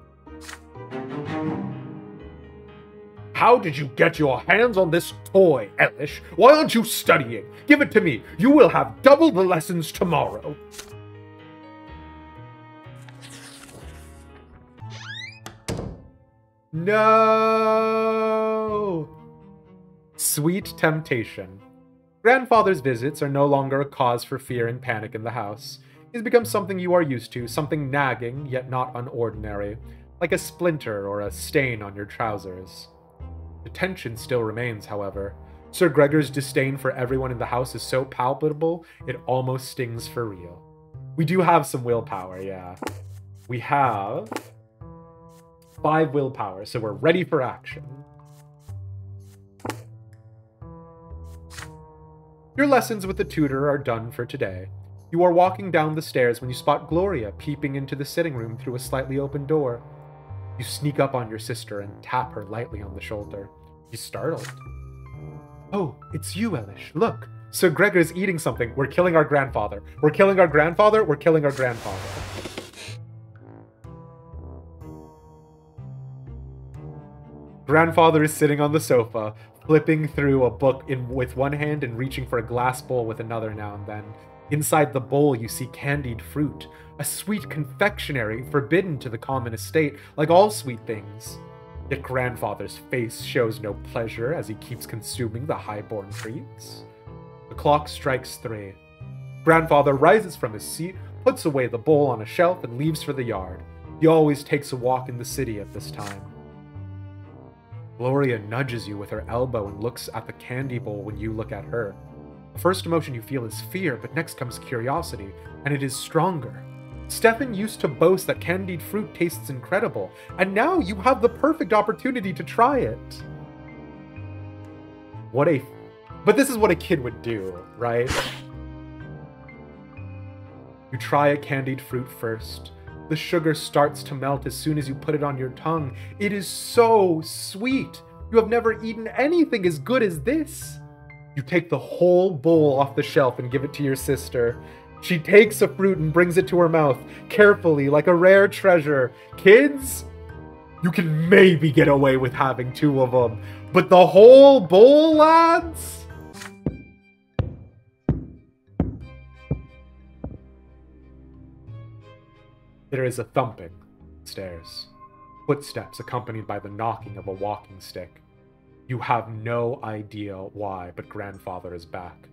Speaker 1: How did you get your hands on this toy, Elish? Why aren't you studying? Give it to me. You will have double the lessons tomorrow. No! Sweet temptation. Grandfather's visits are no longer a cause for fear and panic in the house. He's become something you are used to, something nagging, yet not unordinary, like a splinter or a stain on your trousers. The tension still remains, however. Sir Gregor's disdain for everyone in the house is so palpable, it almost stings for real. We do have some willpower, yeah. We have 5 willpower, so we're ready for action. Your lessons with the tutor are done for today. You are walking down the stairs when you spot Gloria peeping into the sitting room through a slightly open door. You sneak up on your sister and tap her lightly on the shoulder. She's startled. Oh, it's you, Elish. Look, Sir Gregor's eating something. We're killing our grandfather. We're killing our grandfather. We're killing our grandfather. Grandfather is sitting on the sofa, flipping through a book with one hand and reaching for a glass bowl with another now and then. Inside the bowl, you see candied fruit, a sweet confectionery forbidden to the common estate, like all sweet things. Yet grandfather's face shows no pleasure as he keeps consuming the high-born treats. The clock strikes 3. Grandfather rises from his seat, puts away the bowl on a shelf, and leaves for the yard. He always takes a walk in the city at this time. Gloria nudges you with her elbow and looks at the candy bowl when you look at her. The first emotion you feel is fear, but next comes curiosity, and it is stronger. Stefan used to boast that candied fruit tastes incredible, and now you have the perfect opportunity to try it. But this is what a kid would do, right? You try a candied fruit first. The sugar starts to melt as soon as you put it on your tongue. It is so sweet. You have never eaten anything as good as this. You take the whole bowl off the shelf and give it to your sister. She takes a fruit and brings it to her mouth, carefully, like a rare treasure. Kids, you can maybe get away with having 2 of them, but the whole bowl, lads? There is a thumping upstairs. Footsteps accompanied by the knocking of a walking stick. You have no idea why, but grandfather is back.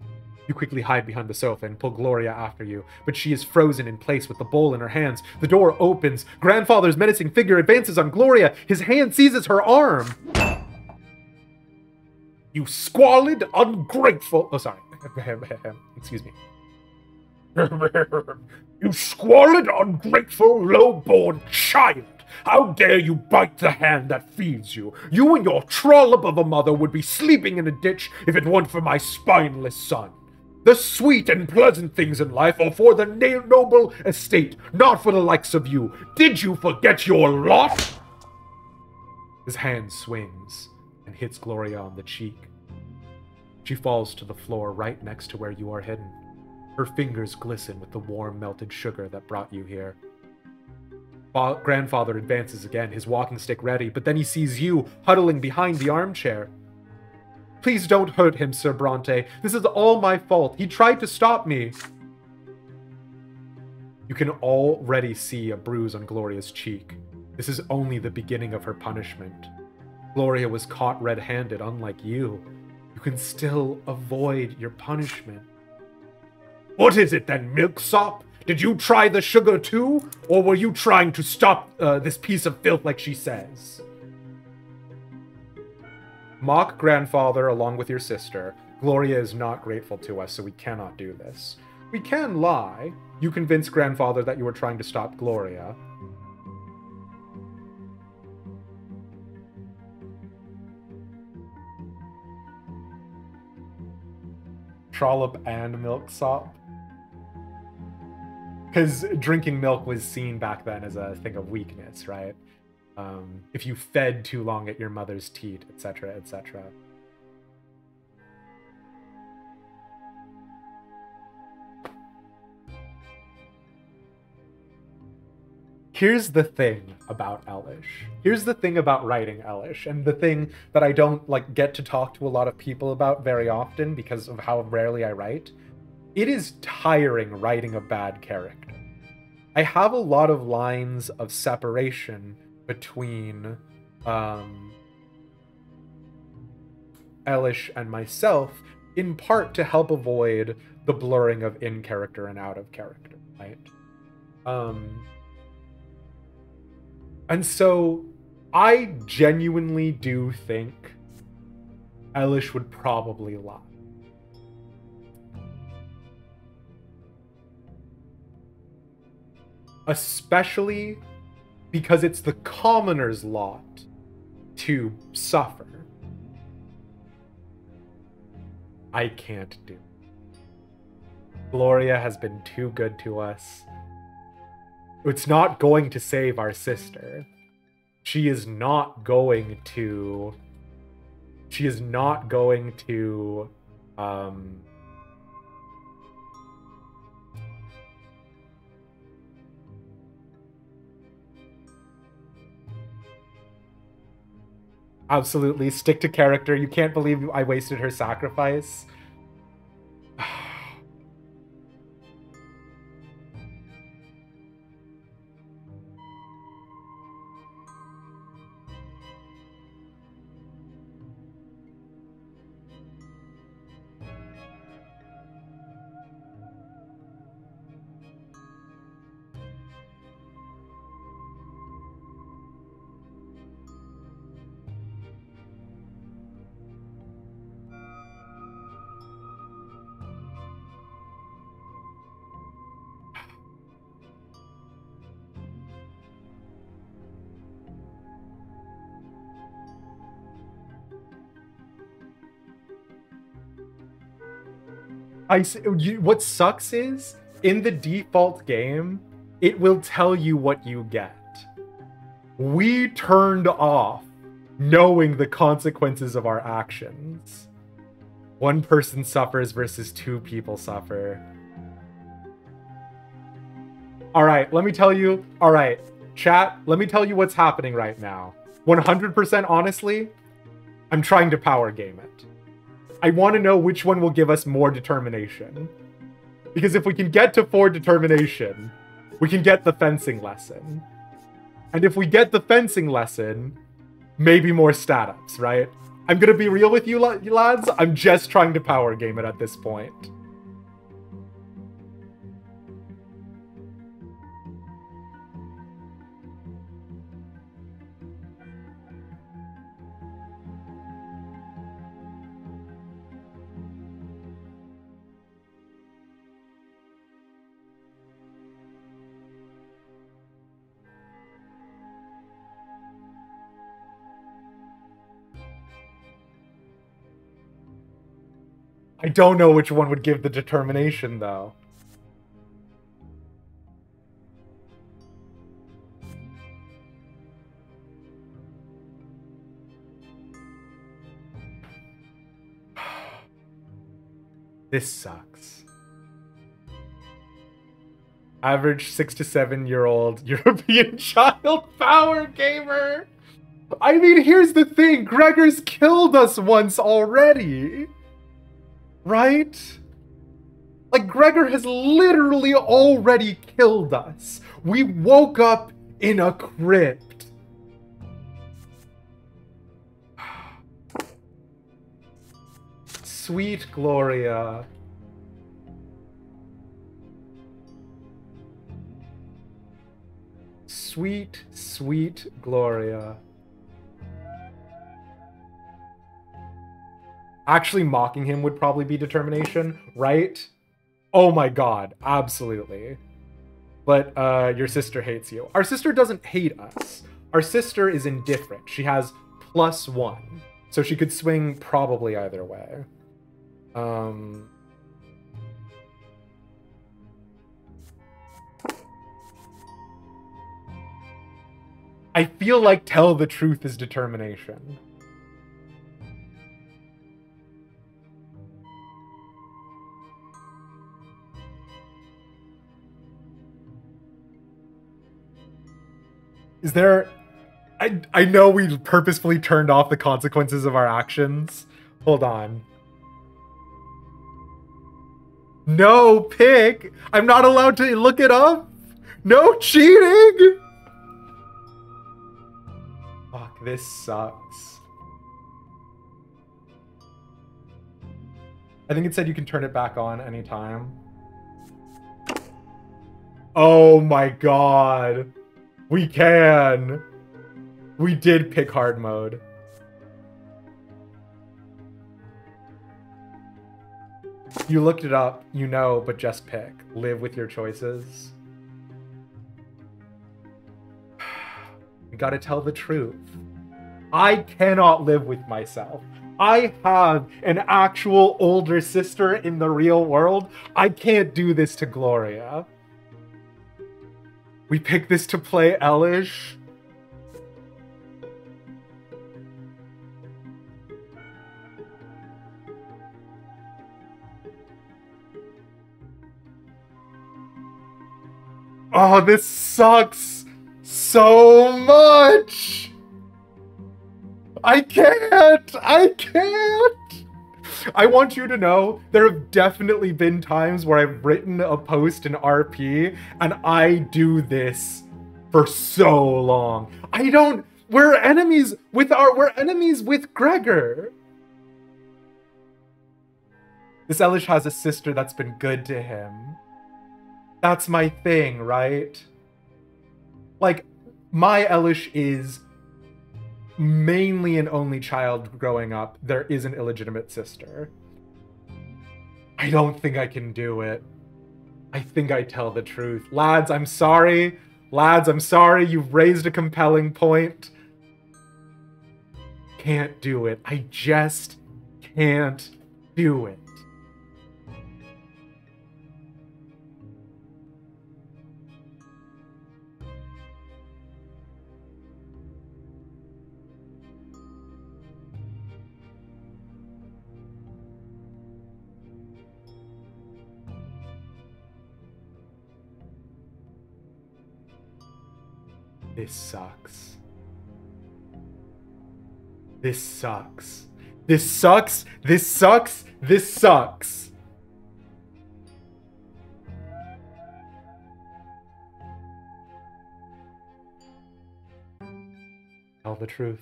Speaker 1: You quickly hide behind the sofa and pull Gloria after you, but she is frozen in place with the bowl in her hands. The door opens. Grandfather's menacing figure advances on Gloria. His hand seizes her arm. You squalid, ungrateful... Oh, sorry. Excuse me.
Speaker 2: You squalid, ungrateful, low-born child! How dare you bite the hand that feeds you? You and your trollop of a mother would be sleeping in a ditch if it weren't for my spineless son. The sweet and pleasant things in life are for the noble estate, not for the likes of you. Did you forget your lot?
Speaker 1: His hand swings and hits Gloria on the cheek. She falls to the floor right next to where you are hidden. Her fingers glisten with the warm melted sugar that brought you here. Grandfather advances again, his walking stick ready, but then he sees you huddling behind the armchair. Please don't hurt him, Sir Brante. This is all my fault. He tried to stop me. You can already see a bruise on Gloria's cheek. This is only the beginning of her punishment. Gloria was caught red-handed, unlike you. You can still avoid your punishment.
Speaker 2: What is it then, milksop? Did you try the sugar too? Or were you trying to stop this piece of filth like she says?
Speaker 1: Mock grandfather along with your sister. Gloria is not grateful to us, so we cannot do this. We can lie. You convince grandfather that you were trying to stop Gloria. Trollop and milksop. Because drinking milk was seen back then as a thing of weakness, right? If you fed too long at your mother's teat, etc., etc. Here's the thing about Elish. Here's the thing about writing Elish, and the thing that I don't get to talk to a lot of people about very often because of how rarely I write. It is tiring writing a bad character. I have a lot of lines of separation between Elish and myself, in part to help avoid the blurring of in character and out of character, right? And so I genuinely do think Elish would probably lie. Especially because it's the commoner's lot to suffer. I can't do. Gloria has been too good to us. It's not going to save our sister. She is not going to absolutely stick to character. You can't believe I wasted her sacrifice. What sucks is, in the default game, it will tell you what you get. We turned off knowing the consequences of our actions. One person suffers versus two people suffer. Alright, let me tell you. Alright, chat, let me tell you what's happening right now. 100% honestly, I'm trying to power game it. I want to know which one will give us more determination. Because if we can get to 4 determination, we can get the fencing lesson. And if we get the fencing lesson, maybe more stat-ups, right? I'm gonna be real with you lads, I'm just trying to power game it at this point. I don't know which one would give the determination, though. This sucks. Average 6 to 7-year-old European child power gamer. I mean, here's the thing. Gregor's killed us once already. Right? Like, Gregor has literally already killed us. We woke up in a crypt. Sweet Gloria. Sweet, sweet Gloria. Actually mocking him would probably be determination, right? Oh my god, absolutely. But your sister hates you. Our sister doesn't hate us. Our sister is indifferent. She has +1. So she could swing probably either way. I feel like tell the truth is determination. Is there... I know we purposefully turned off the consequences of our actions. Hold on. No, pick! I'm not allowed to look it up! No cheating! Fuck. this sucks. I think it said you can turn it back on anytime. Oh my god. We can. We did pick hard mode. You looked it up, you know, but just pick. Live with your choices. You gotta tell the truth. I cannot live with myself. I have an actual older sister in the real world. I can't do this to Gloria. We picked this to play Elish. Oh, this sucks so much. I can't. I want you to know there have definitely been times where I've written a post in RP and I do this for so long. We're enemies with Gregor. This Elish has a sister that's been good to him. That's my thing, right? Like, my Elish is mainly an only child growing up. There is an illegitimate sister. I don't think I can do it. I think I tell the truth. Lads, I'm sorry. You've raised a compelling point. Can't do it. I just can't do it. This sucks. This sucks. This sucks. This sucks. This sucks. Tell the truth.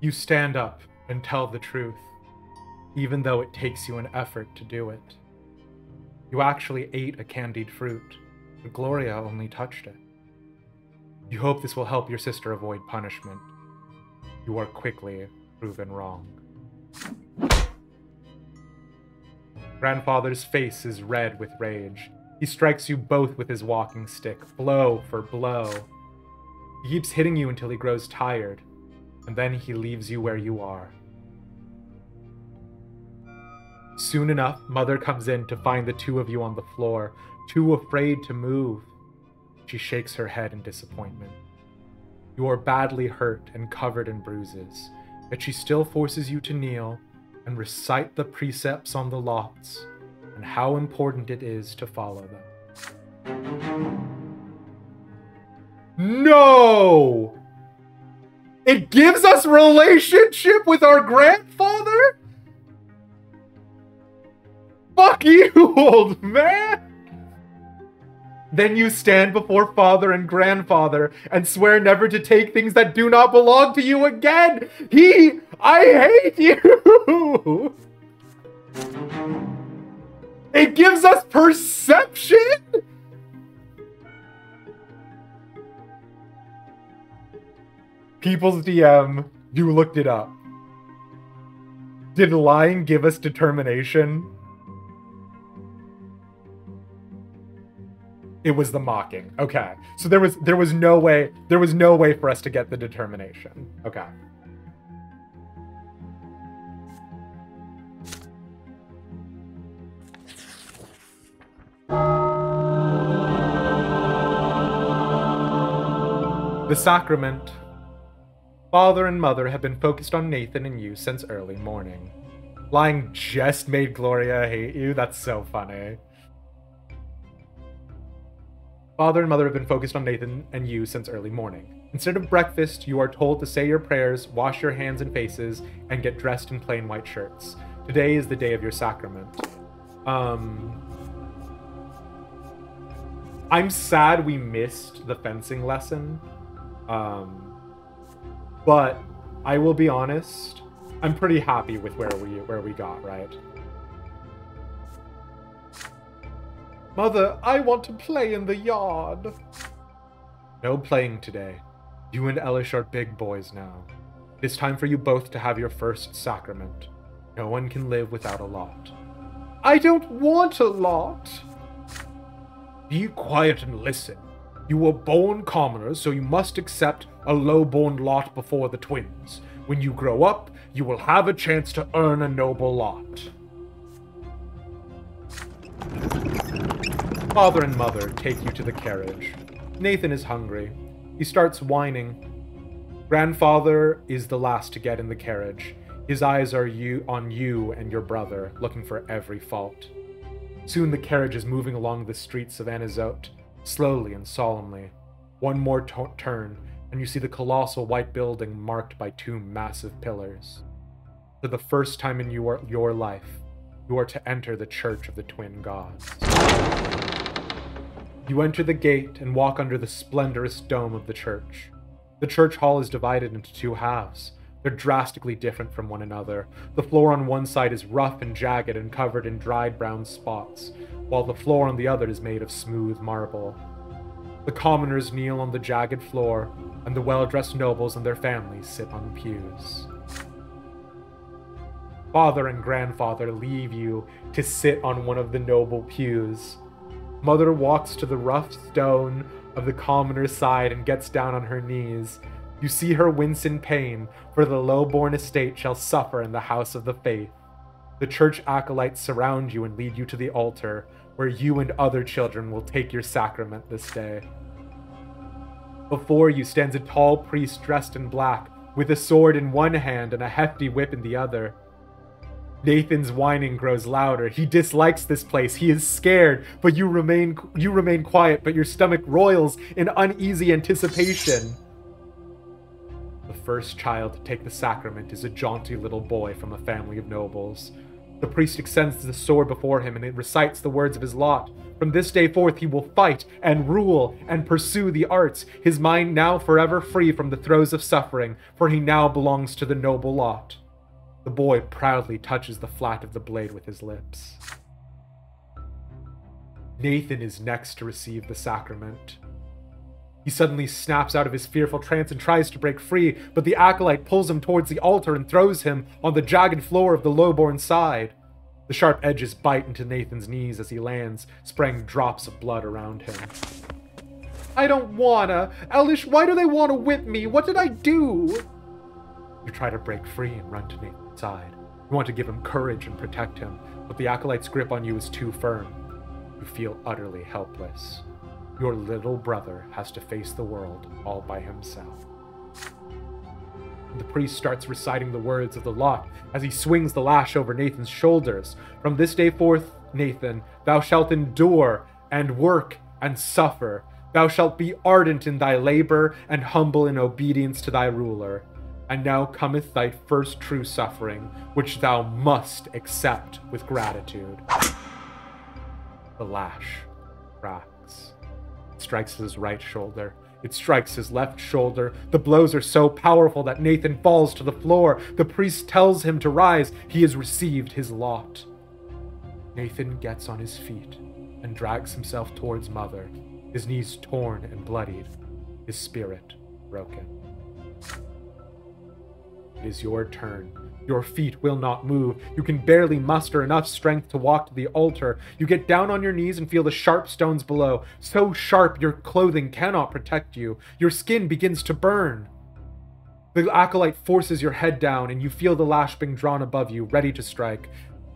Speaker 1: You stand up and tell the truth, even though it takes you an effort to do it. You actually ate a candied fruit, but Gloria only touched it. You hope this will help your sister avoid punishment. You are quickly proven wrong. Grandfather's face is red with rage. He strikes you both with his walking stick, blow for blow. He keeps hitting you until he grows tired, and then he leaves you where you are. Soon enough, Mother comes in to find the two of you on the floor, too afraid to move. She shakes her head in disappointment. You are badly hurt and covered in bruises, yet she still forces you to kneel and recite the precepts on the lots and how important it is to follow them. No! It gives us relationship with our grandfather? Fuck you, old man! Then you stand before father and grandfather and swear never to take things that do not belong to you again! I hate you! It gives us perception? People's DM, you looked it up. Did lying give us determination? It was the mocking. Okay. So there was no way for us to get the determination. Okay. The sacrament. Father and Mother have been focused on Nathan and you since early morning. Lying just made Gloria hate you? That's so funny. Father and Mother have been focused on Nathan and you since early morning. Instead of breakfast, you are told to say your prayers, wash your hands and faces, and get dressed in plain white shirts. Today is the day of your sacrament. I'm sad we missed the fencing lesson. But I will be honest, I'm pretty happy with where we got, right? Mother, I want to play in the yard. No playing today. You and Elish are big boys now. It is time for you both to have your first sacrament. No one can live without a lot. I don't want a lot.
Speaker 2: Be quiet and listen. You were born commoners, so you must accept a low-born lot before the twins. When you grow up, you will have a chance to earn a noble lot.
Speaker 1: Father and mother take you to the carriage. Nathan is hungry. He starts whining. Grandfather is the last to get in the carriage. His eyes are on you and your brother, looking for every fault. Soon the carriage is moving along the streets of Anizote, slowly and solemnly. One more turn, and you see the colossal white building marked by two massive pillars. For the first time in your life, you are to enter the Church of the Twin Gods. You enter the gate and walk under the splendorous dome of the church. The church hall is divided into two halves. They're drastically different from one another. The floor on one side is rough and jagged and covered in dried brown spots, while the floor on the other is made of smooth marble. The commoners kneel on the jagged floor, and the well-dressed nobles and their families sit on pews. Father and grandfather leave you to sit on one of the noble pews. Mother walks to the rough stone of the commoner's side and gets down on her knees. You see her wince in pain, for the low-born estate shall suffer in the house of the faith. The church acolytes surround you and lead you to the altar, where you and other children will take your sacrament this day. Before you stands a tall priest dressed in black, with a sword in one hand and a hefty whip in the other. Nathan's whining grows louder. He dislikes this place. He is scared, but you remain quiet, but your stomach roils in uneasy anticipation. The first child to take the sacrament is a jaunty little boy from a family of nobles. The priest extends the sword before him, and it recites the words of his lot. From this day forth he will fight and rule and pursue the arts, his mind now forever free from the throes of suffering, for he now belongs to the noble lot. The boy proudly touches the flat of the blade with his lips. Nathan is next to receive the sacrament. He suddenly snaps out of his fearful trance and tries to break free, but the acolyte pulls him towards the altar and throws him on the jagged floor of the low-born side. The sharp edges bite into Nathan's knees as he lands, spraying drops of blood around him. I don't wanna! Elish, why do they want to whip me? What did I do? You try to break free and run to Nathan's side. You want to give him courage and protect him, but the acolyte's grip on you is too firm. You feel utterly helpless. Your little brother has to face the world all by himself. And the priest starts reciting the words of the lot as he swings the lash over Nathan's shoulders. From this day forth, Nathan, thou shalt endure and work and suffer. Thou shalt be ardent in thy labor and humble in obedience to thy ruler. And now cometh thy first true suffering, which thou must accept with gratitude. The lash cracks. It strikes his right shoulder. It strikes his left shoulder. The blows are so powerful that Nathan falls to the floor. The priest tells him to rise. He has received his lot. Nathan gets on his feet and drags himself towards Mother, his knees torn and bloodied, his spirit broken. It is your turn. Your feet will not move. You can barely muster enough strength to walk to the altar. You get down on your knees and feel the sharp stones below, so sharp your clothing cannot protect you. Your skin begins to burn. The acolyte forces your head down, and you feel the lash being drawn above you, ready to strike.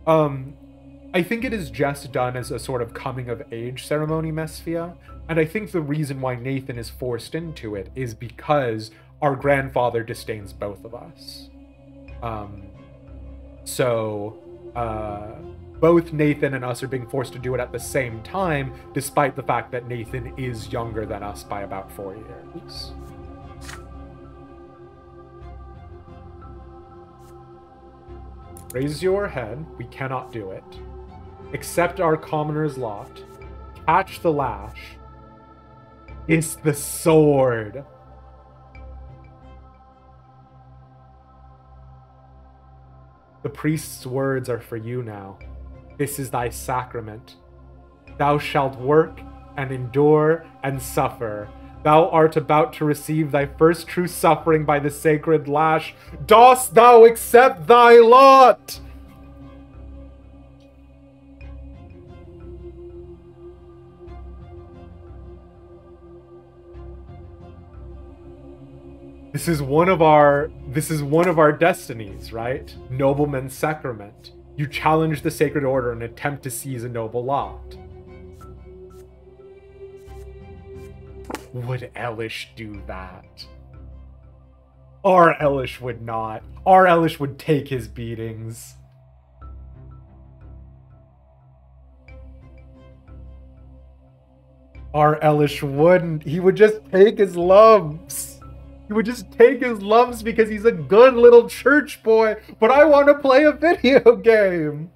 Speaker 1: I think it is just done as a sort of coming-of-age ceremony, Mesphia, and I think the reason why Nathan is forced into it is because our grandfather disdains both of us. Both Nathan and us are being forced to do it at the same time, despite the fact that Nathan is younger than us by about 4 years. Raise your head. We cannot do it. Accept our commoner's lot. Catch the lash. Kiss the sword. The priest's words are for you now. This is thy sacrament. Thou shalt work and endure and suffer. Thou art about to receive thy first true suffering by the sacred lash. Dost thou accept thy lot? This is one of our destinies, right? Nobleman's sacrament. You challenge the sacred order and attempt to seize a noble lot. Would Elish do that? Our Elish would not. Our Elish would take his beatings. Our Elish wouldn't. He would just take his lumps. He would just take his lumps because he's a good little church boy. But I want to play a video game.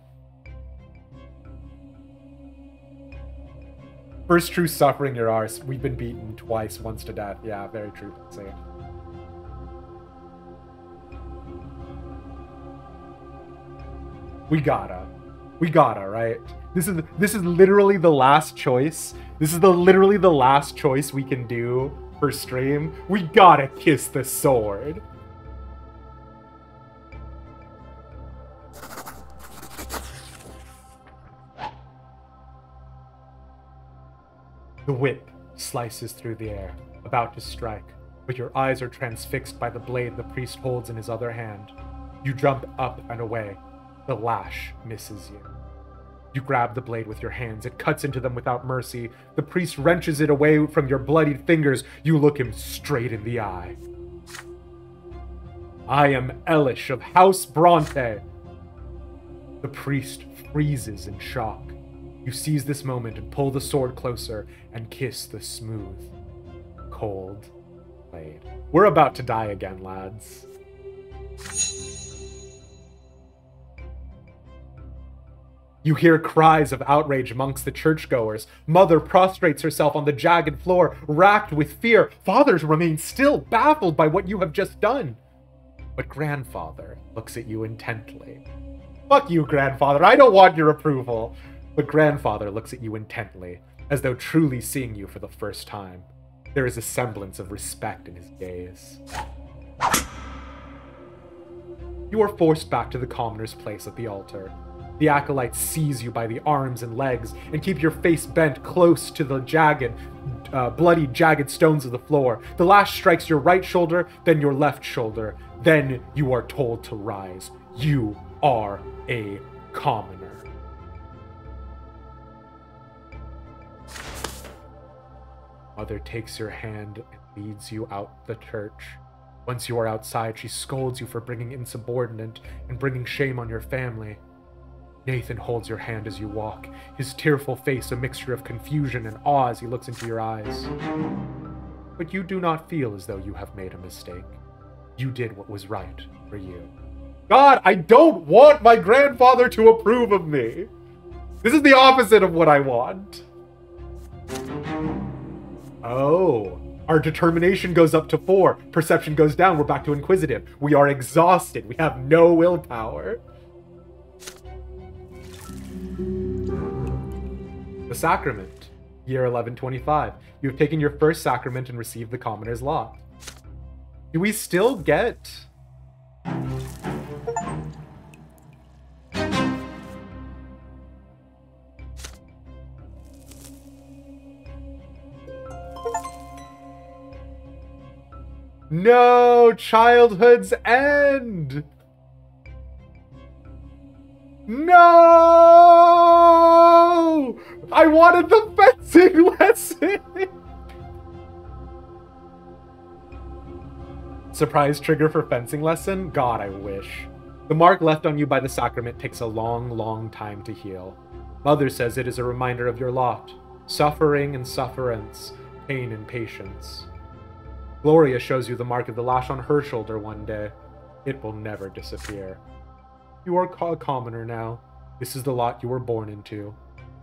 Speaker 1: First true suffering, you're ours. We've been beaten twice, once to death. Yeah, very true. Say it. We gotta, right? This is literally the last choice. This is literally the last choice we can do for stream. We gotta kiss the sword. The whip slices through the air, about to strike, but your eyes are transfixed by the blade the priest holds in his other hand. You jump up and away. The lash misses you. You grab the blade with your hands. It cuts into them without mercy. The priest wrenches it away from your bloodied fingers. You look him straight in the eye. I am Elish of House Brante. The priest freezes in shock. You seize this moment and pull the sword closer and kiss the smooth, cold blade. We're about to die again, lads. You hear cries of outrage amongst the churchgoers. Mother prostrates herself on the jagged floor, racked with fear. Fathers remain still, baffled by what you have just done. But grandfather looks at you intently. Fuck you, grandfather. I don't want your approval. But grandfather looks at you intently, as though truly seeing you for the first time. There is a semblance of respect in his gaze. You are forced back to the commoner's place at the altar. The acolytes seize you by the arms and legs and keep your face bent close to the jagged, bloody, jagged stones of the floor. The lash strikes your right shoulder, then your left shoulder. Then you are told to rise. You are a commoner. Mother takes your hand and leads you out the church. Once you are outside, she scolds you for bringing insubordinate and bringing shame on your family. Nathan holds your hand as you walk, his tearful face a mixture of confusion and awe as he looks into your eyes. But you do not feel as though you have made a mistake. You did what was right for you. God, I don't want my grandfather to approve of me. This is the opposite of what I want. Oh, our determination goes up to 4. Perception goes down. We're back to inquisitive. We are exhausted. We have no willpower. The sacrament. Year 1125. You have taken your first sacrament and received the commoner's lot. Do we still get... No! Childhood's end! No! I wanted the fencing lesson! Surprise trigger for fencing lesson? God, I wish. The mark left on you by the sacrament takes a long, long time to heal. Mother says it is a reminder of your lot. Suffering and sufferance, pain and patience. Gloria shows you the mark of the lash on her shoulder one day. It will never disappear. You are a commoner now. This is the lot you were born into.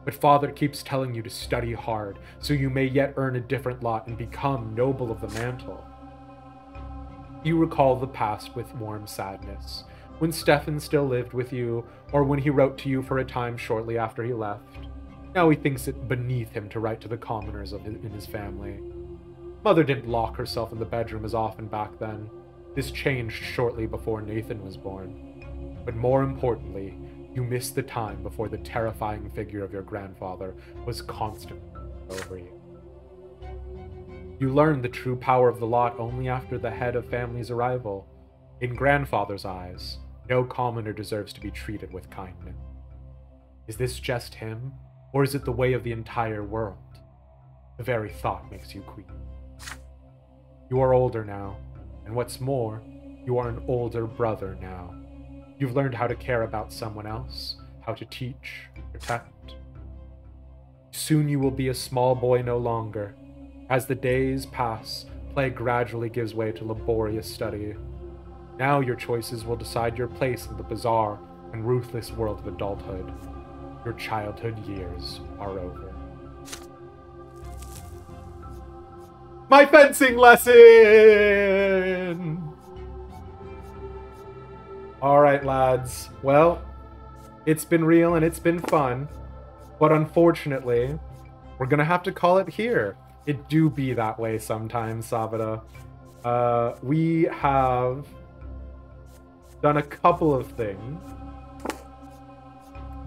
Speaker 1: But Father keeps telling you to study hard, so you may yet earn a different lot and become noble of the mantle. You recall the past with warm sadness, when Stefan still lived with you, or when he wrote to you for a time shortly after he left. Now he thinks it beneath him to write to the commoners in his family. Mother didn't lock herself in the bedroom as often back then. This changed shortly before Nathan was born. But more importantly, you missed the time before the terrifying figure of your grandfather was constantly over you. You learned the true power of the lot only after the head of family's arrival. In grandfather's eyes, no commoner deserves to be treated with kindness. Is this just him, or is it the way of the entire world? The very thought makes you queasy. You are older now, and what's more, you are an older brother now. You've learned how to care about someone else, how to teach, protect. Soon you will be a small boy no longer. As the days pass, play gradually gives way to laborious study. Now your choices will decide your place in the bizarre and ruthless world of adulthood. Your childhood years are over. My fencing lesson! Alright, lads. Well, it's been real and it's been fun, but unfortunately, we're gonna have to call it here. It do be that way sometimes, Sabata. We have done a couple of things,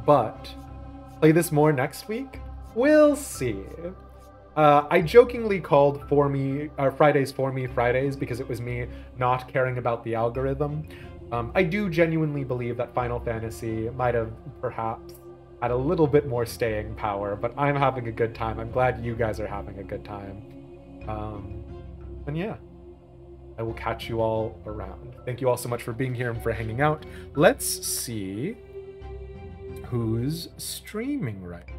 Speaker 1: but play this more next week? We'll see. I jokingly called Fridays for me Fridays because it was me not caring about the algorithm. I do genuinely believe that Final Fantasy might have perhaps had a little bit more staying power, but I'm having a good time. I'm glad you guys are having a good time. And yeah, I will catch you all around. Thank you all so much for being here and for hanging out. Let's see who's streaming right now.